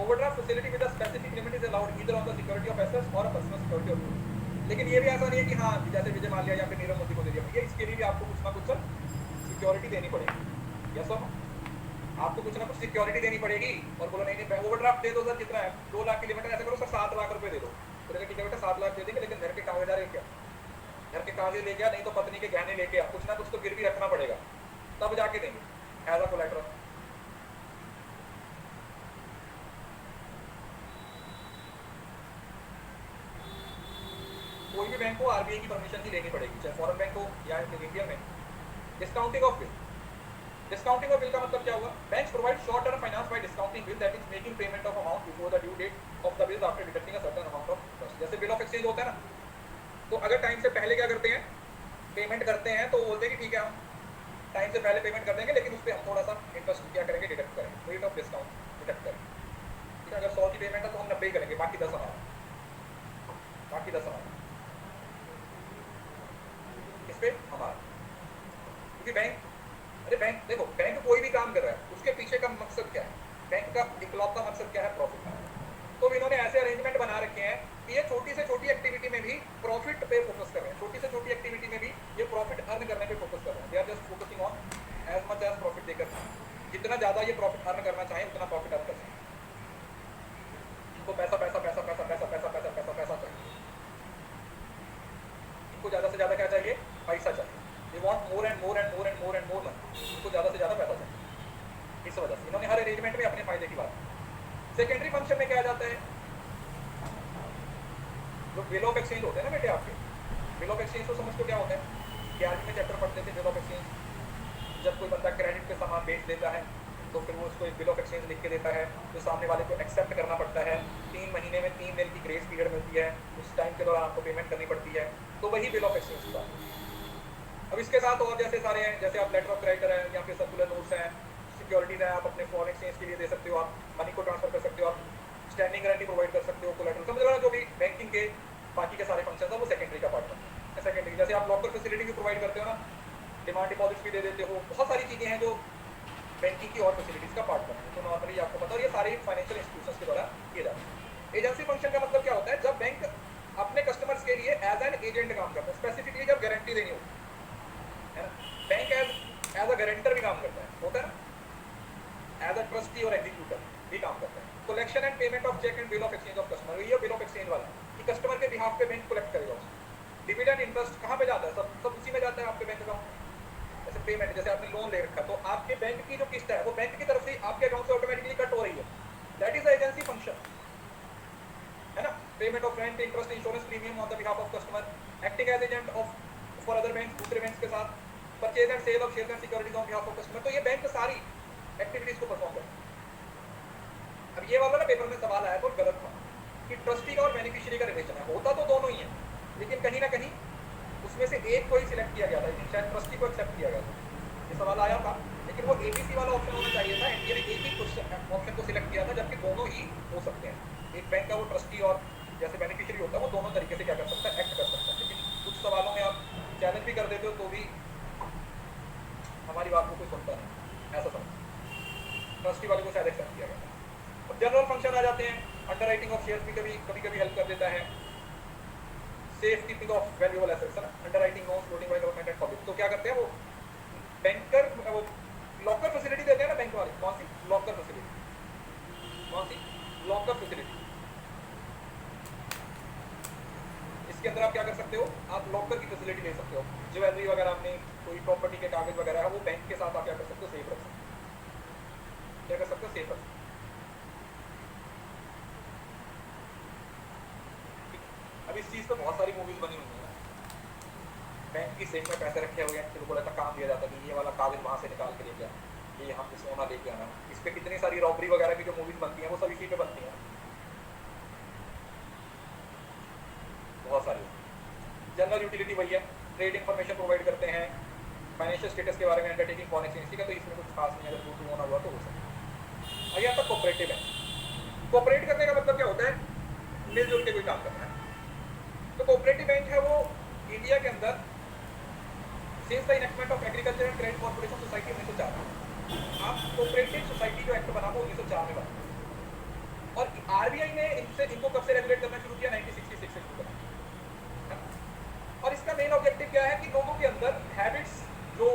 Overdraft facility with a specific limit is allowed either on the security of assets और पर्सनल सिक्योरिटी ऑफ गुड्स। लेकिन ये भी ऐसा नहीं है कि हाँ जैसे विजय माल्या या फिर नीरव मोदी को दे दिया, ये इसके लिए भी आपको कुछ ना कुछ सिक्योरिटी देनी पड़ेगी। यस सर, आपको कुछ ना कुछ सिक्योरिटी देनी पड़ेगी। और बोलो नहीं नहीं ओवरड्राफ्ट दे दो सर, कितना है 2 लाख की लिमिट है, ऐसा करो सर 7 लाख रुपए दे दो। तो ठीक है बेटा 7 लाख दे देंगे, लेकिन घर के कागजात लेके आ, घर के कागज लेके आ, नहीं तो पत्नी के गहने लेके आ, कुछ ना कुछ तो गिरवी रखना पड़ेगा, तब जाके देंगे एज अ कोलैटरल। कोई भी बैंक को आरबीआई की परमिशन ही लेनी पड़ेगी, चाहे फॉरेन बैंक हो या Indian bank. Discounting of bill, discounting of bill का मतलब क्या हुआ? Banks provide short term finance by discounting bill that is making payment of amount before the due date of the bill after deducting a certain amount of interest. जैसे bill of exchange होता है ना, तो अगर time से पहले क्या करते हैं, पेमेंट करते हैं, तो बोलते हैं कि ठीक है हम टाइम से पहले पेमेंट कर देंगे, लेकिन उस पर हम थोड़ा सा इंटरेस्ट क्या करेंगे, डिडक्ट करेंगे, रेट ऑफ डिस्काउंट डिडक्ट करेंगे। ठीक है, अगर 100 की पेमेंट है तो हम 90 ही करेंगे, बाकी 10 हमारा, बाकी 10 हमारा, इस पे हमारा। क्योंकि बैंक, अरे बैंक देखो, बैंक कोई भी काम कर रहा है उसके पीछे का मकसद क्या है? बैंक का इकलौता मकसद क्या है? प्रॉफिट। तो इन्होंने ऐसे अरेंजमेंट बना रखे हैं कि ये छोटी से छोटी एक्टिविटी में भी प्रॉफिट पे फोकस कर रहे हैं, छोटी से छोटी एक्टिविटी में भी ये प्रॉफिट अर्न करने पे फोकस कर रहे हैं। They are just focusing on as much as profit देकर, जितना ज्यादा ये प्रॉफिट अर्न करना चाहे उतना प्रॉफिट अर्न कर सकते हैं। इनको पैसा पैसा पैसा पैसा पैसा पैसा पैसा पैसा पैसा चाहिए। से ज़्यादा क्या चाहिए, पैसा चाहिए, they want more and more and more and more and more money, उनको ज़्यादा से ज़्यादा पैसा चाहिए। इस वजह से इन्होंने हर अरेंजमेंट में अपने फायदे की बात की। सेकेंडरी फंक्शन में क्या आ जाता है, जो बिल ऑफ एक्सचेंज होते हैं ना बेटे आपके, बिल ऑफ एक्सचेंज को समझते हो क्या होता है, 11वीं में चैप्टर पढ़ते थे बिल ऑफ एक्सचेंज। जब कोई बंदा क्रेडिट पे सामान बेच देता है तो फिर वो उसको एक बिल ऑफ एक्सचेंज लिख के देता है, तो सामने वाले को एक्सेप्ट करना पड़ता है, 3 महीने में 3 दिन की ग्रेस पीरियड मिलती है, उस टाइम के दौरान आपको पेमेंट करनी पड़ती है, तो वही बिल ऑफ एक्सचेंज हुआ। अब इसके साथ और जैसे सारे हैं, जैसे आप लेटर ऑफ क्रेडिट है या फिर सर्कुलर नोट्स हैं, सिक्योरिटीज हैं, आप अपने फॉरेन एक्सचेंज के लिए दे सकते हो, आप मनी को ट्रांसफर कर सकते हो, आप स्टैंडिंग गारंटी प्रोवाइड कर सकते हो, कोलैटरल, समझ लो जो भी बैंकिंग के बाकी के सारे फंक्शन है वो सेकेंडरी का पार्ट है। सेकेंडरी जैसे आप लॉकर फैसिलिटी भी प्रोवाइड करते हो ना, डिमांड डिपॉजिट्स भी दे देते हो, बहुत सारी चीज़ें हैं जो बैंकिंग की और फैसिलिटीज का पार्ट बनते हैं, तो नॉर्मली आपको पता है, और ये सारे फाइनेंशियल इंस्टीट्यूशंस के द्वारा किए जाते हैं। एजेंसी फंक्शन का मतलब क्या होता है, जब बैंक अपने कस्टमर्स के लिए एज एन एजेंट काम करता है, स्पेसिफिकली जब गारंटी देनी होती है ना, बैंक एज अ गारंटर भी काम करता है, होता है ना, एज अ ट्रस्टी और एग्जीक्यूटर भी काम करता है। Collection and payment of cheque and bill of exchange of customer, ये बिल ऑफ एक्सचेंज वाला कि कस्टमर के बिहाफ पे बैंक कलेक्ट करेगा उसको। डिविडेंड इंटरेस्ट कहाँ पे जाता है, सब उसी में जाता है आपके बैंक अकाउंट। जैसे पेमेंट, जैसे आपने लोन ले रखा तो आपके बैंक की जो किस्त है वो बैंक की तरफ से आपके अकाउंट से ऑटोमेटिकली कट हो रही है, that is the agency function, है ना। Payment of rent, interest, insurance premium on the behalf of customer, acting as agent of for other bank, दूसरे बैंक के साथ, purchase and sale of shares and securities on behalf of customer, तो ये bank सारी activities को perform करता है। अब ये वाला ना पेपर में सवाल आया तो गलत था कि ट्रस्टी का और बेनिफिशियरी का रिलेशन है, होता तो दोनों ही है, लेकिन कहीं ना कहीं उसमें से एक को ही सिलेक्ट किया गया था, शायद ट्रस्टी को एक्सेप्ट किया गया था, ये सवाल आया था, लेकिन वो एबीसी वाला ऑप्शन होना चाहिए था, एनटीए ने एक ही ऑप्शन को सिलेक्ट किया था, जबकि दोनों ही हो सकते हैं। एक बैंक का वो ट्रस्टी और जैसे बेनिफिशियरी होता है वो दोनों तरीके से क्या कर सकता है, एक्ट कर सकता है, लेकिन कुछ सवालों में आप चैलेंज भी कर देते हो तो भी हमारी बात को कोई सुनता नहीं, ऐसा समझ, ट्रस्टी वाले को शायद एक्सेप्ट किया गया था। अब जनरल फंक्शन आ जाते हैं, अंडर राइटिंग ऑफ शेयर्स भी कभी हेल्प कर देता है, safe keeping of valuable assets, under writing notes floating by government and public, तो क्या करते हैं वो बैंकर, वो लॉकर फैसिलिटी देते हैं ना बैंक वाले, कौन सी लॉकर फैसिलिटी, कौन सी लॉकर फैसिलिटी, इसके अंदर आप क्या कर सकते हो, आप लॉकर की फैसिलिटी ले सकते हो, ज्वेलरी वगैरह, आपने कोई प्रॉपर्टी के कागज वगैरह है वो बैंक के साथ आप क्या कर सकते हो, सेफ रख सकते हो, क्या कर सकते हो, सेफ रख सकते हो। अब इस चीज़ पे बहुत सारी मूवीज बनी हुई है, बैंक की सेफ में पैसे रखे हुए हैं, फिर बोला था काम दिया जाता है कि ये वाला कागज वहाँ से निकाल के लेके आना, ये यहाँ पे सोना लेके आना, इस पे कितनी सारी रॉबरी वगैरह की जो मूवीज बनती हैं वो सब इसी पे बनती हैं, बहुत सारी। जनरल यूटिलिटी वही है, ट्रेड इन्फॉर्मेशन प्रोवाइड करते हैं, फाइनेंशियल स्टेटस के बारे में, अंडरटेकिंग फॉरेन एक्सचेंज का, तो इसमें कुछ खास नहीं, अगर टू होना हुआ तो हो सकता है। आइए आता कोऑपरेटिव बैंक। कोऑपरेट करने का मतलब क्या होता है, मिलजुल के कोई काम करना है। तो कोऑपरेटिव बैंक है वो इंडिया के अंदर since the enactment of agriculture and credit corporation society 1904, आप कोऑपरेटिव सोसाइटी जो एक्ट बना वो 1904 में बना, और आरबीआई ने इनको कब से रेगुलेट करना शुरू किया, 1966 से शुरू किया। और इसका मेन ऑब्जेक्टिव क्या है कि लोगों के अंदर हैबिट्स, जो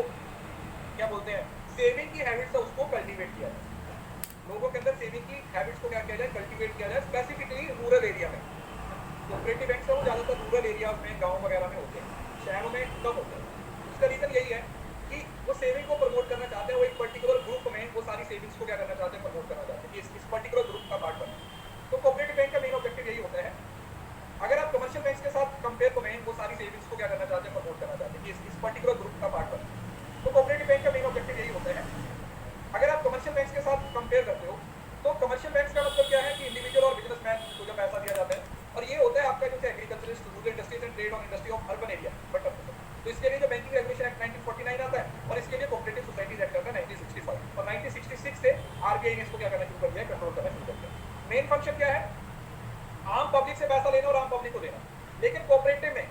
क्या बोलते हैं सेविंग की हैबिट्स है, उसको कल्टीवेट किया जाए, लोगों के अंदर सेविंग की हैबिट्स को क्या किया जाए, कल्टीवेट किया जाए, स्पेसिफिकली रूरल एरिया में। कोऑपरेटिव बैंक है वो ज़्यादातर रूरल एरिया में, गाँव वगैरह में होते हैं, शहरों में कम होते हैं। उसका रीज़न यही है कि वो सेविंग को प्रमोट करना चाहते हैं, वो एक पर्टिकुलर ग्रुप में वो सारी सेविंग्स को क्या करना चाहते हैं, प्रमोट करना चाहते हैं कि इस पर्टिकुलर ग्रुप का पार्ट बने। तो कोऑपरेटिव बैंक का मेन ऑब्जेक्टिव यही होता है। अगर आप कमर्शियल बैंक के साथ कंपेयर करें, वो सारी सेविंग्स को क्या करना चाहते हैं, प्रमोट करना चाहते हैं कि इस पर्टिकुलर ग्रुप का पार्ट बने। तो कोऑपरेटिव बैंक का मेन ऑब्जेक्टिव यही होता है। अगर आप कमर्शियल बैंक के साथ कंपेयर करते हो तो कमर्शियल बैंक का मतलब क्या है कि इंडिविजुअल और बिजनेसमैन को जो पैसा दिया जाता है, और ये होता है आपका जैसे agriculturist, rural industries and trade on industry of urban area, but तो इसके लिए जो बैंकिंग रेगुलेशन एक्ट 1949 आता है, और इसके लिए कोऑपरेटिव सोसाइटीज एक्ट आता है 1965, और 1966 से आरबीआई ने इसको क्या करना शुरू कर दिया, कंट्रोल करना शुरू कर दिया। मेन फंक्शन क्या है, आम पब्लिक से पैसा लेना और आम पब्लिक को देना। लेकिन कोऑपरेटिव में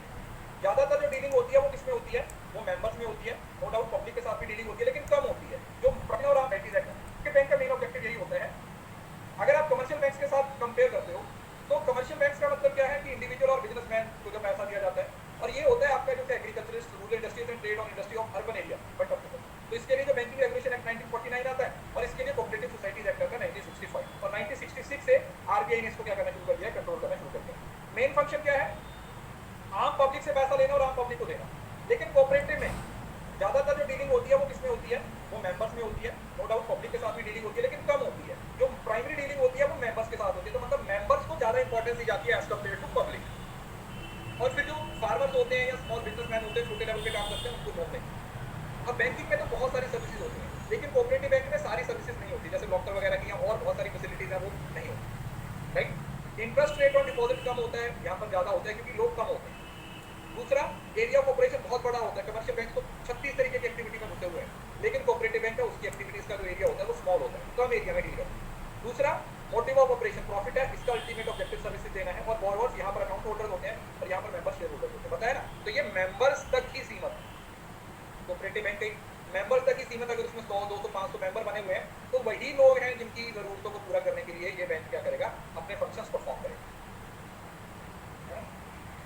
ज्यादातर जो डीलिंग होती है वो किसमें होती है, वो मेंबर्स में होती है, नो डाउट पब्लिक के साथ भी डीलिंग होती है, लेकिन कम होती है, जो और आम एंटीज एक्ट के बैंक का मेन ऑब्जेक्टिव यही होता है। अगर आप कमर्शियल बैंक्स के साथ कंपेयर करते हो तो कमर्शियल बैंक्स का मतलब क्या है कि इंडिविजुअल और बिजनेसमैन को जो पैसा दिया जाता है, और ये होता है आपका जो agriculturist, rural industries and trade on industry of urban area, but तो इसके लिए जो बैंकिंग रेगुलेशन एक्ट 1949 आता है, और इसके लिए कोऑपरेटिव सोसाइटीज एक्ट आता है 1965, और 1966 से आरबीआई ने इसको क्या करना शुरू कर दिया, कंट्रोल करना शुरू कर दिया। मेन फंक्शन क्या है, आम पब्लिक से पैसा लेना और आम पब्लिक को देना। लेकिन कोऑपरेटिव में ज्यादातर जो डीलिंग होती है वो किसमें होती है, वो मेंबर्स में होती है। नो डाउट पब्लिक के साथ भी डीलिंग होती है लेकिन कम होती है। जो प्राइमरी डीलिंग होती है वो मेंबर्स के साथ होती है। तो मतलब मेंबर्स को ज्यादा इंपॉर्टेंस दी जाती है एज कम्पेयर टू पब्लिक। और फिर जो फार्मर्स होते हैं या स्मॉल बिजनेसमैन होते हैं, छोटे लेवल पे काम करते हैं, उनको लोन देंगे। अब बैंकिंग में तो बहुत सारी सर्विसेज होती हैं लेकिन कोऑपरेटिव बैंक में सारी सर्विसेज नहीं होती, जैसे डॉक्टर वगैरह की और बहुत सारी फैसिलिटीज है वो नहीं होती, राइट। इंटरेस्ट रेट और डिपॉजिट कम होता है, यहाँ पर ज्यादा होता है क्योंकि लोग कम होते हैं। दूसरा, एरिया ऑफ ऑपरेशन बहुत बड़ा होता है। कमर्शियल बैंक तो 36 तरीके की एक्टिविटी में घुसे हुए हैं लेकिन कोऑपरेटिव बैंक है उसकी एक्टिविटीज का जो एरिया होता है वो स्मॉल होता है, कम एरिया में डील करता है। दूसरा, मोटिव ऑफ ऑपरेशन प्रॉफिट है, इसका अल्टीमेट ऑब्जेक्टिव सर्विसेज देना है। और बोरोवर्स यहाँ पर अकाउंट होल्डर होते हैं और यहाँ पर मेंबर शेयर होल्डर होते हैं, बताया ना। तो ये मेंबर्स तक ही सीमित है। कोऑपरेटिव बैंक के मेंबर्स तक ही सीमित। अगर उसमें 100, 200, 500 मेंबर बने हुए हैं तो वही लोग हैं जिनकी जरूरतों को पूरा करने के लिए ये बैंक क्या करेगा, अपने फंक्शंस परफॉर्म करेगा।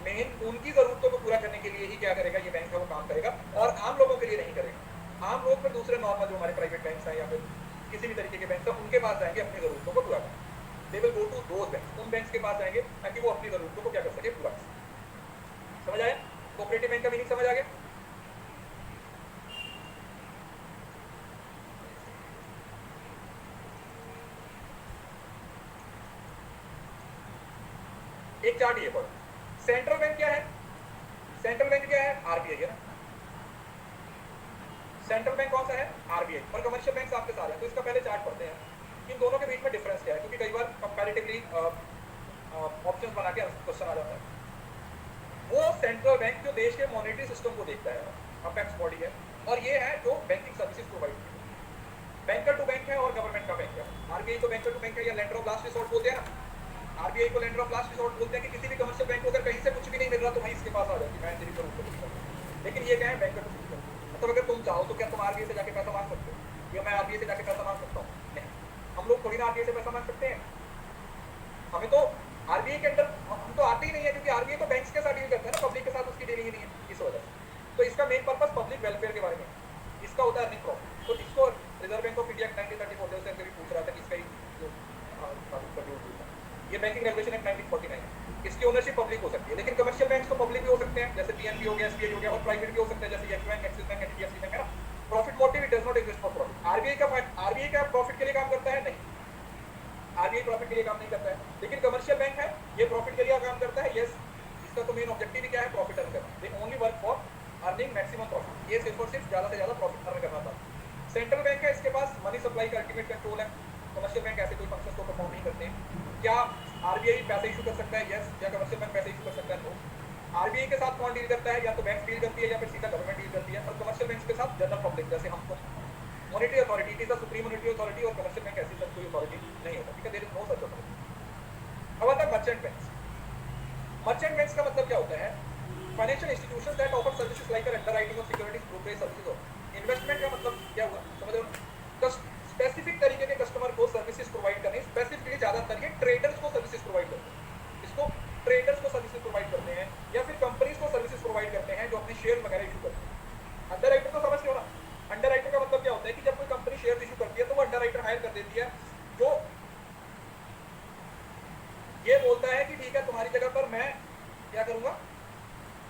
मेन उनकी जरूरतों को पूरा करने के लिए ही क्या करेगा ये बैंक है, वो काम करेगा और आम लोगों के लिए नहीं करेगा। आम लोग फिर दूसरे नॉर्मल जो हमारे प्राइवेट बैंक हैं या फिर किसी भी तरीके के बैंक हैं उनके पास जाएंगे अपनी जरूरतों को पूरा करने। They will go to those bank, उन बैंक्स के पास जाएंगे ताकि वो अपनी जरूरतों को क्या कर सके, पूरा कर सके। समझ आया? कोऑपरेटिव बैंक का मीनिंग समझ आ गया? एक चार्ट ये पढ़ो। सेंट्रल बैंक क्या है? सेंट्रल बैंक क्या है? आरबीआई है ना। सेंट्रल बैंक कौन सा है? आरबीआई। और कमर्शियल बैंक आपके साथ है। तो इसका पहले चार्ट पढ़ते हैं इन दोनों के बीच में डिफरेंस क्या है, क्योंकि कई बार कंपैरेटिवली ऑप्शंस बना के क्वेश्चन आ जाता है। वो सेंट्रल बैंक जो देश के मॉनेटरी सिस्टम को देखता है, अपेक्स बॉडी है, और ये है जो बैंकिंग सर्विसेज प्रोवाइड करती है। बैंकर टू बैंक है और गवर्नमेंट का बैंक है। आरबीआई को बैंकर टू बैंक है या लेंडर ऑफ लास्ट रिसोर्ट बोलते हैं ना। आरबीआई को लेंडर ऑफ लास्ट रिसोर्ट बोलते हैं कि किसी भी कमर्शियल बैंक को अगर कहीं से कुछ भी नहीं मिल रहा तो वहीं इसके पास आ जाती है, मैं तेरी जरूरत है। लेकिन ये क्या है? Banker to bank. मतलब अगर तुम चाहो तो क्या तुम आरबीआई से जाके पैसा मांग सकते हो या मैं आरबीआई से जाके पैसा मांग सकता हूँ? नहीं, हम लोग थोड़ी ना आरबीआई से पैसा मांग सकते हैं। हमें तो आरबीआई के अंदर हम तो आते ही नहीं है क्योंकि आरबीआई तो बैंक्स के साथ डील करता है ना, पब्लिक के साथ उसकी डीलिंग ही नहीं है, इस वजह से। तो इसका मेन पर्पस पब्लिक वेलफेयर के बारे में, इसका होता है अर्निंग प्रॉफिट। तो इसको रिजर्व बैंक ऑफ इंडिया 1934 से भी पूछ रहा था कि इसका ये बैंकिंग रेगुलेशन एक्ट 1949 है। इसकी ओनरशिप पब्लिक हो सकती है लेकिन कमर्शियल बैंक तो पब्लिक भी हो सकते हैं, जैसे पीएनबी हो गया, एसबीआई हो गया, और प्राइवेट भी हो सकते हैं जैसे yes bank, axis bank, HDFC bank है ना। Profit motive it does not exist for profit. RBI का प्रॉफिट के लिए काम करता है? नहीं, आरबीआई प्रॉफिट के लिए काम नहीं करता है। लेकिन कमर्शियल बैंक है, ये प्रॉफिट के लिए काम करता है। यस, इसका तो मेन ऑब्जेक्टिव ही क्या है? प्रॉफिट अर्न करना। They only work for earning maximum profit. ये सिर्फ और सिर्फ ज्यादा से ज्यादा प्रॉफिट अर्न करना था। सेंट्रल बैंक है, इसके पास मनी सप्लाई का अल्टीमेट कंट्रोल है। कमर्शियल बैंक ऐसे कोई फंक्शन को परफॉर्म नहीं करते हैं। क्या आरबीआई पैसे इशू कर सकता है? यस। या कमर्शियल बैंक पैसे इशू कर सकता है? नो। आरबीआई के साथ कौन डील करता है? या तो बैंक डील करती है या फिर सीधा गवर्नमेंट डील करती है। और कमर्शियल बैंक के साथ जनरल पब्लिक, जैसे हमको monetary authority, it is the supreme monetary authority. और कमर्शियल बैंक ऐसी कोई अथॉरिटी नहीं होता, ठीक है, there is no such authority. अब आता है मर्चेंट बैंक्स। मर्चेंट बैंक्स का मतलब क्या होता है? Financial institutions that offer services like underwriting of securities, brokerage services. और इन्वेस्टमेंट का मतलब क्या हुआ, समझ रहे हो? स्पेसिफिक तरीके के कस्टमर को सर्विसेज प्रोवाइड करने, स्पेसिफिकली ज्यादातर ये ट्रेडर्स को सर्विसेज प्रोवाइड करते हैं। इसको ट्रेडर्स को सर्विसेज प्रोवाइड करते हैं या फिर कंपनीज को सर्विसेज प्रोवाइड करते हैं जो अपने शेयर वगैरह इशू करते हैं। अंडरराइटर तो समझते हो ना? अंडरराइटर का मतलब क्या होता है कि जब कोई कंपनी शेयर इशू करती है तो वो अंडरराइटर हायर कर देती है जो ये बोलता है कि ठीक है तुम्हारी जगह पर मैं क्या करूंगा,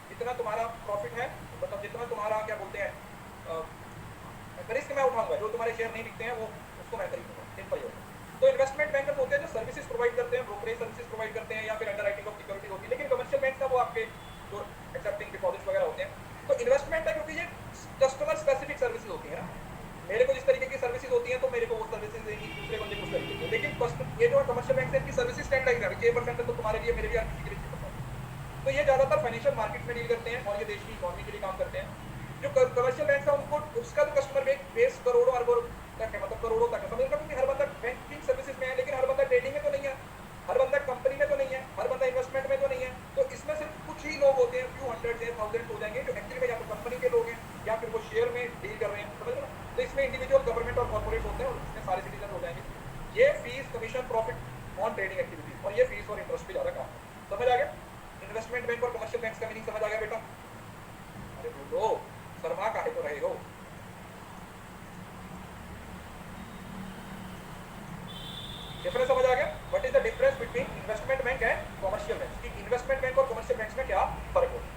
जितना तुम्हारा प्रॉफिट है, मतलब जितना तुम्हारा क्या बोलते हैं रिस्क मैं उठाऊंगा, जो तुम्हारे शेयर नहीं बिकते हैं वो उसको मैं खरीदूंगा। सिंपल ही होता है। तो इन्वेस्टमेंट बैंकर्स होते हैं जो सर्विसेज प्रोवाइड करते हैं, ब्रोकरेज सर्विसेज प्रोवाइड करते हैं या फिर अंडरराइटिंग ऑफ सिक्योरिटीज होती है। लेकिन कमर्शियल बैंक का वो आपके जो एक्सेप्टिंग डिपॉजिट्स वगैरह होते हैं। तो इन्वेस्टमेंट है क्योंकि ये कस्टमर स्पेसिफिक सर्विसेज होती है ना। मेरे को जिस तरीके की सर्विसेज होती है तो मेरे को वो सर्विसेज देनी, दूसरे को कुछ तरीके की। लेकिन ये जो कमर्शियल बैंक है इनकी सर्विसेज स्टैंडर्ड है, 6% तो तुम्हारे लिए, मेरे लिए, किसी के लिए 6%। तो ये ज्यादातर फाइनेंशियल मार्केट में डील करते हैं और ये देश की इकोनॉमी के लिए काम करते हैं। जो कमर्शियल बैंक है उनको उसका तो कस्टमर बेस करोड़ों अरबों तक है, मतलब करोड़ों तक है, समझ रहे हो? क्योंकि हर बंदा बैंकिंग सर्विसेज में है लेकिन हर बंदा ट्रेडिंग में तो नहीं है, हर बंदा कंपनी में तो नहीं है, हर बंदा इन्वेस्टमेंट में तो नहीं है। तो इसमें सिर्फ कुछ ही लोग होते हैं, फ्यू हंड्रेड या थाउजेंड हो जाएंगे जो एक्चुअली में या तो कंपनी के लोग हैं या फिर वो शेयर में डील कर रहे हैं, समझ रहे हो? तो इसमें इंडिविजुअल, गवर्नमेंट और कॉर्पोरेट होते हैं और इसमें सारे सिटीजन हो जाएंगे। ये fees, commission, profit on trading activities, और ये फीस और इंटरेस्ट पे ज्यादा काम है। समझ आ गया? इन्वेस्टमेंट बैंक और कमर्शियल बैंक का मीनिंग समझ आ गया बेटा? अरे बोलो, शर्मा काहे तो रहे हो? डिफरेंस समझ आ गया? What is the difference between investment bank and commercial bank? कि इन्वेस्टमेंट बैंक और कमर्शियल बैंक में क्या फर्क होता है?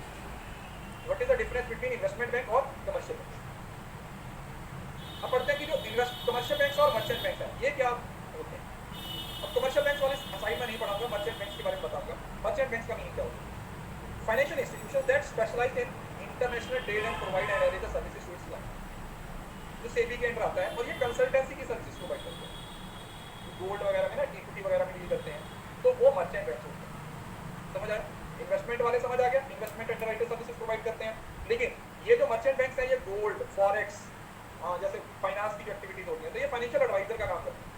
What is the difference between investment bank और कमर्शियल बैंक? अब पढ़ते हैं कि जो कमर्शियल बैंक्स और मर्चेंट बैंक्स हैं ये क्या होते हैं। अब कमर्शियल बैंक्स वाले साइड में नहीं पढ़ाऊंगा, मर्चेंट बैंक्स के बारे में बताऊंगा। मर्चेंट बैंक्स का मीनिंग क्या होता है? Financial institution that specialise in international trade and provide and arrange services to its client, जो सेबी के अंडर आता है, और ये कंसल्टेंसी की सर्विसेज प्रोवाइड करते हैं। गोल्ड वगैरह में ना इक्विटी वगैरह में डील करते हैं, तो वो मर्चेंट बैंक्स होते हैं। समझ आया? इन्वेस्टमेंट वाले समझ आ गया, इन्वेस्टमेंट अंडरराइटर सर्विसेज प्रोवाइड करते हैं। लेकिन ये जो मर्चेंट बैंक्स है ये गोल्ड, फॉरेक्स, जैसे फाइनेंस की जो एक्टिविटीज होती है, तो ये फाइनेंशियल एडवाइजर का काम करते हैं।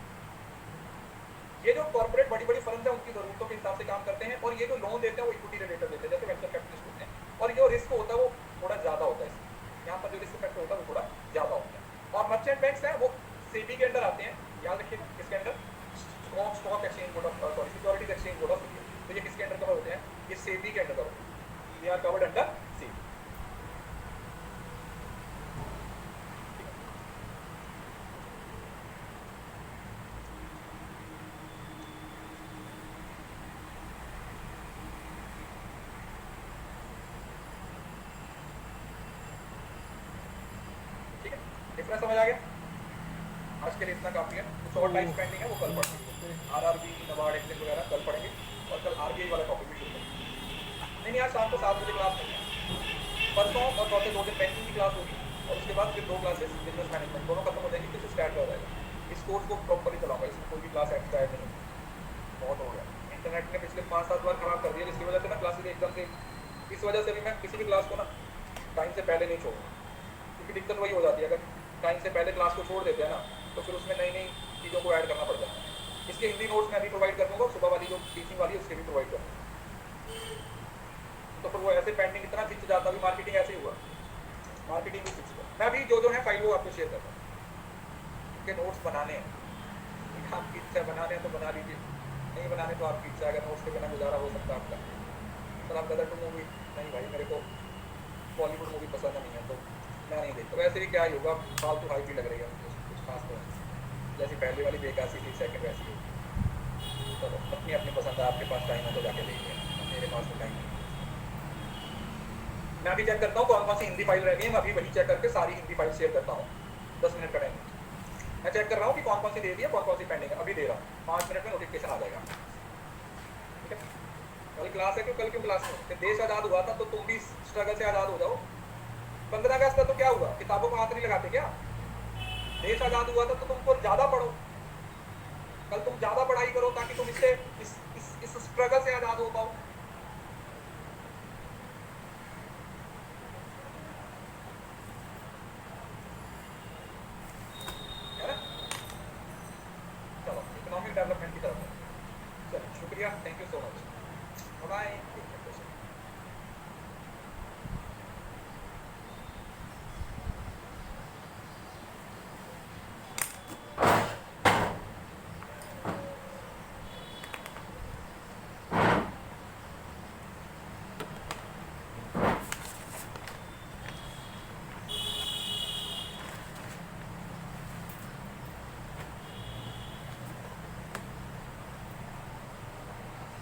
ये जो कॉर्पोरेट बड़ी बड़ी फर्म्स हैं उनकी जरूरतों के हिसाब से काम करते हैं, और ये जो लोन देते हैं वो इक्विटी रिलेटेड देते हैं, जैसे वेंचर कैपिटलिस्ट होते हैं। और जो रिस्क होता है वो थोड़ा ज्यादा होता है, यहाँ पर जो रिस्क फैक्टर होता है वो थोड़ा ज्यादा होता है। और मर्चेंट बैंक्स हैं वो सेबी के अंडर आते हैं, याद रखिए किसके under? Stock exchange board of sorry securities exchange board of India. तो ये किसके अंडर कवर होते हैं? ये सेबी के अंडर कवर होते हैं। They are covered under SEBI. ठीक है, डिफरेंस समझ आ गया? आज के लिए इतना काफी है। कुछ और टाइम पेंडिंग है वो कल पढ़ेंगे। आरआरबी, नबार्ड, एक्सिम वगैरह कल पढ़ेंगे, और कल आरबीआई वाला टॉपिक भी शुरू करेंगे। नहीं आज शाम को 7 बजे क्लास नहीं है, परसों और चौथे 2 दिन बैंकिंग की क्लास होगी, और उसके बाद फिर 2 क्लासेस बिजनेस मैनेजमेंट, दोनों खत्म हो जाएंगी, फिर से स्टार्ट हो जाएगा। इस कोर्स को प्रॉपरली चलाऊंगा, इसमें कोई भी क्लास एक्स्ट्रा ऐड नहीं होगी। बहुत हो गया, इंटरनेट ने पिछले 5-7 बार खराब कर दिया, जिसकी वजह से ना क्लासेस एकदम से, इस वजह से भी मैं किसी भी क्लास को ना टाइम से पहले नहीं छोड़ूंगा, क्योंकि दिक्कत वही हो जाती है, अगर टाइम से पहले क्लास को छोड़ देते हैं ना तो फिर उसमें नई नई चीज़ों को ऐड करना पड़ जाता है। इसके हिंदी नोट्स मैं भी प्रोवाइड कर दूँगा, सुबह वाली जो टीचिंग वाली है उसके भी प्रोवाइड कर दूँगा। तो फिर वो ऐसे पेंडिंग इतना खिंच जाता, अभी मार्केटिंग ऐसे ही हुआ, मार्केटिंग भी खिंच गया। मैं अभी जो है फाइल वो आपको शेयर करता हूँ, उनके नोट्स बनाने हैं, आपकी इच्छा बनाने हैं तो बना लीजिए, नहीं बनाने तो आपकी इच्छा, अगर नोट्स के बिना गुजारा हो सकता है आपका। सर आप गदर टू मूवी नहीं भाई, मेरे को बॉलीवुड मूवी पसंद नहीं है तो मैं नहीं देखता। वैसे भी क्या ही होगा, फालतू हाइप ही लग रही है कुछ खास तो, जैसी पहले वाली बेकार सी थी, सेकंड वैसी होगी। चलो अपनी अपनी पसंद है, आपके पास टाइम है तो जाके देखिए, मेरे पास तो टाइम नहीं। मैं अभी चेक करता हूँ कौन कौन सी हिंदी फाइल रह गई है, मैं अभी वही चेक करके सारी हिंदी फाइल शेयर करता हूँ। 10 मिनट का टाइम मैं चेक कर रहा हूँ कि कौन कौन सी दे दी है, कौन कौन सी पेंडिंग है, अभी दे रहा हूँ, 5 मिनट में नोटिफिकेशन आ जाएगा। ठीक है, कल क्लास है, क्यों कल क्यों क्लास में? देश आज़ाद हुआ था तो तुम भी स्ट्रगल से आज़ाद हो जाओ। 15 अगस्त तो क्या हुआ, किताबों को हाथ नहीं लगाते क्या? देश आज़ाद हुआ था तो तुमको ज़्यादा पढ़ो, कल तुम ज़्यादा पढ़ाई करो ताकि तुम इससे इस स्ट्रगल से आज़ाद हो पाओ।